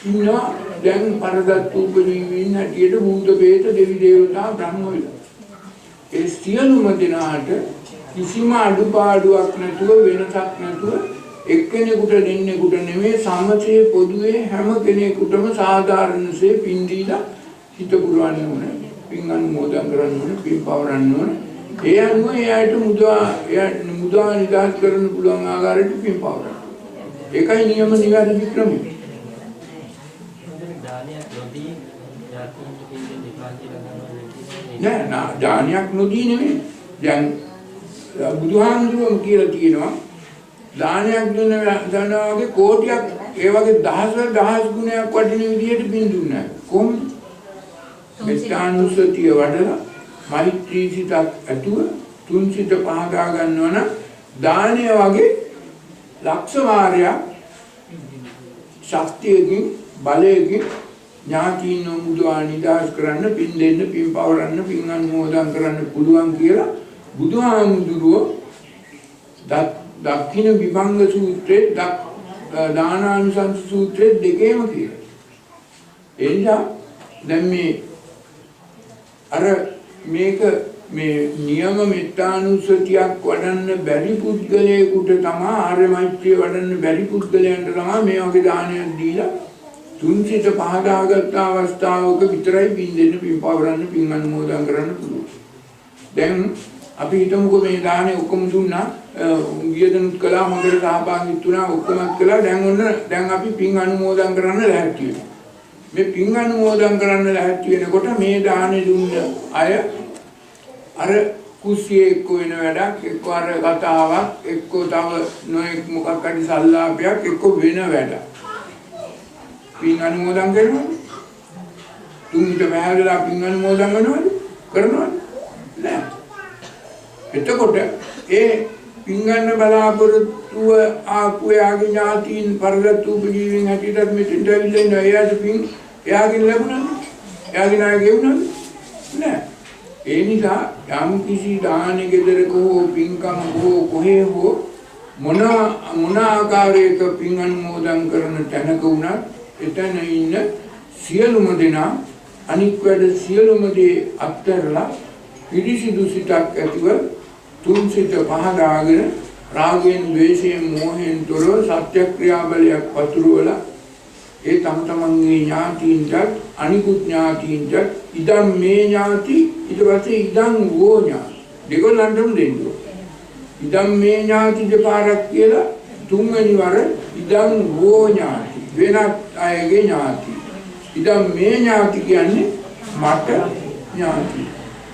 ඉන්නවා. දැන් පරදත් උපජීවීන් හැටියට භූත ප්‍රේත දෙවි දේවතා බ්‍රහ්ම විලා. ඒ සියලුම දෙනාට කිසිම අඩුපාඩුවක් නැතුව වෙනසක් නැතුව එක්කෙනෙකුට දෙන්නෙකුට නෙමෙයි සමසේ පොදුවේ හැම කෙනෙකුටම සාධාරණසේ පින් දීලා හිත පුරවන්න ඕනේ. පින් අනුමෝදන් කරන්න ඕනේ. පින් පවරන්න ඕනේ. ඒ අනුව එයාට මුදා නිදහස් කරන්න පුළුවන් ආකාරයට පින් පවරන්න. ඒකයි නියම නිවැරදි ක්‍රමය. නෑ දානයක් නොදී නෙමෙයි. දැන් බුදුහාමුදුරුවෝ කියලා තියෙනවා දානයක් දුන්නා වගේ කෝටියක් ඒ වගේ දහස් ගුණයක් වටින විදියට පින් දුන්නා. කොහොමද? මෙත්තානුස්සතිය වඩලා මෛත්‍රී සිතක් ඇතුව තුන් සිත පහදා ගන්නවා නම් දානය වගේ ලක්ෂ වාරයක් ශක්තියකින් බලයකින් ඥාතීන් මුදවා නිදහස් කරන්න පින් දෙන්න පින් පවරන්න පින් අනුමෝදන් කරන්න පුළුවන් කියලා බුදුහාමුදුරුවෝ දක්ඛින විභංග සූත්‍රයේ දානානුසංස සූත්‍රයේ දෙකේම කියනවා. ඒ නිසා දැන් මේක මේ නියම මෙත්තානුස්සතියක් වඩන්න බැරි පුද්ගලයෙකුට තමයි ආර්ය මෛත්‍රිය වඩන්න බැරි පුද්ගලයන්ට තමයි මේ වගේ දානයක් දීලා තුන්සිත පහදාගත් අවස්ථාවක විතරයි පින් දෙන්න පින් පවරන්න පින් අනුමෝදන් කරන්න පුළුවන්. දැන් අපි හිතමුකෝ මේ දානේ ඔක්කොම දුන්නා වියදනුත් කළා හොඳට සහභාගී වුණා ඔක්කොම කළා දැන් අපි පින් අනුමෝදන් කරන්න ලෑස්ති වෙනවා. මේ පින් අනුමෝදන් කරන්න ලෑස්ති වෙනකොට මේ දානේ දුන්න අය අර කුස්සියේ එක්ක වෙන වැඩක් එක්ක අර කතාවක් එක්ක තව නොඑක් මොකක් හරි සල්ලාපයක් එක්ක වෙන වැඩක්. පින් අනුමෝදන් කරනවා. තුන්ට බහැරලා පින් අනුමෝදන් කරනවද? නෑ. එතකොට ඒ පින් ගන්න බලාපොරොත්තුව ආපු යාගේ ඥාතීන් පරලත් උපජීවීන් හැටියට මෙතෙන්ට ඇවිල්ලා ඉන්න එයාට පින් එයාගෙන් ලැබුණාද? එයාගේ ණය ගෙවුණාද? නෑ. ඒ නිසා යම් කිසි දාන ගෙදරක හෝ පින්කම් හෝ කොහේ හෝ මොන ආකාරයක පින් අනුමෝදන් කරන තැනක වුණත් එතන ඉන්න සියලුම දෙනා අනික් වැඩ සියලුම දේ අත්හැරලා පිරිසිදු සිතක් ඇතිව තුන් සිත පහදාගෙන රාගයෙන් ද්වේෂයෙන් මෝහයෙන් තොරව සත්‍යක්‍රියාබලයක් පතුරවලා ඒ තම තමන්ගේ ඥාතීන්ට අනිකුත් ඥාතීන්ට ඉදම් මේ ඥාති ඊට පස්සේ ඉදම් වෝ ඥාති දෙගොල්ලන්ටම දෙන්න ඉදම් මේ ඥාති දෙපාරක් කියලා තුන්වෙනි වර ඉදම් වෝ ඥාති වෙනත් අයගේ ඥාති ඉදම් මේ ඥාති කියන්නේ මට ඥාති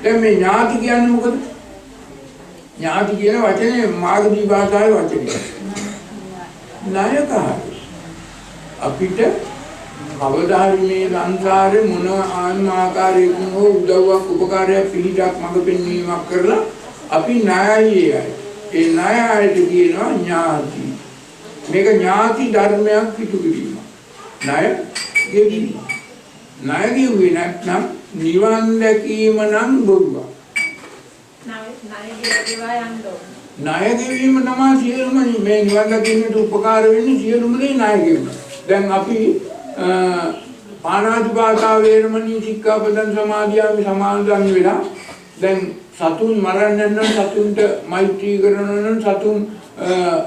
දැන් මේ ඥාති කියන්නේ මොකද ඥාති කියන වචනේ මාගදී භාෂාවේ වචනේ ණයකාරය අපිට කවදා හරි මේ සංසාරේ මොන ආකාරයකින් හෝ උදව්වක් උපකාරයක් පිළිඩක් මඟ පෙන්වීමක් කරලා අපි ණයයි ඒ ණයයට කියනවා ඥාති මේක ඥාති ධර්මයක් පිටු කිරීම ණය ගෙවීම ණය ගෙවුවේ නැත්නම් නිවන් දැකීම නම් බොරුවක් ණය ගෙවීම තමයි සියලුම මේ නිවන් දැකීමට උපකාර වෙන්නේ සියලුම දේ ණය ගෙවීම දැන් අපි පාණාතිපාතා වේරමණී සික්ඛාපදං සමාදියාමි සමාදන් වෙලා දැන් සතුන් මරන්න නම් සතුන්ට මෛත්‍රී කරනවා නම් සතුන්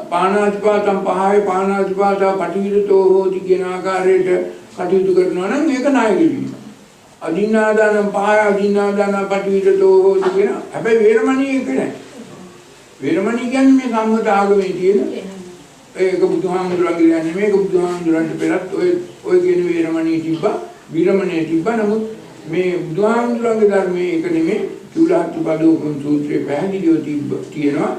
පාණාතිපාතම් පහේ පාණාතිපාතා පටිවිරතෝ හෝති කියන ආකාරයට කටයුතු කරනවා නම් ඒක ණය ගෙවීම අදින්නාදානම් පහේ අදින්නාදාන පටිවිරතෝ හෝති කියන හැබැයි වේරමණී එක නෑ වේරමණී කියන්නේ මේ සම්මත ආගමේ තියෙන ඒක බුදුහාමුදුරන්ගේ යන්නේ මේක බුදුහාමුදුරන්ට පෙරත් ඔය කියන වේරමණී තිබ්බා විරමණී තිබ්බා නමුත් මේ බුදුහාමුදුරන්ගේ ධර්මයේ ඒක නෙමෙයි චූලහත්පදෝපම සූත්‍රයේ පැහැදිලිව තියෙනවා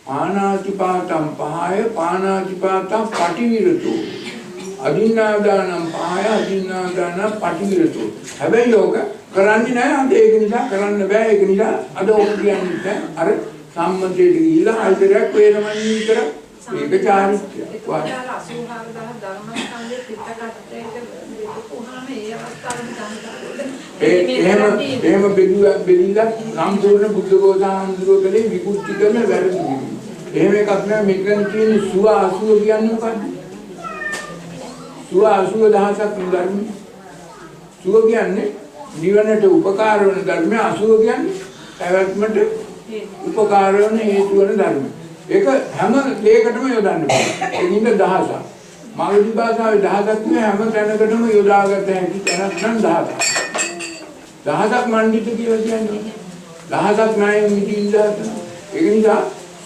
පාණාතිපාතම් පහය පාණාතිපාතම් පටිවිරතෝ අදින්නාදානම් පහය අදින්නාදාන පටිවිරතෝ හැබැයි ඕක කරන්නේ නැහැ අද ඒක නිසා කරන්න බෑ ඒක නිසා අද ඕක කියන්නේ අර සම්මතයට ගිහිල්ලා ආයතරයක් වේරමණී විතර මේක චාරිත්‍රය. ඒක 84000 ධර්මස්කන්ධයේ පිටකටේට විකුණාම ඒ අවස්ථාවේ එහෙම බෙදීලා සම්පූර්ණ බුද්ධ ගෝසාන්දුරකලේ විකෘති කරන වැරදි. එහෙම එකක් නෑ මෙතන කියන්නේ සුව 80 කියන්නේ මොකද්ද? සුව 80000ක් ධර්ම. සුව කියන්නේ නිවනට උපකාර වන ධර්ම 80 කියන්නේ පැවැත්මට උපකාර වන හේතු වන ධර්ම. ඒක හැම දෙයකටම යොදන්න බෑ. ඒකින්ද 1000ක්. මාගදී භාෂාවේ 1000ක් නේ හැම තැනකටම යොදාගත හැකි තැනක් නම් 1000ක්. 1000ක් මණ්ඩිත කියලා කියන්නේ. 1000ක් ණය මිදින් 1000ක්. ඒක නිසා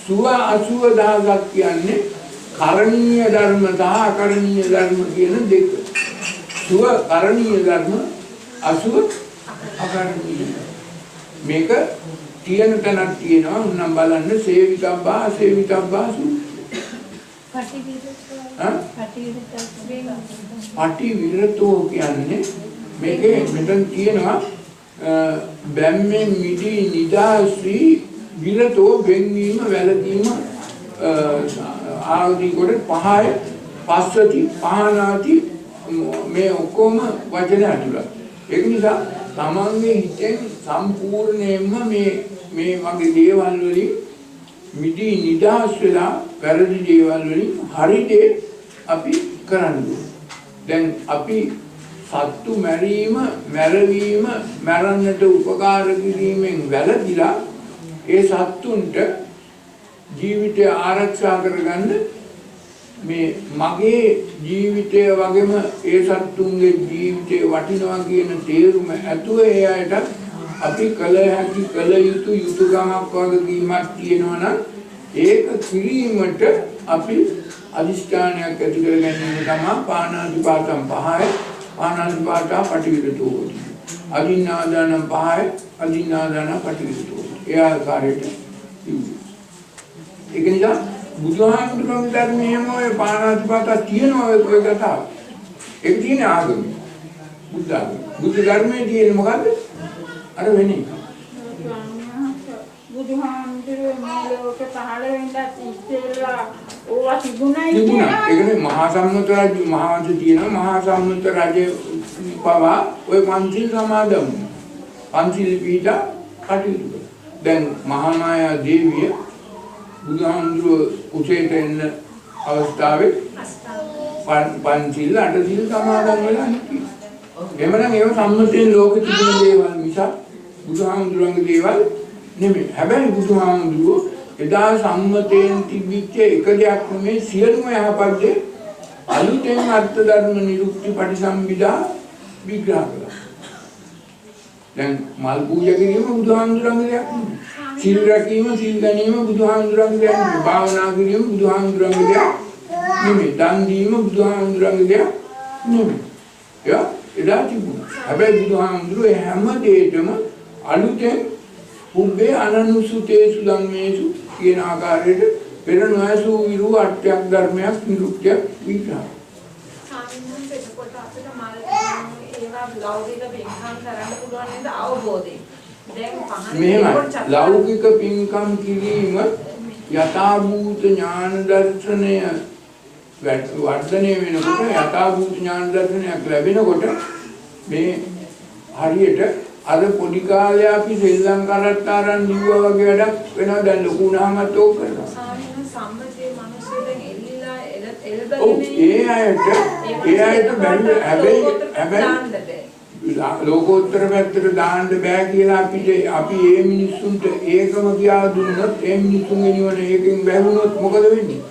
සුව 80000ක් කියන්නේ කරණීය ධර්ම සහ අකරණීය ධර්ම කියන දෙක. සුව කරණීය ධර්ම 80 අකරණීය. මේක තියෙන තැනක් තියෙනවා උන්නම් බලන්න සේවිතබ්බා සේවිතබ්බාසු පටිවිරතෝ කියන්නේ මේකේ මෙතන තියෙනවා බැම්මෙන් මිදී නිදාසී විරතෝ වෙන්වීම වැළකීම ආදී කොට පහය පස්සති පහනාති මේ ඔක්කොම වචන ඇතුළත් ඒක නිසා තමන්ගේ හිතෙන් සම්පූර්ණයෙන්ම මේ වගේ දේවල් වලින් මිදී නිදහස් වෙලා වැරදි දේවල් වලින් හරි දේ අපි කරන්න ඕනේ. දැන් අපි සත්තු මැරීම, මැරවීම, මරන්නට උපකාර කිරීමෙන් වැළකීලා ඒ සත්තුන්ට ජීවිතය ආරක්ෂා කරගන්න මේ මගේ ජීවිතය වගේම ඒ සත්තුන්ගේ ජීවිතය වටිනවා කියන තේරුම ඇතුව ඒ අයට අපි කළ හැකි කළ යුතු යුතුයකමක් වගකීමක් තියෙනවා නම් ඒක කිරීමට අපි අදිෂ්ඨානයක් ඇති කර ගැනීම තමයි පාණාතිපාතම් පහය පාණාතිපාතා පටිවිරතෝ. අදින්නාදාන පහයි අදින්නාදාන කටයුතු. ඒ ආකාරයට කිව්වේ. ඒක නිසා බුදුහාමුදුරුවෝ ධර්මයේම ඔය පාණාතිපාත තියෙනවා ඔය කතාව. ඒක තියෙන ආගම. බුද්ධ ආගම. බුද්ධ ධර්මයේ තියෙන මොකද්ද? අර වෙන්නේ. බුදුහාමුදුරුවෝ මේ ලෝකේ පහළ වෙන්නත් ඉස්සෙල්ලා ඕවා තිබුණයි කියලා. ඒකනේ මහා සම්මුත රාජ්‍ය මහා වංශ තියෙනවා. මහා සම්මුත රාජ්‍ය පවා ඔය පන්සිල් සමාදන්. පන්සිල් පිටා කටයුතු කරනවා. දැන් මහා මායා දේවිය බුදුහාමුදුරුවෝ කුසේට එන්න අවස්ථාවේ පන්සිල් අටසිල් සමාදන් වෙලා හිටියා. එමනම් ඒව සම්මුතියෙන් ලෝකෙ තිබුණ දේවල් මිසක් බුදුහාමුදුරුවන්ගේ දේවල් නෙමෙයි. හැබැයි බුදුහාමුදුරුවෝ එදා සම්මතයෙන් තිබිච්ච එක දෙයක් නෙමෙයි සියලුම යහපත් දේ අලුතෙන් අර්ථ ධර්ම නිරුක්ති පටිසම්භිදා විග්‍රහ කළා. දැන් මල් පූජා කිරීම බුදුහාමුදුරුවන්ගේ දෙයක් නෙමෙයි. සිල් රැකීම සිල් ගැනීම බුදුහාමුදුරුවන්ගේ දෙයක් නෙමෙයි. භාවනා කිරීම බුදුහාමුදුරුවන්ගේ දෙයක් නෙමෙයි. දන් දීම බුදුහාමුදුරුවන්ගේ දෙයක් නෙමෙයි. එදා තිබුණා. හැබැයි බුදුහාමුදුරුවෝ හැම දෙයකම අලුතෙන් උබ්බේ අනනුසුතේසු ධම්මේසු කියන ආකාරයට පෙර නොඇසු විරු අට්ඨයක් ධර්මයක් නිරුක්තියක් විග්‍රහ. සාමිනන්ත එතකොට අපිට මල් ඒවා ලෞකික පින්කම් කරන්න පුළුවන් නේද අවබෝධයෙන්. දැන් පහන ලෞකික පින්කම් කිරීම යථාභූත ඥාන දර්ශනය වර්ධනය වෙනකොට යථාභූත ඥාන දර්ශනයක් ලැබෙනකොට මේ හරියට අර පොඩි කාලේ අපි ශ්‍රී ලංකාවට ආරන් දිවුවා වගේ වැඩක් වෙනවා. දැන් ලොකු වුණාමත් ඕක කරනවා. සාමින සම්මතයේ මිනිස්සු දැන් එල්ලිලා ඒ අයට බැරි හැබැයි ලෝකෝත්තර පැත්තට දාන්න බෑ කියලා අපි මේ මිනිස්සුන්ට ඒකම කියා දුන්නොත් ඒ මිනිස්සුන්ගේ නිවන ඒකෙන් බැහැුණොත් මොකද වෙන්නේ?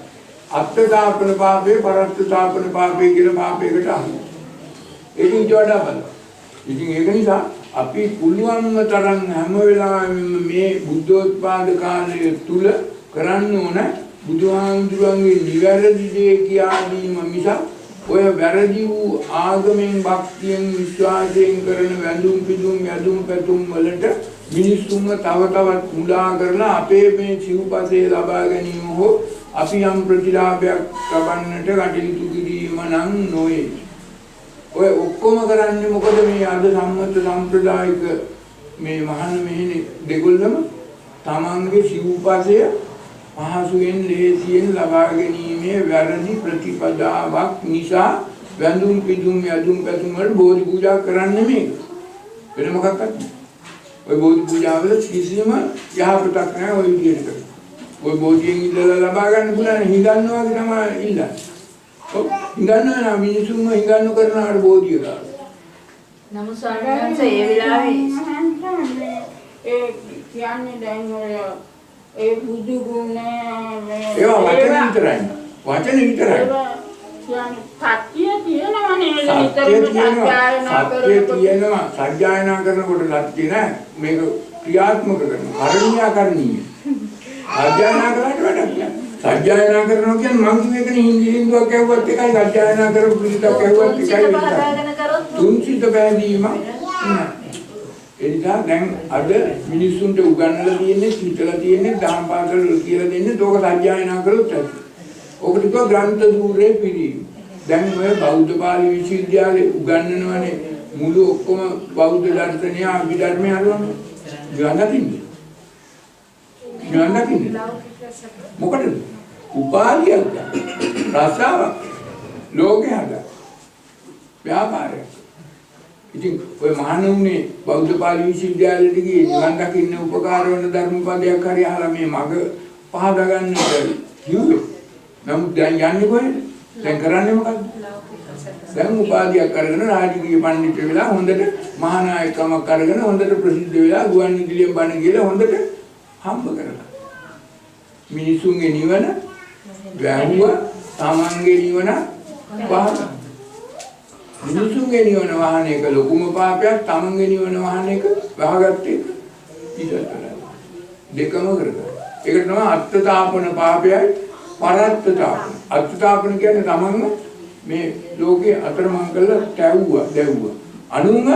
අත්ථාපන පාපේ පරත්ථාපන පාපේ කියලා පාපයකට අහු. ඒක ඊට වඩා බලන්න. ඉතින් ඒක නිසා අපි පුළුවන් තරම් හැම වෙලාවෙම මේ බුද්ධෝත්පාද කාලය තුල කරන්න ඕන බුදුහාමුදුරන්ගේ නිවැරදි දේ කියා දීම මිසක් ඔය වැරදි වූ ආගමෙන් භක්තියෙන් විශ්වාසයෙන් කරන වැඳුම් පිදුම් යදුම් පැතුම් වලට මිනිස්සුන්ව තව තවත් මුලා කරලා අපේ මේ සිව්පසේ ලබා ගැනීම හෝ අපි යම් ප්‍රතිලාභයක් ලබන්නට කටයුතු කිරීම නම් නොවේ. ඔය ඔක්කොම කරන්නේ මොකද මේ අද සම්මත සම්ප්‍රදායික මේ මහාන මෙහෙණි දෙගොල්ලම තමන්ගේ සිව්පසය පහසුවෙන් ලේසියෙන් ලබා ගැනීමේ වැරදි ප්‍රතිපදාවක් නිසා වැඳුම් පිදුම් යදුම් පැතුම් වල බෝධි පූජා කරන්නේ මේක. වෙන මොකක්වත් නැහැ. ඔය බෝධි පූජාවල කිසිම යහපතක් නැහැ ඔය විදිහට කරන්නේ. ඔය බෝධියෙන් ඉඳලා ලබා ගන්න පුළුවන් හිඟන්නවා වගේ තමයි ඉල්ලන්නේ. හිඟන්නවා මිනිසුන්ව හිඟන්න කරනාට බෝධිය ගන්න. නමුත් සාමාන්‍යයෙන් ඒ වෙලාවේ ඒ කියන්නේ දැන් ඔය ඒ බුදු ගුණ ඒවා වචන විතරයි. වචන විතරයි. සත්‍ය තියෙනවනේ සත්‍යයනා කරනකොට සත්‍ය නෑ මේක ක්‍රියාත්මක කරනවා කරණීය සත්‍යයනා කරාට වැඩක් නෑ සත්‍යයනා කරනවා කියන්නේ මං කියේකනේ හින්දුවක් කියවුවත් එකයි සත්‍යයනා කරපු පිළිතක් කියවුවත් එකයි තුන්සිත බැඳීම නෑ එනිසා දැන් අද මිනිස්සුන්ට උගන්වලා තියෙන්නේ හිතලා තියෙන්නේ දහම් පාසල් වල කියලා දෙන්නේ ඒක සත්‍යයනා කරොත් ඇති ඔකට කිව්වා ග්‍රන්ථ ධූරේ පිළිම. දැන් ඔය බෞද්ධ පාලි විශ්වවිද්‍යාලේ උගන්වනවනේ මුළු ඔක්කොම බෞද්ධ දර්ශනය අභිධර්මය හරවන්නේ. ගණනකින්. මොකටද? උපාලියක්. රසාවක්. ලෝකේ හදා. ව්‍යාපාරයක්. ඉතින් ඔය මහණුන්නේ බෞද්ධ පාලි විශ්වවිද්‍යාලෙට ගියේ නිවන් දකින්න උපකාර වෙන ධර්මපදයක් හරි අහලා මේ මග පහදා ගන්න කිව්වේ. නමුත් දැන් යන්නේ කොහෙද? දැන් කරන්නේ මොකද්ද? දැන් උපාධියක් අරගෙන රාජකීය පඬිතු වෙලා හොඳට මහානායකකමක් අරගෙන හොඳට ප්‍රසිද්ධ වෙලා ගුවන් විදුලියෙන් බණ කියලා හොඳට හම්බ කරලා. මිනිසුන්ගේ නිවන වැහුවා තමන්ගේ නිවන වහන. මිනිසුන්ගේ නිවන වහන එක ලොකුම පාපයක් තමන්ගේ නිවන වහන එක වහගත්තේ ඊටතර. දෙකම කරගන්න. ඒකට තමයි අත්ථාපන පාපයයි පරත්ථාපන. අත්ථාපන කියන්නේ තමන්ම මේ ලෝකේ අතරමං කරලා දැව්වා. අනුන්ව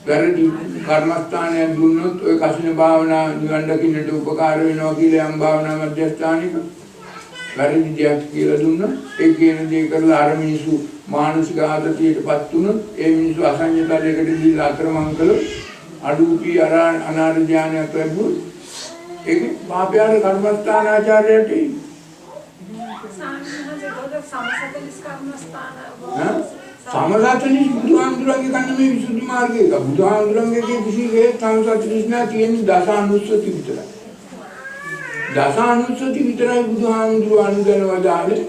වැරදි කර්මස්ථානයක් දුන්නොත් ඔය කසින භාවනා නිවන් දකින්නට උපකාර වෙනවා කියලා යම් භාවනා මධ්‍යස්ථානික වැරදි දෙයක් කියලා දුන්නොත් ඒ කියන දේ කරලා අර මිනිස්සු මානසික ආතතියටපත් වුණොත් ඒ මිනිස්සු අසංයතයකට ගිහිල්ලා අතරමං කළොත් අඩුපි අනාර ධානයක් ලැබුවොත් ඒක පාපයාර කර්මස්ථානාචාර්යයට සමසතලිස් බුදුහාමුදුරන්ගේ කන්න මේ විසුද්ධි මාර්ගය එක බුදුහාමුදුරන්ගේ කිසි හේත් සමසතලිස් නැහැ කියන්නේ දසානුස්සති විතරයි. දසානුස්සති විතරයි බුදුහාමුදුරුවෝ අනුදැනවදාලේ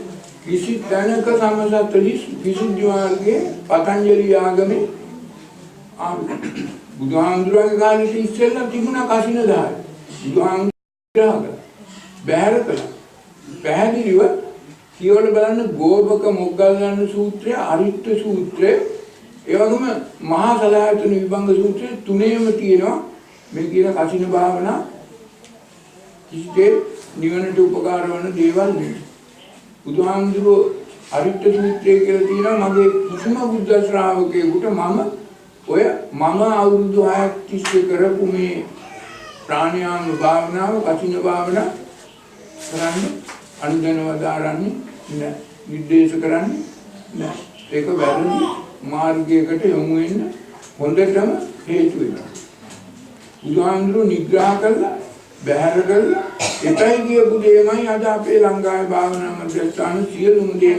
කිසි තැනක සමසතලිස් විසුද්ධි මාර්ගයේ පතංජලි ආගමේ බුදුහාමුදුරන්ගේ කාලේ ඉස්සෙල්ලා තිබුණා කසින දාය. බුදුහාමුදුරුවෝ බැහැර කළා. පැහැදිලිව කියවල බලන්න ගෝපක මොග්ගල්ලාන සූත්‍රය, අරිට්ඨ සූත්‍රය, ඒ වගේම මහා සලායතන විභංග සූත්‍රය තුනේම තියෙනවා මේ කියන කසින භාවනා කිසිදේ නිවනට උපකාර වන දේවල් නෙවෙයි. බුදුහාමුදුරුවෝ අරිට්ඨ සූත්‍රය කියලා තියෙනවා මගේ කිසිම බුද්ධ ශ්‍රාවකයෙකුට මම අවුරුදු 6ක් තිස්සේ කරපු මේ ප්‍රාණයාම භාවනාව කසින භාවනා කරන්න අනුදැනවදාරන්නේ නැහැ. නිර්දේශ කරන්නේ නැහැ. ඒක වැරදි මාර්ගයකට යොමු වෙන්න හොඳටම හේතු වෙනවා. බුදුහාමුදුරුවෝ නිග්‍රහ කළා, බැහැර කළා, ඒකයි කියපු දෙයමයි අද අපේ ලංකාවේ භාවනා මධ්‍යස්ථාන සියලුම දේ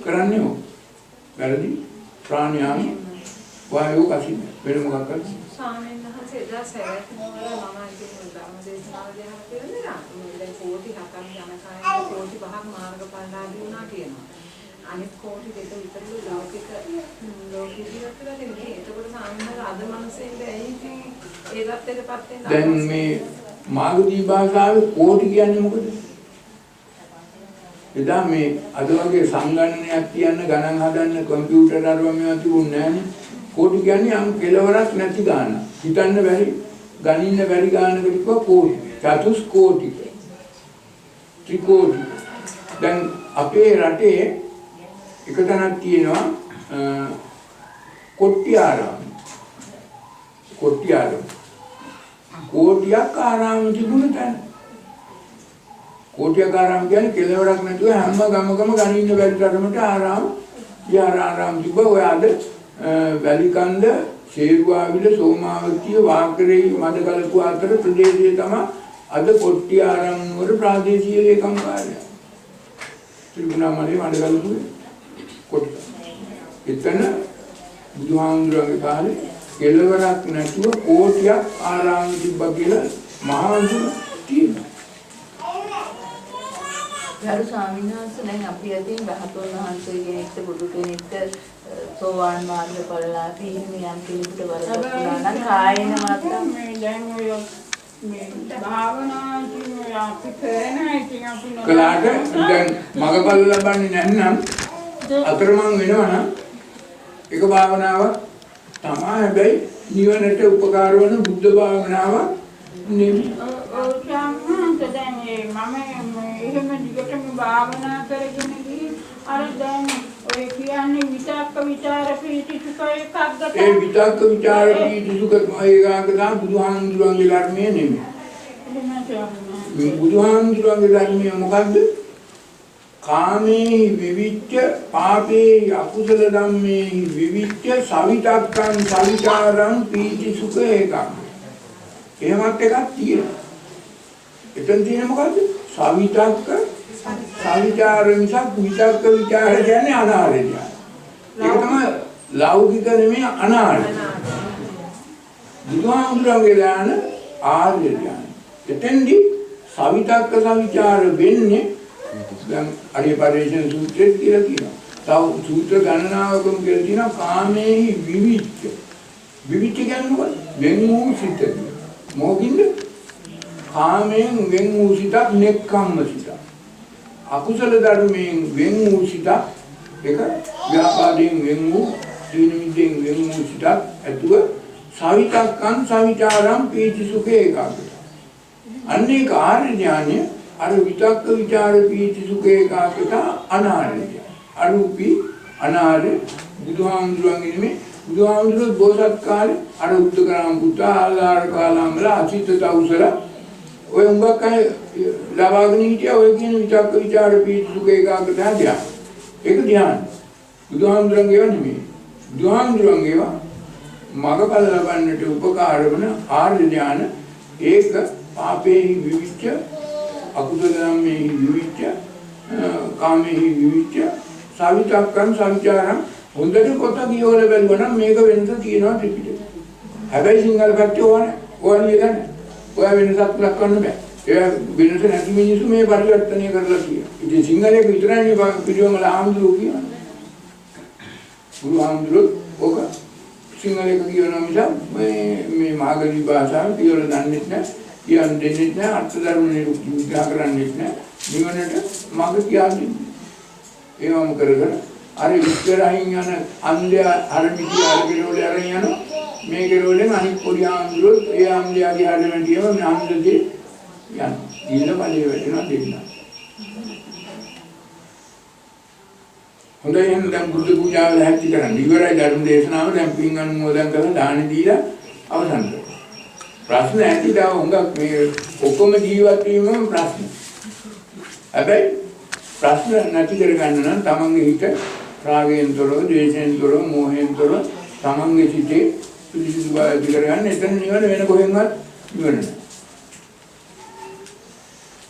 කරන්නේ ඕක. වැරදි ප්‍රාණයාම වායෝ කසින වෙන මොකක්ද? ස්වාමීන් වහන්සේ එදා සැරයක් මොකද මම ඉතින් ධර්මදේශනාව දෙනවා කියලා දැන් කෝටි 7ක් යනකම් කෝටි 5ක් මාර්ගඵලලාභී වුණා කියනවා. අනිත් කෝටි 2 විතරලු ලෞකික ජීවිතවල තියෙන්නේ. ඒකවල සාමාන්‍යයෙන් අද මනසෙන්ද ඇයි ඉතින් ඒ தත්ත්වයටපත් වෙන්නේ? දැන් මේ මාගදී භාෂාවේ කෝටි කියන්නේ මොකද? එදා මේ අද වගේ සංගණනයක් කියන්න ගණන් හදන්න කම්පියුටර් අරවමියව තිබුණේ නැහැනේ. කෝටි කියන්නේ යම් කෙලවරක් නැති ගාන. හිතන්න බැරි, ගණින්න බැරි ගානකට කිව්වා කෝටි. චතුස්කෝටි. ත්‍රිකෝටි. දැන් අපේ රටේ එක තැනක් තියෙනවා කොට්ටිආරාම. කොට්ටිආරාම. කෝටියක් ආරාම තිබුණ තැන. කෝටියක් ආරාම කියන්නේ කෙලවරක් නැතුව හැම ගමකම ගණින්න බැරි තරමට ආරාම, විහාරාරාම තිබ්බ. ඔය අද වැලිකන්ද, ශේරුවාවිල, සෝමාවතිය, වාකරේ, මඩකලපුව අතර ප්‍රදේශයේ තමයි අද කොට්ටිආරාම නුවර ප්‍රාදේශීය ලේකම් කාර්යාලය. ත්‍රිකුණාමලේ මඩකලපුවේ කොට්ට. එතන බුදුහාමුදුරන්ගේ කාලේ කෙලවරක් නැතුව කෝටියක් ආරාම තිබ්බා කියලා මහාවංශ තියෙනවා. ගරු ස්වාමීන් වහන්සේ දැන් අපි අතින් රහතන් වහන්සේ කෙනෙක්ට බුදු කෙනෙක්ට සෝවාන් මාර්ගඵලලාභී යම් කෙනෙකුට වරදක් වුණා නම් කායන මාත්‍රා මේ දැන් ඔය මේ භාවනා කියන්නේ අපි කරන ඉතින් අපි කලාට දැන් මගපල ලබන්නේ නැත්නම් අතරමං වෙනවා නම් ඒක භාවනාවක් තමයි. හැබැයි නිවනට උපකාර වන බුද්ධ භාවනාවක් නෙමෙයි. මම එහෙම දිගටම භාවනා කරගෙන ගිහින් අර දැන් ඔය කියන්නේ විතක්ක ਵਿਚාර පීති සුඛ එකක් ගත. ඒ විතක්ක ਵਿਚාර පීති සුඛ ඒකාග තමයි බුදුහාමුදුරන්ගේ ධර්මයේ නෙමෙයි. බුදුහාමුදුරන්ගේ ධර්මයේ මොකද්ද? කාමේ විවිච්ඡ පාපේ අකුසල ධම්මේ විවිච්ඡ සවිතක්කං සවිචාරං පීති සුඛ එකක්. එහෙමත් එකක් තියෙනවා. එතන තියෙන මොකද්ද? සවිතක්ක සවිචාර මිසක් විතක්ක ਵਿਚාර කියන්නේ අනාර්ය ඥාන. ඒක තමයි ලෞකික නෙමෙයි අනාර්ය. බුදුහාමුදුරන්ගේ ඥාන ආර්ය ඥාන. එතෙන්දී සවිතක්ක සවිචාර වෙන්නේ දැන් අරිය පරිශන සූත්‍රයේ කියලා කියනවා. තව සූත්‍ර ගණනාවකම කියලා කියනවා කාමේහි විවිච්ඡ. විවිච්ඡ කියන්නේ මොකද? වෙන් වූ සිත. මොකින්ද? කාමයෙන් වෙන් වූ සිතක් නෙක්ඛම්ම සිතක්. අකුසල ධර්මයෙන් වෙන් වූ සිතක් ඒක ව්‍යාපාදයෙන් වෙන් වූ තීන මිද්දෙන් වෙන් වූ සිතක් ඇතුව සවිතක්කං සවිචාරං පීති සුඛ ඒකාග්‍රය. අන්නේ කාර්ය ඥානය අර විතක්ක ਵਿਚාර පීති සුඛ ඒකාග්‍රත අනාර්ය. අරූපී අනාර්ය බුදුහාමුදුරන්ගේ නෙමෙයි බුදුහාමුදුරුවෝ බෝසත් කාලේ අර උද්දකරාම පුතා ආලාර කාලම් වල අචිත තවුසල ඔය උඹක් අය ලබාගෙන හිටියා ඔය කියන විචක්ක විචාර පීති සුඛ ඒකාග්‍රතාව ධ්‍යාන. ඒක ධ්‍යාන. බුදුහාමුදුරන්ගේ නෙමෙයි. බුදුහාමුදුරන්ගේ මගපල ලබන්නට උපකාර වන ආර්ය ධ්‍යාන. ඒක පාපේහි විවිච්ඡ අකුසල ධම්මේහි විවිච්ඡ කාමේහි විවිච්ඡ සවිතක්කං සංචාරං හොඳට කොට කියවල බැලුවා නම් මේක වෙනස තියෙනවා ත්‍රිපිටකේ. හැබැයි සිංහල පැත්තේ ඕනේ ගන්න. ඔය වෙනසක් දක්වන්න බෑ. ඒ වෙනස නැති මිනිස්සු මේ පරිවර්තනය කරලා කියනවා. ඉතින් සිංහලයේ විතරයි මේ පිළිවෙල ආම්දුරු කියන්නේ. ගුරු ආම්දුරු ඔක සිංහලයක කියනවා මිස මේ මාගලි භාෂාව කියවල දන්නේ නැහැ. කියන්නේ නැහැ අර්ථ ධර්ම නිරූපණය කරන්නේ නැහැ. නිවනට මඟ කියන්නේ. ඒවම කරගෙන අර ඉස්සරහින් යන අන්ධයා අර මිටි අර කෙරෝලේ අරන් යනවා. මේ කෙරෝලෙන් අනිත් පොඩි ආම්දුරුත් ඒ ආම්ධයාගේ හැඩෙන ගියම මේ ආම්දදී යනවා. ඊළ බලේ වැටෙනවා දෙන්න. හොඳයි එහෙනම් දැන් බුද්ධ පූජාව ලැහැත්ති කරන්න. ඉවරයි ධර්ම දේශනාව දැන් පින් අනුමෝදන් කරලා දාන දීලා අවසන් කරමු. ප්‍රශ්න ඇති දා හුඟක් මේ ඔක්කොම ජීවත් වීමම ප්‍රශ්න. හැබැයි ප්‍රශ්න නැති කරගන්න නම් තමන්ගේ හිත රාගයෙන් තොරව, ද්වේෂයෙන් තොරව, මෝහයෙන් තොරව තමන්ගේ සිතේ පිළිසිදු බව ඇති කරගන්න. එතන නිවන වෙන කොහෙන්වත් නිවන නැහැ.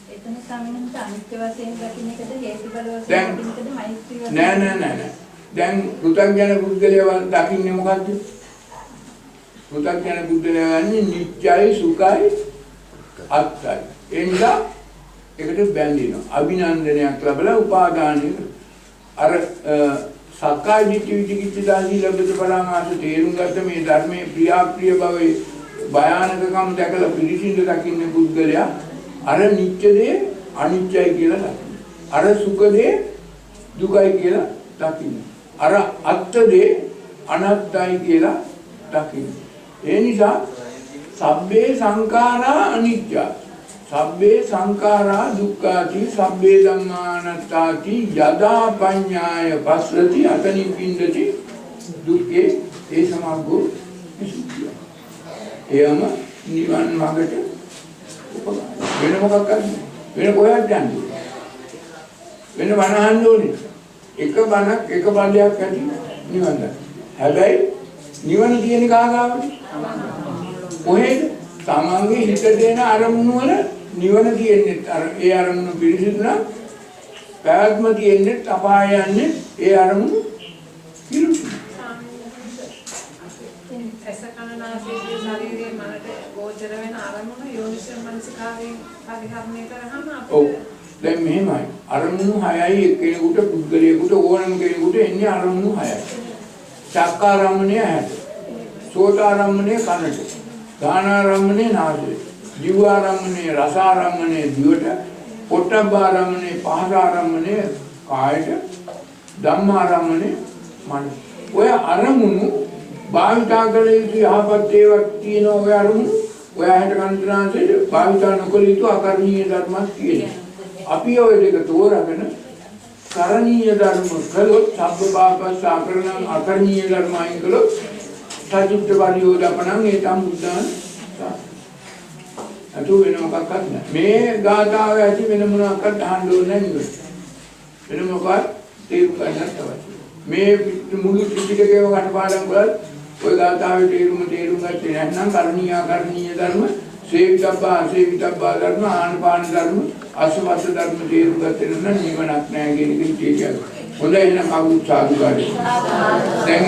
එතන සම්මත අනිත්‍ය වශයෙන් දකින්න එකද හේතුඵල වශයෙන් දකින්න එකද මෛත්‍රී වශයෙන් නෑ. දැන් පෘථග්ජන පුද්ගලයා දකින්නේ මොකද්ද? පෘථග්ජන පුද්ගලයා යන්නේ නිත්‍යයි, සුඛයි, අත්තයි. ඒ නිසා ඒකට බැඳිනවා. අභිනන්දනයක් ලැබලා උපාදානය අර සක්කාය දිට්ඨි විචිකිච්ඡාදී ලැබෙත පරාමාස තේරුම් ගත්ත මේ ධර්මයේ ප්‍රියාප්‍රිය භවයේ භයානකකම් දැකලා පිළිසිඳ දකින්න පුද්ගලයා අර නිත්‍ය දේ අනිත්‍යයි කියලා දකින්න. අර සුඛ දේ දුකයි කියලා දකින්න. අර අත්ත දේ අනාත්තයි කියලා දකින්න. ඒ නිසා සබ්බේ සංඛාරා අනිත්‍ය. සබ්බේ සංඛාරා දුක්ඛාති සබ්බේ ධම්මානාත්තාති යදා පඤ්ඤාය පස්සති අතනින් පින්දති දුක්ඛේ ඒ සමග්ගෝ විසුද්ධිය. එයම නිවන් මාර්ගට වෙන මොකක්ද වෙන කොහෙවත් යන්නේ වෙන බණ අහන්න ඕනේ එක බණක් එක පදයක් ඇති නිවන් දකින්න. හැබැයි නිවන තියෙන කාගාවද? කොහෙද? තමන්ගේ හිත දෙන අරමුණු වල නිවන තියෙන්නේ අර ඒ අරමුණු පිළිසිදු නම් පැවැත්ම තියෙන්නේ අපාය යන්නේ ඒ අරමුණු පිළිසිදු. ඇසකනාසයේ ශරීරයේ මනට ගෝචර වෙන අරමුණු යෝනිසෝ මනසිකාවෙන් පරිහරණය කරාම අපිට දැන් මෙහෙමයි අරමුණු 6යි එක්කෙනෙකුට පුද්ගලයෙකුට ඕනම කෙනෙකුට එන්නේ අරමුණු 6යි. චක්කාරම්මණය ඇහැට, සෝතාරම්මණය කනට, ගානාරම්මණය නාසයට, ජීවාරම්මණය රසාරම්මණය දිවට, පොට්ටබ්බාරම්මණය පහසාරම්මණය කායට, ධම්මාරම්මණය මනසට. ඔය අරමුණු භාවිතා කළ යුතු යහපත් ඒවාක් තියෙන ඔය අරමුණු ඔය ඇහැට කනට නාසයට භාවිතා නොකළ යුතු අකරණීය ධර්මයක් තියෙනවා. අපි ඔය දෙක තෝරාගෙන කරණීය ධර්ම කළොත් සබ්බ පාපස් ආකරණ අකරණීය ධර්ම අයින් කළොත් සාචිත්ත පරියෝදපණං ඒතම් බුද්ධාන අතු වෙන මොකක්වත් නැහැ. මේ ගාථාව ඇති වෙන මොනවාක්වත් අහන්න ඕනේ නැහැ. වෙන මොකක්ද තේරුම් ගන්නත් අවශ්‍යයි. මේ මුළු ත්‍රිපිටකයම කටපාඩම් කළත් ඔය ගාථාවේ තේරුම ගත්තේ නැත්නම් කරණීය ආකරණීය ධර්ම සේවිතබ්බා අසේවිතබ්බා ධර්ම ආනපාන ධර්ම අසවස්ස ධර්ම තේරුම් ගත්තේ නැත්නම් නිවනක් නැහැ කියන එක හිතේ කියනවා. හොඳයි එහෙනම් කවුරුත් සාදුකාරයි. දැන්